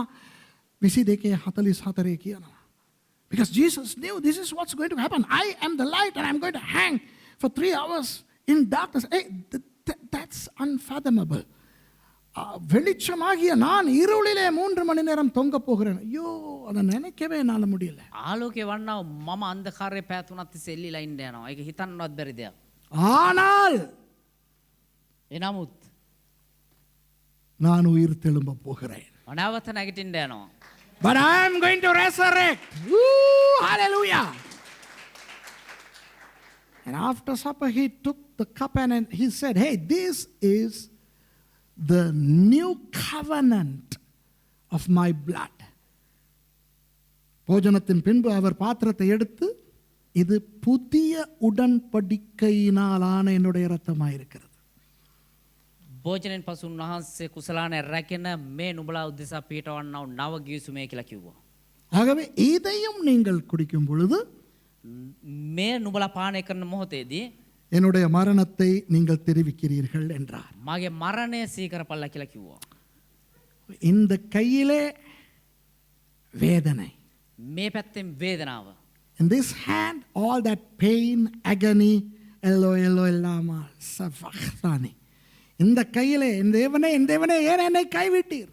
22:44 කියනවා. Because Jesus knew this is what's going to happen. I am the light and I'm going to hang for 3 hours in darkness. Hey, that's unfathomable. வெளிச்சமாகிய நான் இருளிலே 3 மணி நேரம் தொங்க போகிறேன். ஐயோ, அதை நினைக்கவே என்னால முடியல. ආලෝකේ වන්නා මම අන්ධකාරයේ පැතුණත් ඉස්සෙල්ලිලා ඉන්න යනවා. ඒක හිතන්නවත් බැරි දෙයක්. ஆனால் එනමුත් நான் உயிர் தெழும்ப போகிறேன். නැවත නැගිටින්න යනවා. But I am going to resurrect. Woo, hallelujah. And after supper he took the cup and he said, hey, this is the new covenant of my blood. போஜனத்தின் பின்பு அவர் பாத்திரத்தை எடுத்து, இது புதிய உடன்படிக்கையினாலான என்னுடைய இரத்தமாயிருக்கிறது. භෝජනෙන් පසු උන්වහන්සේ කුසලාන රැකෙන මේ නුඹලා උදෙසා පිටවන්නා නව ගිවිසුමේ කියලා කිව්වා. ஆகவே இதையும் நீங்கள் குடிக்கும் பொழுது මේ නුඹලා පානය කරන මොහොතේදී என்னுடைய மரணத்தை நீங்கள் தெரிவிக்கிறீர்கள் என்றார். මාගේ මරණය සීකරපල්ලා කියලා කිව්වා. இந்த கையிலே வேதனை. මේ පැත්තෙන් වේදනාව. In this hand, all that pain, agony, Eloi lama sabachthani. இந்த கையிலே என் தேவனே ஏன் என்னை கைவிட்டீர்?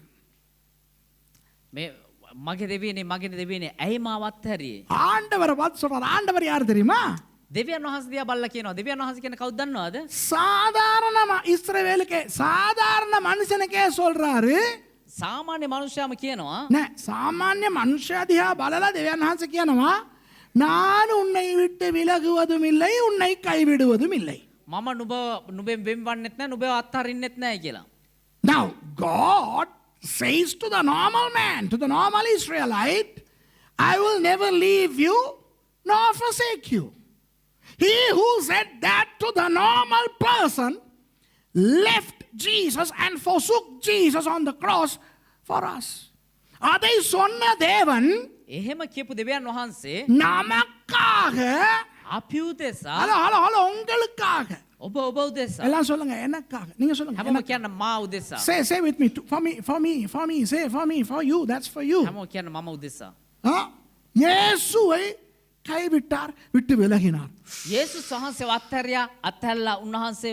මේ මගේ දෙවියනේ ඇයි මාව අත්හැරියේ? ஆண்டவரை பார்த்து சொல்றார். ஆண்டவர் யார் தெரியுமா? දෙවියන් වහන්සේ දිහා බලලා කියනවා. දෙවියන් වහන්සේ කියන කවුද දන්නවද? சாதாரண இஸ்ரவேலுக்கே சாதாரண மனுஷனுக்கே சொல்றாரு. සාමාන්‍ය මනුෂ්‍යයාම කියනවා நே சாமானிய மனுஷயா தியா பலலா தேவன் வහන්සේ කියනවා நான் உன்னை விட்டு விலகுவதும் இல்லை உன்னை கைவிடுவதும் இல்லை. මම නුඹෙන් වෙන් වන්නෙත් නැහැ නුඹව අත්හරින්නෙත් නැහැ කියලා. Now God says to the normal man, to the normal Israelite, I will never leave you nor forsake you. He who said that to the normal person left Jesus and forsook Jesus on the cross for us. அதை சொன்ன தேவன் එහෙම කියපු දෙවියන් වහන්සේ நமக்காக අපි උදෙසා ஹலோ உங்களுக்காக ඔබ උදෙසා எல்லாம் சொல்லுங்க எனக்காக நீங்க சொல்லுங்க හැමෝම කියන්න මා උදෙසා say with me for me say for you that's for you හැමෝම කියන්න මම උදෙසා இயேசுவை கைவிட்டார் விட்டு விலகினார். යේසුස් වහන්සේව අත්හැරලා උන්වහන්සේ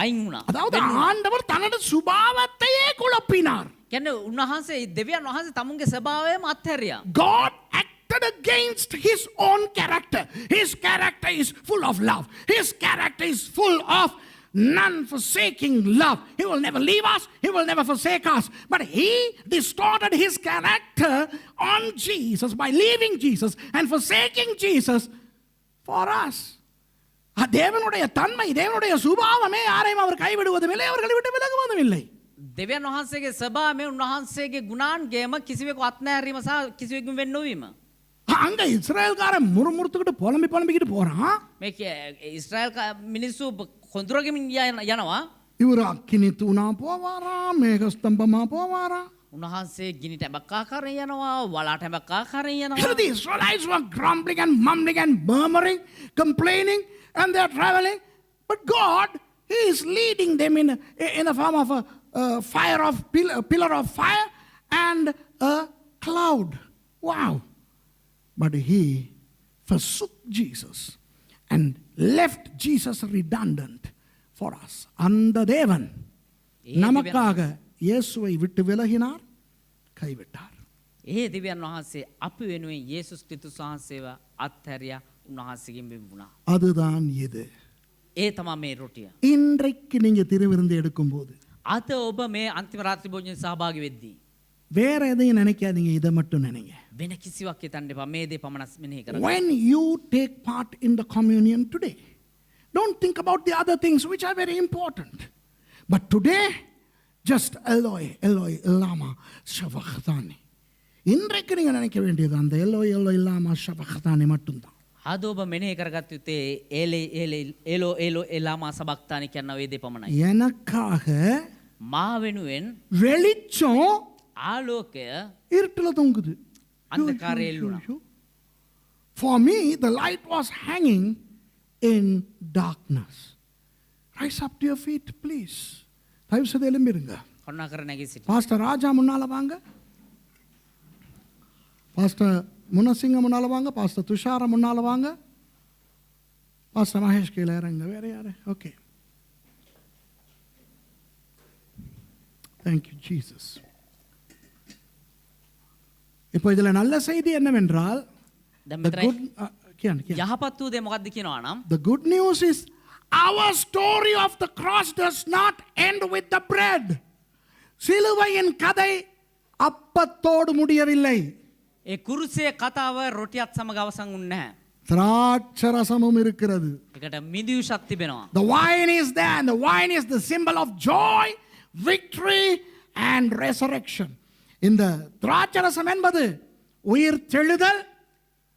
අයින් වුණා. அதாவது ஆண்டவர் தன்னுடைய சுபாவத்தையே குழப்பினார். කියන්නේ උන්වහන්සේ දෙවියන් වහන්සේ තමුන්ගේ ස්වභාවයම අත්හැරියා. God acted against his own character. His character is full of love. His character is full of non-forsaking love. He will never leave us. He will never forsake us. But he distorted his character on Jesus by leaving Jesus and forsaking Jesus for us. தேவனுடைய தன்மை தேவனுடைய சுபாவமே யாரையும் அவர் கைவிடுவதும் இல்லை அவர்களை விட்டு விலகுவதும் இல்லை. දෙවියන් වහන්සේගේ ස්වභාවය උන්වහන්සේගේ ගුණාන්ගේම කිසිවෙකු අත්නෑරීම සහ කිසිවෙකුන් වෙන් නොවීම. அங்க இஸ்ரேல்காரன் முறுமுறுத்துக்கிட்டு புலம்பிக்கிட்டு போறான். මේ ඉස්රායල් මිනිස්සු කොඳුරගමින් යනවා. இவர் அக்கினி தூணா போவாராம் மேகஸ்தம்பமா போவாராம். උන්වහන්සේ ගිනි ටැඹක් ආකාරයෙන් යනවා වලා ටැඹක් ආකාරයෙන් යනවා. So the Israelites were grumbling and mumbling and murmuring, complaining, and they are traveling. But God, He is leading them in the form of a pillar of fire and a cloud. Wow. But He forsook Jesus and left Jesus redundant for us. அந்த தேவன் நமக்காக இயேசுவை விட்டு விலகினார் கைவிட்டார். ඒ දෙවියන් වහන්සේ අපි වෙනුවෙන් යේසුස් ක්‍රිස්තුස් වහන්සේව අත්හැරියා උන්වහන්සේගෙන් වෙන් වුණා. அதுதான் இது. ඒ තමයි මේ රොටිය. இன்றைக்கு நீங்க திருவிருந்து எடுக்கும்போது අද ඔබ මේ අන්තිම රාත්‍රී භෝජනයේ සහභාගී වෙද්දී வேற எதையும் நினைக்காதீங்க இதை மட்டும் நினைங்க. වෙන කිසිවක් හිතන්න එපා මේ දේ පමණක් මෙනෙහි කරන්න. When you take part in the communion today, don't think about the other things which are very important. But today, just Eloi, Eloi, Lama, Shavakhtani. இன்றைக்கு நீங்க நினைக்க வேண்டியது அந்த எல்லோய் எல்லோய் லாமா ஷபக்தானி மட்டும்தான். අද ඔබ මෙනෙහි කරගත් යුත්තේ ඒලෝ එලාමා සබක්තානි කියන ওই දේ පමණයි. எனக்காக මා වෙනුවෙන් வெளிச்சம் ආලෝකය இருட்டுல தொங்குது. අන්ධකාරයේ එල්ලුණා. For me, the light was hanging in darkness. Rise up to your feet, please. தயவு செய்து எழும்பிருங்க. කරුණාකර නැගී සිටින්න. பாஸ்டர் ராஜா முன்னால வாங்க. பாஸ்டர் முனசிங்க முன்னால வாங்க. பாஸ்டர் துஷார முன்னால வாங்க. பாஸ்டர் மகேஷ் கீழே இறங்க. வேற யாரு? ஓகே. Thank you, Jesus. இப்போ இதுல நல்ல செய்தி என்னவென்றால் යහපත් වූ දේ මොකක්ද කියනවා නම් the good news is our story of the cross does not end with the bread. சிலுவையின் கதை அப்பத்தோடு முடியவில்லை. ඒ කුරුසේ කතාව රොටියත් සමග අවසන් වුණේ නැහැ. திராட்சரசமும் இருக்கிறது. ඒකට මිදියුෂක් තිබෙනවා. The wine is there and the wine is the symbol of joy, victory and resurrection. இந்த திராட்சரசம் என்பது உயிர் தெழுதல்,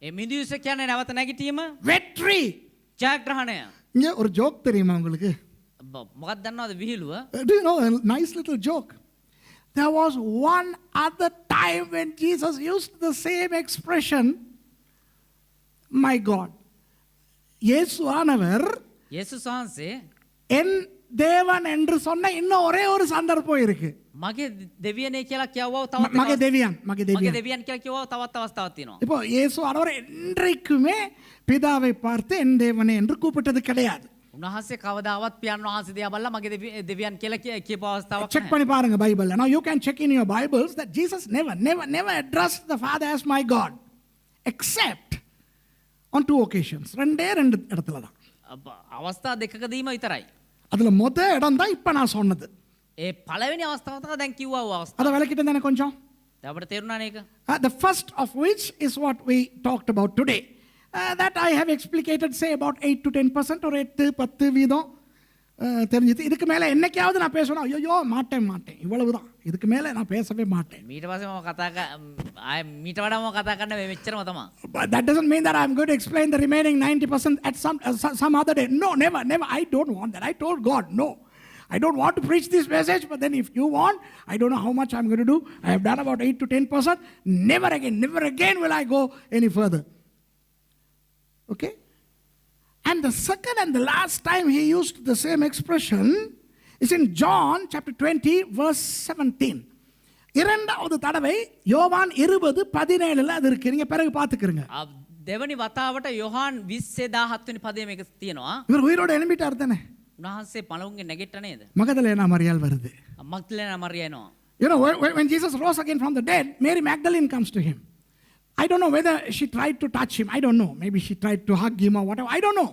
ඒ මිදියුෂ කියන්නේ නැවත නැගිටීම, வெற்றி. ජයග්‍රහණය. இங்க ஒரு ஜோக் தெரியுமா உங்களுக்கு? මොකක්ද දන්නවද විහිළුව? Do you know a nice little joke? There was one other time when Jesus used the same expression. My God. இயேசு ஆனவர் යේසුස් වහන්සේ என் தேவன் என்று சொன்ன இன்னும் ஒரே ஒரு சந்தர்ப்பம் இருக்கு. මගේ දෙවියනේ කියලා කියවව තවත් மகே தேவியான் මගේ දෙවියන් කියලා කියවව තවත් අවස්ථාවක් තියෙනවා. இப்போ இயேசு ஆனவர் என்றைக்குமே பிதாவை பார்த்து என் தேவனே என்று கூப்பிட்டது கிடையாது. උන්වහන්සේ කවදාවත් පියාණන් වහන්සේ දිහා බලලා මගේ දෙවියන් කියලා කියපු අවස්ථාවක් செக் பண்ணி பாருங்க பைபிள்ல. Now you can check in your Bibles that Jesus never addressed the Father as my God except on 2 occasions. ரெண்டே ரெண்டு இடத்துல தான். අවස්ථා දෙකකදීම විතරයි. அதில் மொத இடம் தான் இப்போ நான் சொன்னது. ඒ පළවෙනි අවස්ථාව තමයි දැන් කිව්වා වූ අවස්ථාව. அதை விளக்கிட்டேன் தானே கொஞ்சம். අපිට තේරුණානේ ඒක. The first of which is what we talked about today. That I have explicated, say about 8 to 10% or 8-10 வீதம் தெரிஞ்சுது. இதுக்கு மேலே என்னைக்காவது நான் பேசணும், ஐயோ மாட்டேன் இவ்வளவு தான், இதுக்கு மேலே நான் பேசவே மாட்டேன். මීට පස්සේ මම කතා මීට වඩා මම කතා කරන්න මෙච්චරම තමයි. But that doesn't mean that I'm going to explain the remaining 90% at some other day. No, never. I don't want that. I told God, no. I don't want to preach this message, but then if you want, I don't know how much I'm going to do. I have done about 8 to 10%. Never again will I go any further. Okay? And the second and the last time he used the same expression is in John chapter 20 verse 17. இரண்டாவது தடவை யோவான் 20:17 அது இருக்கு. நீங்க பிறகு பாத்துக்கிறீங்க. දෙවනි වතාවට යොහාන් 20:17 වෙනි පදයේ මේක තියෙනවා. இவர் உயிரோட எழும்பிட்டார் தானே? උන්වහන්සේ පළවුන්ගේ නැගිට්ට නේද? மகதலேனா மரியாள் வருது. මග්දලේනා මරියා එනවා. You know, when Jesus rose again from the dead, Mary Magdalene comes to him. I don't know whether she tried to touch him. I don't know. Maybe she tried to hug him or whatever. I don't know.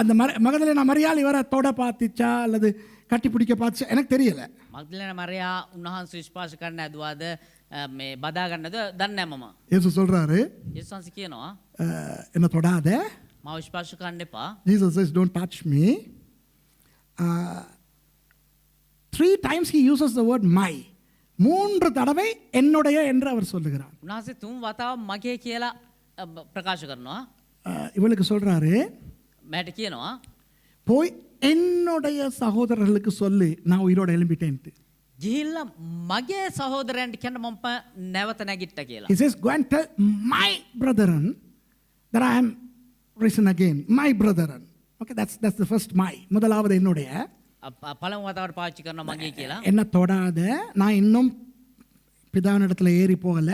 அந்த Magdalene மரியாள் இவரை தொட பார்த்துச்சா அல்லது கட்டி பிடிக்க பார்த்துச்சா எனக்கு தெரியல. මග්දලේනා මරියා උන්වහන්සේ ස්පර්ශ කරන්න ඇදුවාද මේ බදා ගන්නද දන්නේ නැහැ මම. இயேசு சொல்றாரு, යේසුස් වහන්සේ කියනවා என்ன தொடாத. මාව ස්පර්ශ කරන්න එපා. Jesus says, don't touch me. 3 times he uses the word my. 3 தடவை என்னுடைய என்று அவர் சொல்லுகிறார். උන්වහන්සේ 3 වතාවක් මගේ කියලා ප්‍රකාශ කරනවා. இவளுக்கு சொல்றாரு, මට කියනවා போய் என்னுடைய சகோதரர்களுக்கு சொல்லு நான் உயிரோட எழும்பிட்டேன்ட்டு. ගිහිල්ලා මගේ සහෝදරයන්ට කියන්න මම නැවත නැගිට්ටා කියලා. He says, go and tell my brethren that I am risen again. My brethren. Okay, that's the first my. முதலாவது என்னுடைய. පළමු වතාවට පාවිච්චි කරනවා මගේ කියලා. என்ன தொடாத, நான் இன்னும் பிதாவினிடத்துல ஏறி போகல.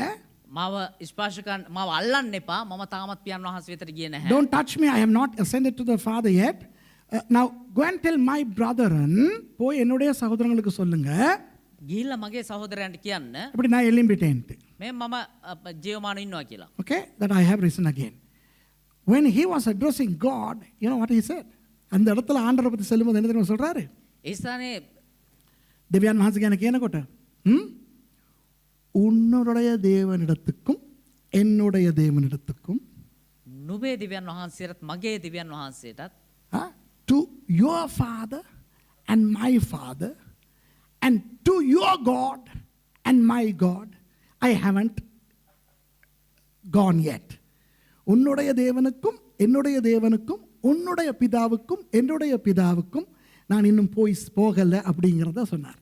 මාව ස්පර්ශ කරන්න මාව අල්ලන්න එපා. මම තාමත් පියාණන් වහන්සේ වෙතට ගියේ නැහැ. Don't touch me. I have not ascended to the Father yet. Now go and tell my brethren, போய் என்னுடைய சகோதரங்களுக்கு சொல்லுங்க. ගිහිල්ලා මගේ සහෝදරයන්ට කියන්න அப்படி நான் எழும்பிட்டேன்ட்டு. මේ මම ජීවමාන ඉන්නවා කියලා. Okay, that I have risen again. When he was addressing God, you know what he said? அந்த இடத்துல ஆண்டவரை பத்தி சொல்லும்போது என்ன தெரியுமா சொல்றாரு? ඒ ස්ථානේ දෙවියන් වහන්සේ ගැන කියනකොට உன்னுடைய தேவனிடத்துக்கும் என்னுடைய தேவனிடத்துக்கும் නුඹේ දිව්‍යන් වහන්සේටත් මගේ දිව්‍යන් වහන්සේටත් to your father and my father and to your God and my God I haven't gone yet. உன்னுடைய தேவனுக்கும் என்னுடைய தேவனுக்கும் உன்னுடைய பிதாவுக்கும் என்னுடைய பிதாவுக்கும் நான் இன்னும் போகல அப்படிங்கிறத சொன்னார்.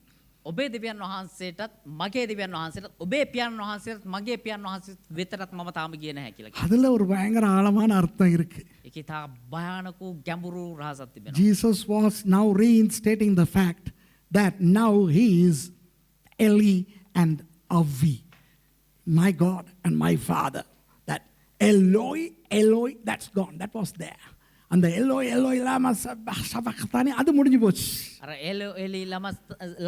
ඔබේ දෙවියන් වහන්සේටත් මගේ දෙවියන් වහන්සේටත් ඔබේ පියාණන් වහන්සේටත් මගේ පියාණන් වහන්සේට වෙතරත් මම තාම ගියේ නැහැ කියලා. அதுல ஒரு பயங்கர ஆழமான அர்த்தம் இருக்கு. ඒකේ තා භයානක ගැඹුරු රහසක් තිබෙනවා. Jesus was now reinstating the fact that now he is Eli and Avi, my God and my Father. That Eloi, that's gone. That was there. அந்த Eloi lama sabachthani அது முடிஞ்சு போச்சு. අර එලි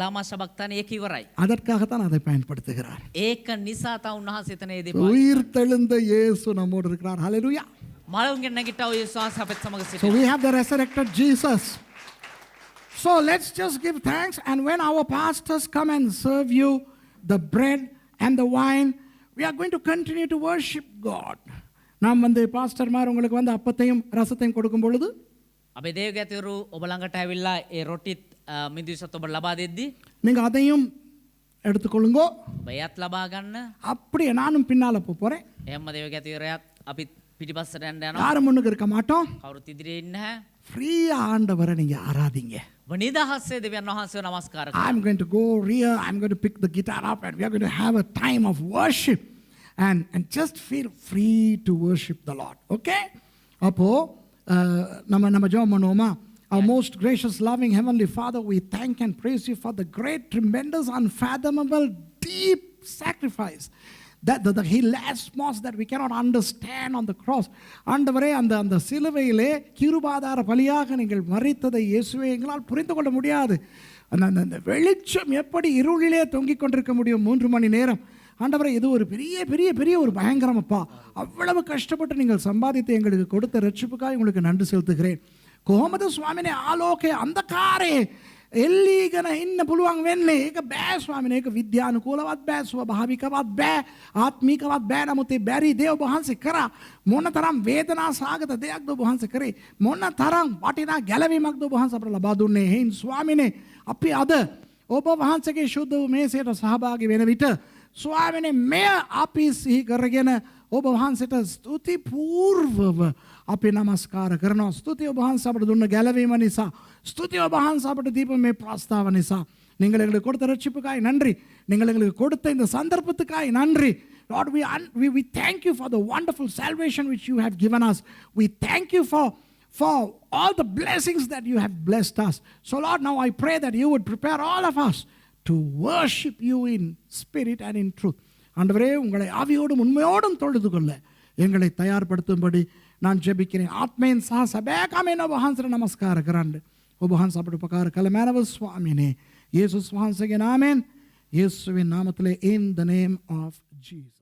ලාමා සබක්තානේ ඒක ඉවරයි. அதற்காகத்தான் அதை பயன்படுத்துகிறார். ඒක නිසා තා උන්වහන්සේ එතන ඒ දේ உயிர் தெழுந்த இயேசு நம்மோடு இருக்கிறார். ஹalleluya. මලවුන්ගෙන් නැගිට්ටා ඔය යේසුස් වහන්සේ අපිට සමග So සිටිනවා. we have the resurrected Jesus. So let's just give thanks, and when our pastors come and serve you the bread and the wine, we are going to continue to worship God. நாம் பாஸ்டர்மார் உங்களுக்கு அப்பத்தையும் ரசத்தையும் கொடுக்கும் பொழுது අපේ දේවගැතිවරු ඔබ ළඟට ඇවිල්ලා ඒ රොටිත් මිදුසත් ඔබ ලබා දෙද්දී நீங்க அதையும் எடுத்துக்கொள்ளுங்க. ඔබ එයත් ලබා ගන්න. அப்படியே நானும் பின்னால போறேன். එහෙම දේවගැතිවරයාත් අපි පිටිපස්සට යන්න යනවා. யாரும் முன்னுக்கு இருக்க மாட்டோம். කවුරුත් ඉදිරියේ ඉන්නේ නැහැ. ஃப்ரீயா ஆண்டவரை நீங்க ஆராதிங்க. ඔබ නිදහස්සේ දෙවියන් වහන්සේව නමස්කාර කරන්න. I'm going to go rear. I'm going to pick the guitar up and we are going to have a time of worship. And just feel free to worship the Lord. Okay? அப்போ நம்ம ஜெபம் பண்ணுவோமா? Our most gracious, loving Heavenly Father, we thank and praise you for the great, tremendous, unfathomable, deep sacrifice that the hilasmos that we cannot understand on the cross. ஆண்டவரே அந்த சிலுவையிலே கிருபாதார பலியாக நீங்கள் மரித்ததை இயேசுவே எங்களால் புரிந்து கொள்ள முடியாது. அந்த வெளிச்சம் எப்படி இருளிலே தொங்கிக் கொண்டிருக்க முடியும் 3 மணி நேரம்? ஆண்டவரே இது ஒரு பெரிய பெரிய பெரிய ஒரு பயங்கரமப்பா, அவ்வளவு கஷ்டப்பட்டு நீங்கள் சம்பாதித்து எங்களுக்கு கொடுத்த ரட்சிப்புக்காக உங்களுக்கு நன்றி செலுத்துகிறேன். කොහොමද ස්වාමිනේ ආලෝකයේ අන්ධකාරයේ එල්ලීගෙන ඉන්න පුළුවන් වෙන්නේ? ඒක බෑ ස්වාමිනේ, ඒක විද්‍යානුකූලවත් බෑ, ස්වභාවිකවත් බෑ, ආත්මිකවත් බෑ. නමුත් ඒ බැරි දේ ඔබ වහන්සේ කරා. මොනතරම් වේදනා සාගත දෙයක්ද ඔබ වහන්සේ කරේ, මොනතරම් වටිනා ගැලවීමක්ද ඔබ වහන්සේ අපට ලබා දුන්නේ. එහෙනම් ස්වාමිනේ අපි අද ඔබ වහන්සේගේ ශුද්ධ වූ මේසයට සහභාගී වෙන විට ස්වාමිනේ මෙය අපි සිහි කරගෙන ඔබ වහන්සේට ස්තුති පූර්වව අපි නමස්කාර කරනවා. ස්තුතිය ඔබ වහන්සේ අපට දුන්න ගැලවීම නිසා, ස්තුතිය ඔබ වහන්සේ අපට දීප මේ ප්‍රස්තාව නිසා. நீங்கள் எங்களுக்கு கொடுத்த ரட்சிப்புக்காய் நன்றி, நீங்கள் எங்களுக்கு கொடுத்த இந்த சந்தர்ப்பத்துக்காய் நன்றி. Lord, we thank you for the wonderful salvation which you have given us. We thank you for all the blessings that you have blessed us. So Lord, now I pray that you would prepare all of us to worship you in spirit and in truth. ஆண்டவரே, உங்களை ஆவியோடும் உண்மையோடும் தொழுது கொள்ள எங்களை தயார்படுத்தும்படி நான் ஜெபிக்கிறேன். ආත්මයෙන් සහ සැබෑකමෙන් ඔබ වහන්සේට නමස්කාර කරන්න. ඔබ වහන්සේ අපට උපකාර කළ මැනව ස්වාමීනේ, යේසුස් වහන්සේගේ නාමයෙන්, යේසුවින් නාමத்திலே, in the name of Jesus.